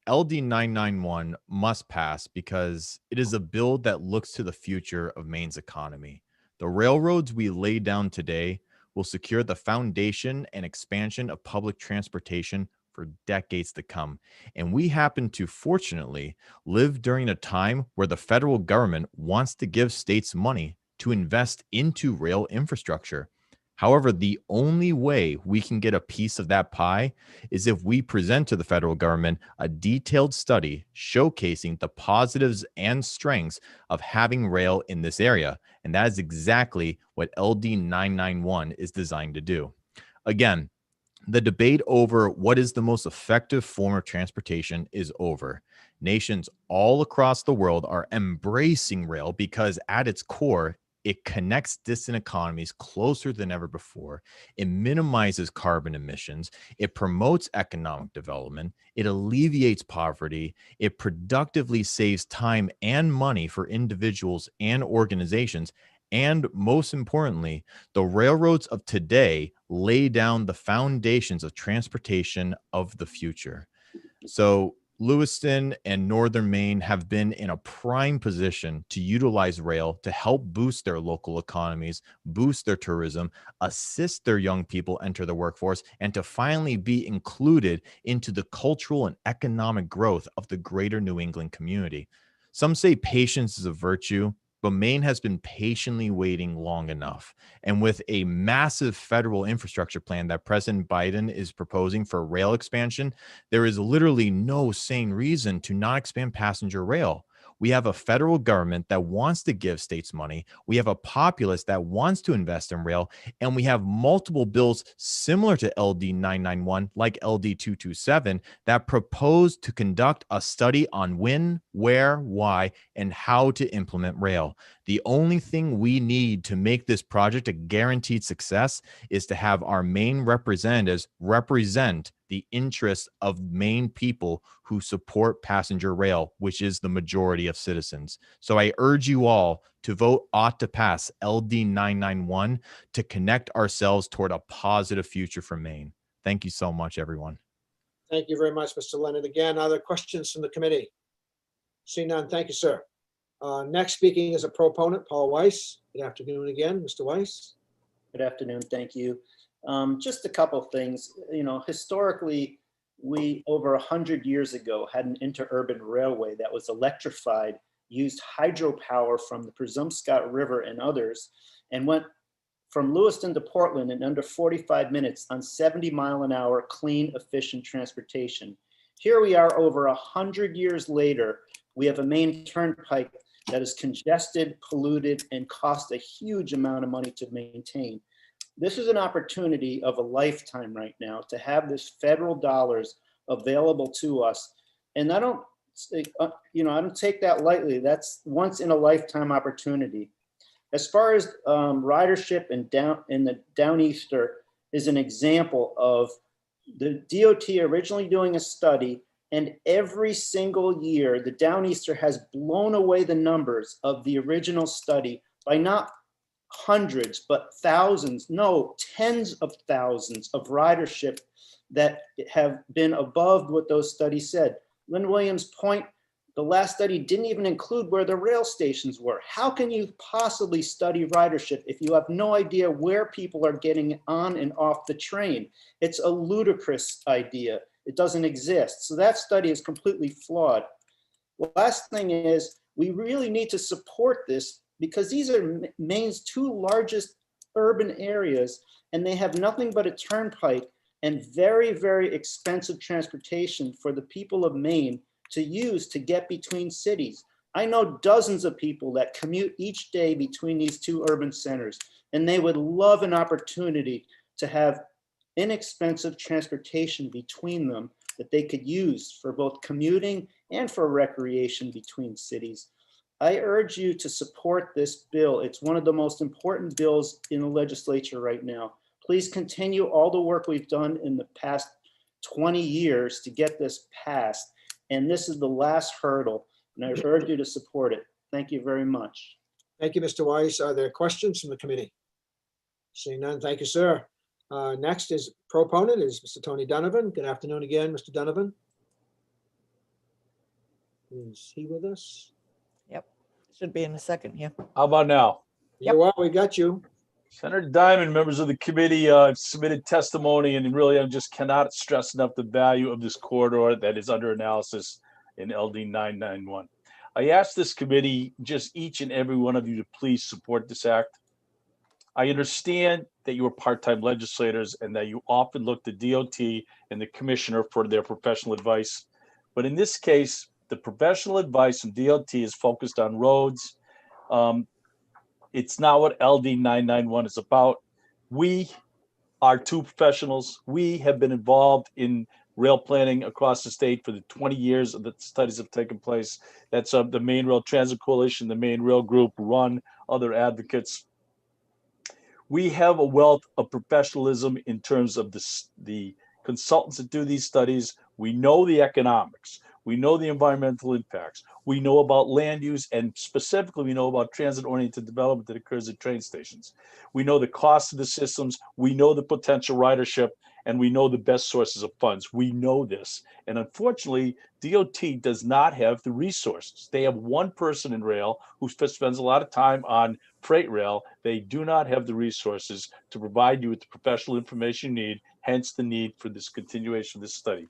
G: LD 991 must pass because it is a bill that looks to the future of Maine's economy. The railroads we lay down today will secure the foundation and expansion of public transportation for decades to come. And we happen to, fortunately, live during a time where the federal government wants to give states money to invest into rail infrastructure. However, the only way we can get a piece of that pie is if we present to the federal government a detailed study showcasing the positives and strengths of having rail in this area. And that is exactly what LD 991 is designed to do. Again, the debate over what is the most effective form of transportation is over. Nations all across the world are embracing rail because at its core, it connects distant economies closer than ever before. It minimizes carbon emissions. It promotes economic development. It alleviates poverty. It productively saves time and money for individuals and organizations. And most importantly, the railroads of today lay down the foundations of transportation of the future. So Lewiston and Northern Maine have been in a prime position to utilize rail to help boost their local economies, boost their tourism, assist their young people enter the workforce, and to finally be included into the cultural and economic growth of the greater New England community. Some say patience is a virtue, but Maine has been patiently waiting long enough. And with a massive federal infrastructure plan that President Biden is proposing for rail expansion, there is literally no sane reason to not expand passenger rail. We have a federal government that wants to give states money. We have a populace that wants to invest in rail. And we have multiple bills similar to LD 991, like LD 227, that propose to conduct a study on when, where, why, and how to implement rail. The only thing we need to make this project a guaranteed success is to have our Maine representatives represent the interests of Maine people who support passenger rail, which is the majority of citizens. So I urge you all to vote ought to pass LD 991 to connect ourselves toward a positive future for Maine. Thank you so much, everyone.
B: Thank you very much, Mr. Leonard. Again, other questions from the committee? Seeing none, thank you, sir. Next speaking is a proponent, Paul Weiss. Good afternoon again, Mr. Weiss.
T: Good afternoon, thank you. Just a couple of things. You know, historically, we over 100 years ago had an interurban railway that was electrified, used hydropower from the Presumpscot River and others, and went from Lewiston to Portland in under 45 minutes on 70-mile-an-hour clean, efficient transportation. Here we are over 100 years later. We have a Maine turnpike that is congested, polluted, and costs a huge amount of money to maintain. This is an opportunity of a lifetime right now to have this federal dollars available to us. And I don't, I don't take that lightly. That's once in a lifetime opportunity. As far as ridership and the Downeaster is an example of the DOT originally doing a study, and every single year the Downeaster has blown away the numbers of the original study by not hundreds, but thousands, no, tens of thousands of ridership that have been above what those studies said. Lynn Williams' point, the last study didn't even include where the rail stations were. How can you possibly study ridership if you have no idea where people are getting on and off the train? It's a ludicrous idea. It doesn't exist. So that study is completely flawed. The last thing is we really need to support this because these are Maine's two largest urban areas, and they have nothing but a turnpike and very, very expensive transportation for the people of Maine to use to get between cities. I know dozens of people that commute each day between these two urban centers, and they would love an opportunity to have inexpensive transportation between them that they could use for both commuting and for recreation between cities. I urge you to support this bill. It's one of the most important bills in the legislature right now. Please continue all the work we've done in the past 20 years to get this passed. And this is the last hurdle, and I urge you to support it. Thank you very much.
B: Thank you, Mr. Weiss. Are there questions from the committee? Seeing none, thank you, sir. Next is proponent is Mr. Tony Donovan. Good afternoon again, Mr. Donovan. Is he with us?
C: Yep, should be in a second here.
V: How about now?
B: You are, we got you.
V: Senator Diamond, members of the committee, submitted testimony, and really, I just cannot stress enough the value of this corridor that is under analysis in LD 991. I ask this committee, just each and every one of you, to please support this act. I understand that you are part-time legislators and that you often look to DOT and the commissioner for their professional advice. But in this case, the professional advice from DOT is focused on roads. It's not what LD 991 is about. We are two professionals. We have been involved in rail planning across the state for the 20 years that the studies have taken place. That's the Main Rail Transit Coalition, the Main Rail Group, RUN, other advocates. We have a wealth of professionalism in terms of the consultants that do these studies. We know the economics. We know the environmental impacts. We know about land use, and specifically, we know about transit-oriented development that occurs at train stations. We know the cost of the systems. We know the potential ridership, and we know the best sources of funds. We know this. And unfortunately, DOT does not have the resources. They have one person in rail who spends a lot of time on freight rail. They do not have the resources to provide you with the professional information you need, hence the need for this continuation of this study.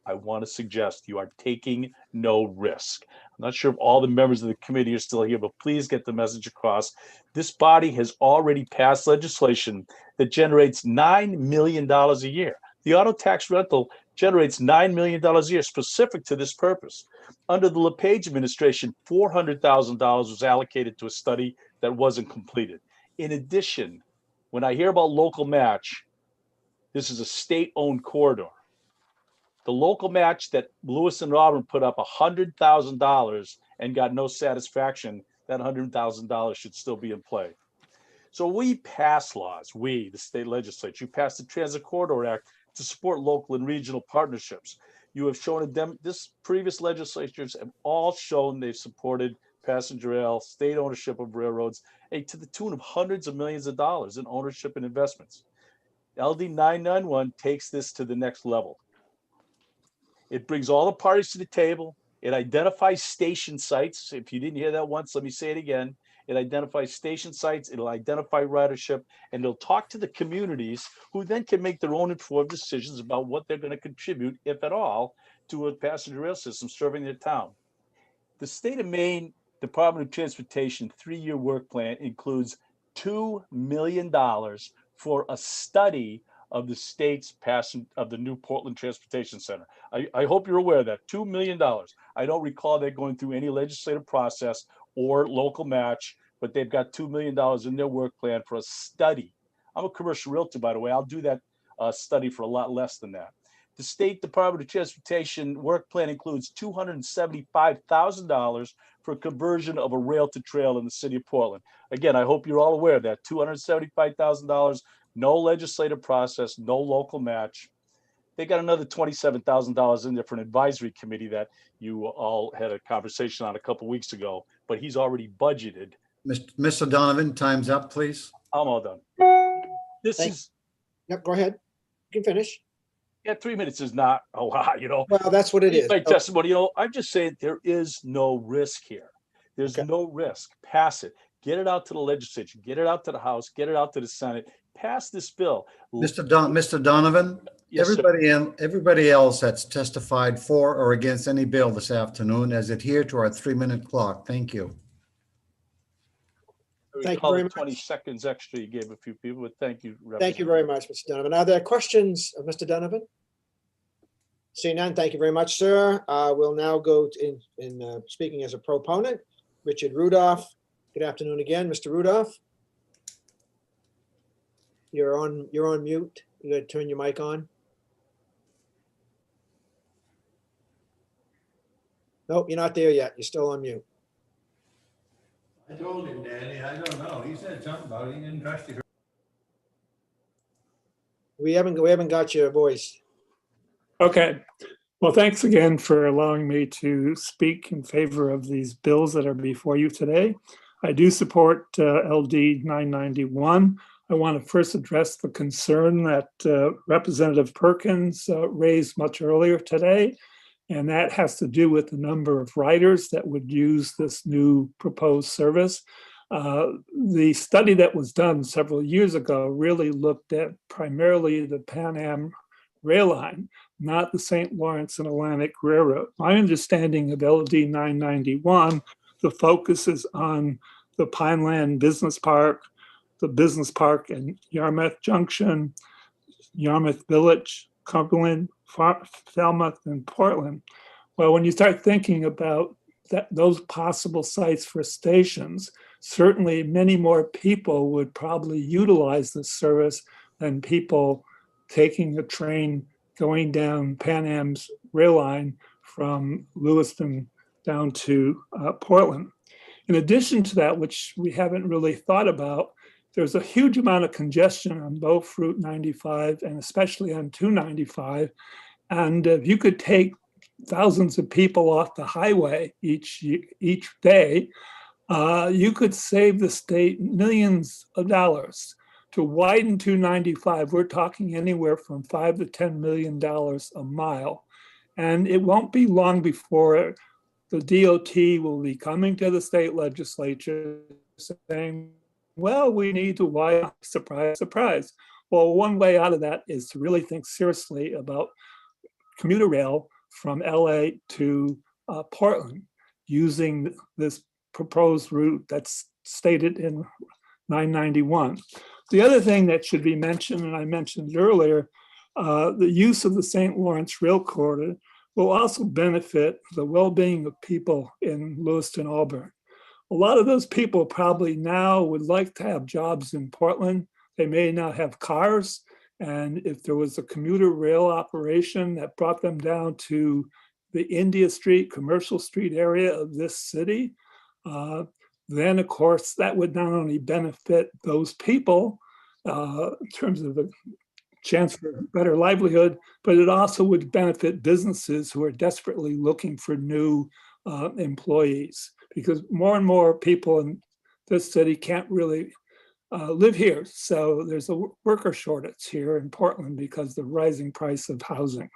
V: I want to suggest you are taking no risk. I'm not sure if all the members of the committee are still here, but please get the message across. This body has already passed legislation that generates $9 million a year. The auto tax rental generates $9 million a year specific to this purpose. Under the LePage administration, $400,000 was allocated to a study that wasn't completed. In addition, when I hear about local match, this is a state-owned corridor. The local match that Lewis and Auburn put up $100,000 and got no satisfaction, that $100,000 should still be in play. So we pass laws, the state legislature, you passed the Transit Corridor Act to support local and regional partnerships. You have shown this previous legislatures have all shown they've supported passenger rail, state ownership of railroads, to the tune of hundreds of millions of dollars in ownership and investments. LD 991 takes this to the next level. It brings all the parties to the table. It identifies station sites. If you didn't hear that once, let me say it again. It identifies station sites. It'll identify ridership, and it'll talk to the communities who then can make their own informed decisions about what they're going to contribute, if at all, to a passenger rail system serving their town. The state of Maine Department of Transportation 3-year work plan includes $2 million for a study of the state's of the new Portland Transportation Center. I hope you're aware of that, $2 million. I don't recall that going through any legislative process or local match, but they've got $2 million in their work plan for a study. I'm a commercial realtor, by the way. I'll do that study for a lot less than that. The State Department of Transportation work plan includes $275,000 for conversion of a rail to trail in the city of Portland. Again, I hope you're all aware of that, $275,000, no legislative process, no local match. They got another $27,000 in there for an advisory committee that you all had a conversation on a couple of weeks ago, but he's already budgeted.
D: Mr. Donovan, time's up, please.
V: I'm all done.
B: Yep, go ahead. You can finish.
V: Yeah, 3 minutes is not a lot,
B: Well, that's what it is.
V: My testimony, I'm just saying there is no risk here. There's no risk. Pass it. Get it out to the legislature. Get it out to the House. Get it out to the Senate. Pass this bill.
D: Mr. Donovan,
V: Yes,
D: everybody else that's testified for or against any bill this afternoon has adhered to our 3-minute clock. Thank you.
B: Thank you very much.
V: 20 seconds extra you gave a few people, but thank you.
B: Thank you very much, Mr. Donovan. Are there questions of Mr. Donovan? Seeing none, thank you very much, sir. We'll now go in speaking as a proponent, Richard Rudolph. Good afternoon again, Mr. Rudolph. You're on mute. You gotta turn your mic on. Nope, you're not there yet. You're still on mute.
K: I told him, Danny, I don't know. He said something about it. He didn't trust you.
B: We haven't got your voice.
U: Okay. Well, thanks again for allowing me to speak in favor of these bills that are before you today. I do support LD 991. I want to first address the concern that Representative Perkins raised much earlier today, and that has to do with the number of riders that would use this new proposed service. The study that was done several years ago really looked at primarily the Pan Am rail line, not the St. Lawrence and Atlantic Railroad. My understanding of LD 991, the focus is on the Pineland Business Park, the business park in Yarmouth Junction, Yarmouth Village, Cumberland, Falmouth, and Portland. Well, when you start thinking about those possible sites for stations, certainly many more people would probably utilize this service than people taking a train going down Pan Am's rail line from Lewiston down to Portland. In addition to that, which we haven't really thought about, there's a huge amount of congestion on both Route 95 and especially on 295. And if you could take thousands of people off the highway each day, you could save the state millions of dollars. To widen 295, we're talking anywhere from $5 to $10 million a mile. And it won't be long before the DOT will be coming to the state legislature saying, well, we need to widen, surprise, surprise. Well, one way out of that is to really think seriously about commuter rail from LA to Portland using this proposed route that's stated in 991. The other thing that should be mentioned, and I mentioned earlier, the use of the St. Lawrence Rail Corridor will also benefit the well-being of people in Lewiston, Auburn. A lot of those people probably now would like to have jobs in Portland. They may not have cars. And if there was a commuter rail operation that brought them down to the India Street, Commercial Street area of this city, then of course that would not only benefit those people in terms of the chance for better livelihood, but it also would benefit businesses who are desperately looking for new employees, because more and more people in this city can't really live here. So there's a worker shortage here in Portland because of the rising price of housing.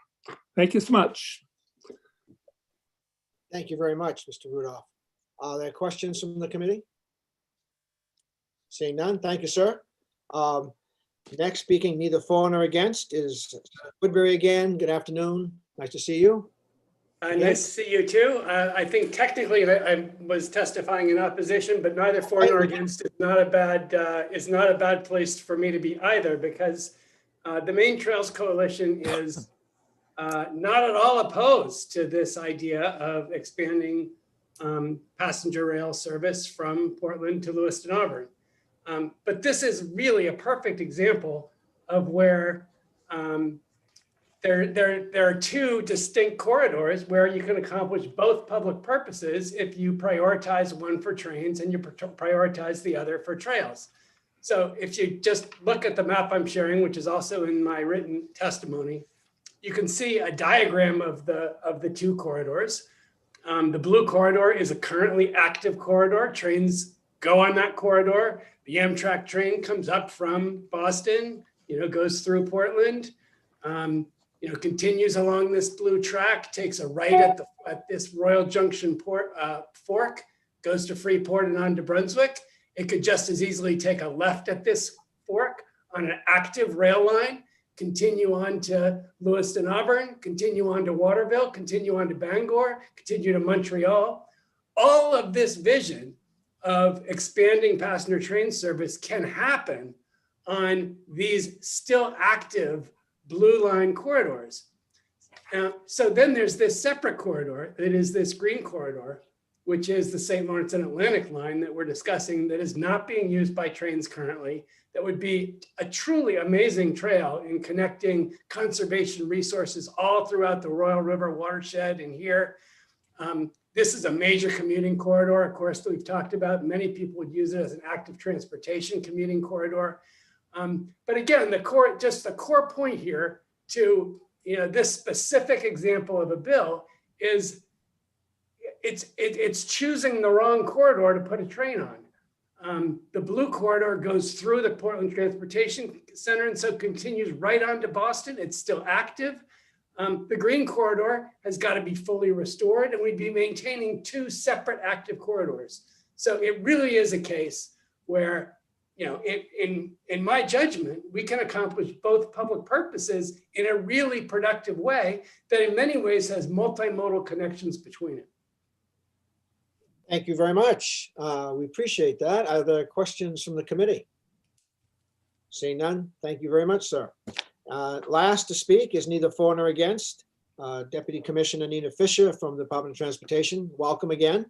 U: Thank you so much.
B: Thank you very much, Mr. Rudolph. Are there questions from the committee? Seeing none, thank you, sir. Next, speaking neither for nor against, is Woodbury again. Good afternoon. Nice to see you.
N: Nice to see you too. I think technically I was testifying in opposition, but neither for nor against is not a bad place for me to be either, because the Maine Trails Coalition is not at all opposed to this idea of expanding passenger rail service from Portland to Lewiston, Auburn. But this is really a perfect example of where there are two distinct corridors where you can accomplish both public purposes if you prioritize one for trains and you prioritize the other for trails. So if you just look at the map I'm sharing, which is also in my written testimony, you can see a diagram of the two corridors. The blue corridor is a currently active corridor. Trains go on that corridor. The Amtrak train comes up from Boston, goes through Portland, continues along this blue track, takes a right at this Royal Junction fork, goes to Freeport and on to Brunswick. It could just as easily take a left at this fork on an active rail line, continue on to Lewiston, Auburn, continue on to Waterville, continue on to Bangor, continue to Montreal. All of this vision of expanding passenger train service can happen on these still active blue line corridors. So then there's this separate corridor that is this green corridor, which is the St. Lawrence and Atlantic line that we're discussing, that is not being used by trains currently. That would be a truly amazing trail in connecting conservation resources all throughout the Royal River watershed and here. This is a major commuting corridor, of course, that we've talked about. Many people would use it as an active transportation commuting corridor. But again, the core point here to this specific example of a bill is it's choosing the wrong corridor to put a train on. The blue corridor goes through the Portland Transportation Center and so continues right on to Boston. It's still active. The green corridor has got to be fully restored, and we'd be maintaining two separate active corridors. So it really is a case where, you know, in my judgment, we can accomplish both public purposes in a really productive way that in many ways has multimodal connections between it.
B: Thank you very much. We appreciate that. Are there questions from the committee? Seeing none, thank you very much, sir. Last to speak is neither for nor against. Deputy Commissioner Nina Fisher from the Department of Transportation. Welcome again.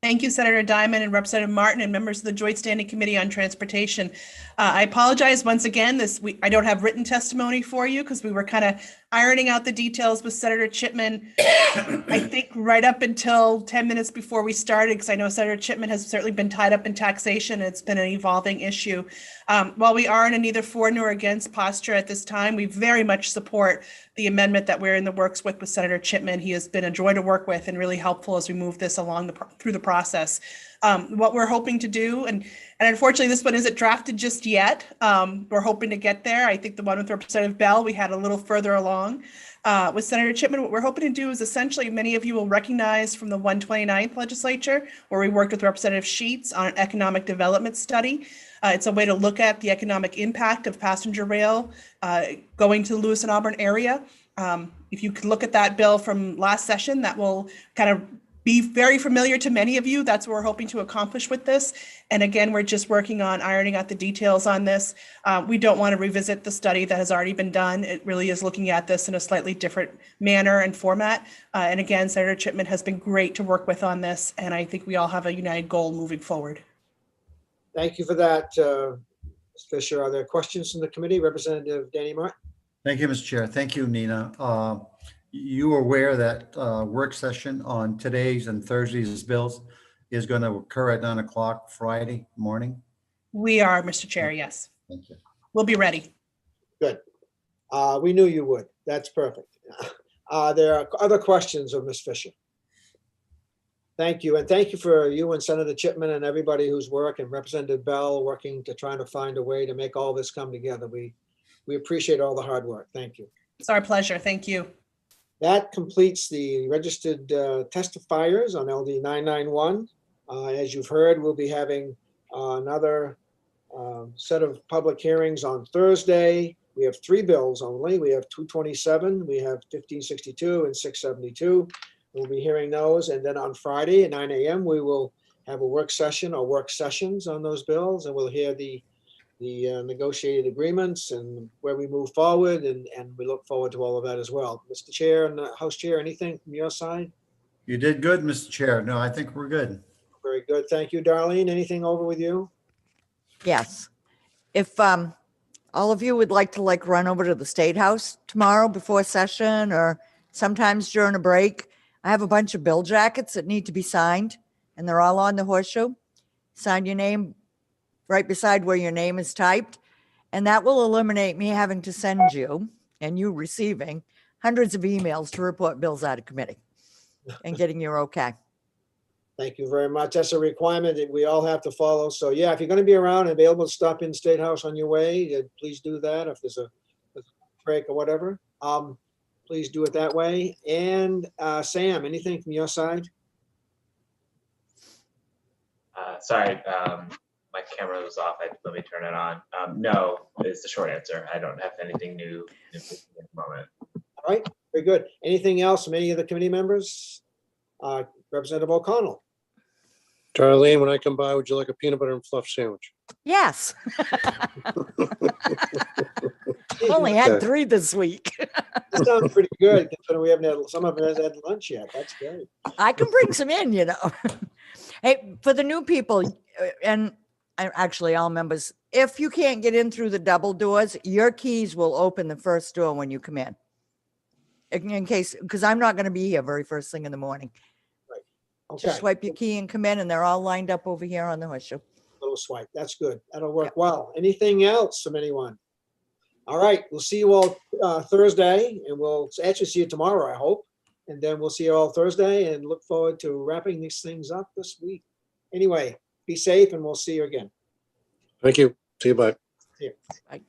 L: Thank you, Senator Diamond and Representative Martin and members of the Joint Standing Committee on Transportation. I apologize once again. I don't have written testimony for you because we were kind of ironing out the details with Senator Chipman, I think right up until 10 minutes before we started, because I know Senator Chipman has certainly been tied up in taxation. It's been an evolving issue. While we are in a neither for nor against posture at this time, we very much support the amendment that we're in the works with Senator Chipman. He has been a joy to work with and really helpful as we move this along through the process. What we're hoping to do, and unfortunately this one isn't drafted just yet. We're hoping to get there. I think the one with Representative Bell, we had a little further along. With Senator Chipman, what we're hoping to do is essentially, many of you will recognize from the 129th legislature, where we worked with Representative Sheets on an economic development study. It's a way to look at the economic impact of passenger rail going to the Lewis and Auburn area. If you could look at that bill from last session, that will kind of be very familiar to many of you. That's what we're hoping to accomplish with this. And again, we're just working on ironing out the details on this. We don't want to revisit the study that has already been done. It really is looking at this in a slightly different manner and format. And again, Senator Chipman has been great to work with on this. And I think we all have a united goal moving forward.
B: Thank you for that, Ms. Fisher. Are there questions from the committee? Representative Danny Martin.
D: Thank you, Mr. Chair. Thank you, Nina. You are aware that work session on today's and Thursday's bills is going to occur at 9 o'clock Friday morning?
L: We are, Mr. Chair, yes.
D: Thank you.
L: We'll be ready.
B: Good. We knew you would. That's perfect. There are other questions of Ms. Fisher. Thank you. And thank you for you and Senator Chipman and everybody who's worked, and Representative Bell working to try to find a way to make all this come together. We appreciate all the hard work. Thank you.
L: It's our pleasure. Thank you.
B: That completes the registered testifiers on LD 991. As you've heard, we'll be having another set of public hearings on Thursday. We have 3 bills only. We have 227, we have 1562 and 672. We'll be hearing those. And then on Friday at 9 a.m., we will have a work session or work sessions on those bills, and we'll hear the negotiated agreements and where we move forward, and we look forward to all of that as well. Mr. Chair and House Chair, anything from your side?
D: You did good, Mr. Chair. No, I think we're good.
B: Very good. Thank you, Darlene. Anything over with you?
C: Yes. If all of you would like to run over to the State House tomorrow before session or sometimes during a break, I have a bunch of bill jackets that need to be signed, and they're all on the horseshoe. Sign your name right beside where your name is typed, and that will eliminate me having to send you and you receiving hundreds of emails to report bills out of committee and getting your okay.
B: Thank you very much. That's a requirement that we all have to follow. So yeah, if you're going to be around and be able to stop in State House on your way, please do that. If there's a break or whatever, please do it that way. And Sam, anything from your side?
O: Sorry, my camera was off. Let me turn it on. No is the short answer. I don't have anything new at the moment.
B: All right, very good. Anything else from any of the committee members? Representative O'Connell.
W: Darlene, when I come by, would you like a peanut butter and fluff sandwich?
C: Yes. I've only had 3 this week.
B: That sounds pretty good, considering we haven't had, some of us hasn't had lunch yet. That's great.
C: I can bring some in, you know. Hey, for the new people, and actually all members, if you can't get in through the double doors, your keys will open the first door when you come in. In case, because I'm not going to be here very first thing in the morning.
B: Right. Okay.
C: Just swipe your key and come in, and they're all lined up over here on the horseshoe.
B: Little swipe. That's good. That'll work well. Anything else from anyone? All right. We'll see you all Thursday, and we'll actually see you tomorrow, I hope. And then we'll see you all Thursday, and look forward to wrapping these things up this week. Anyway, be safe, and we'll see you again.
W: Thank you. See you. Bye.
B: See you.
C: Bye.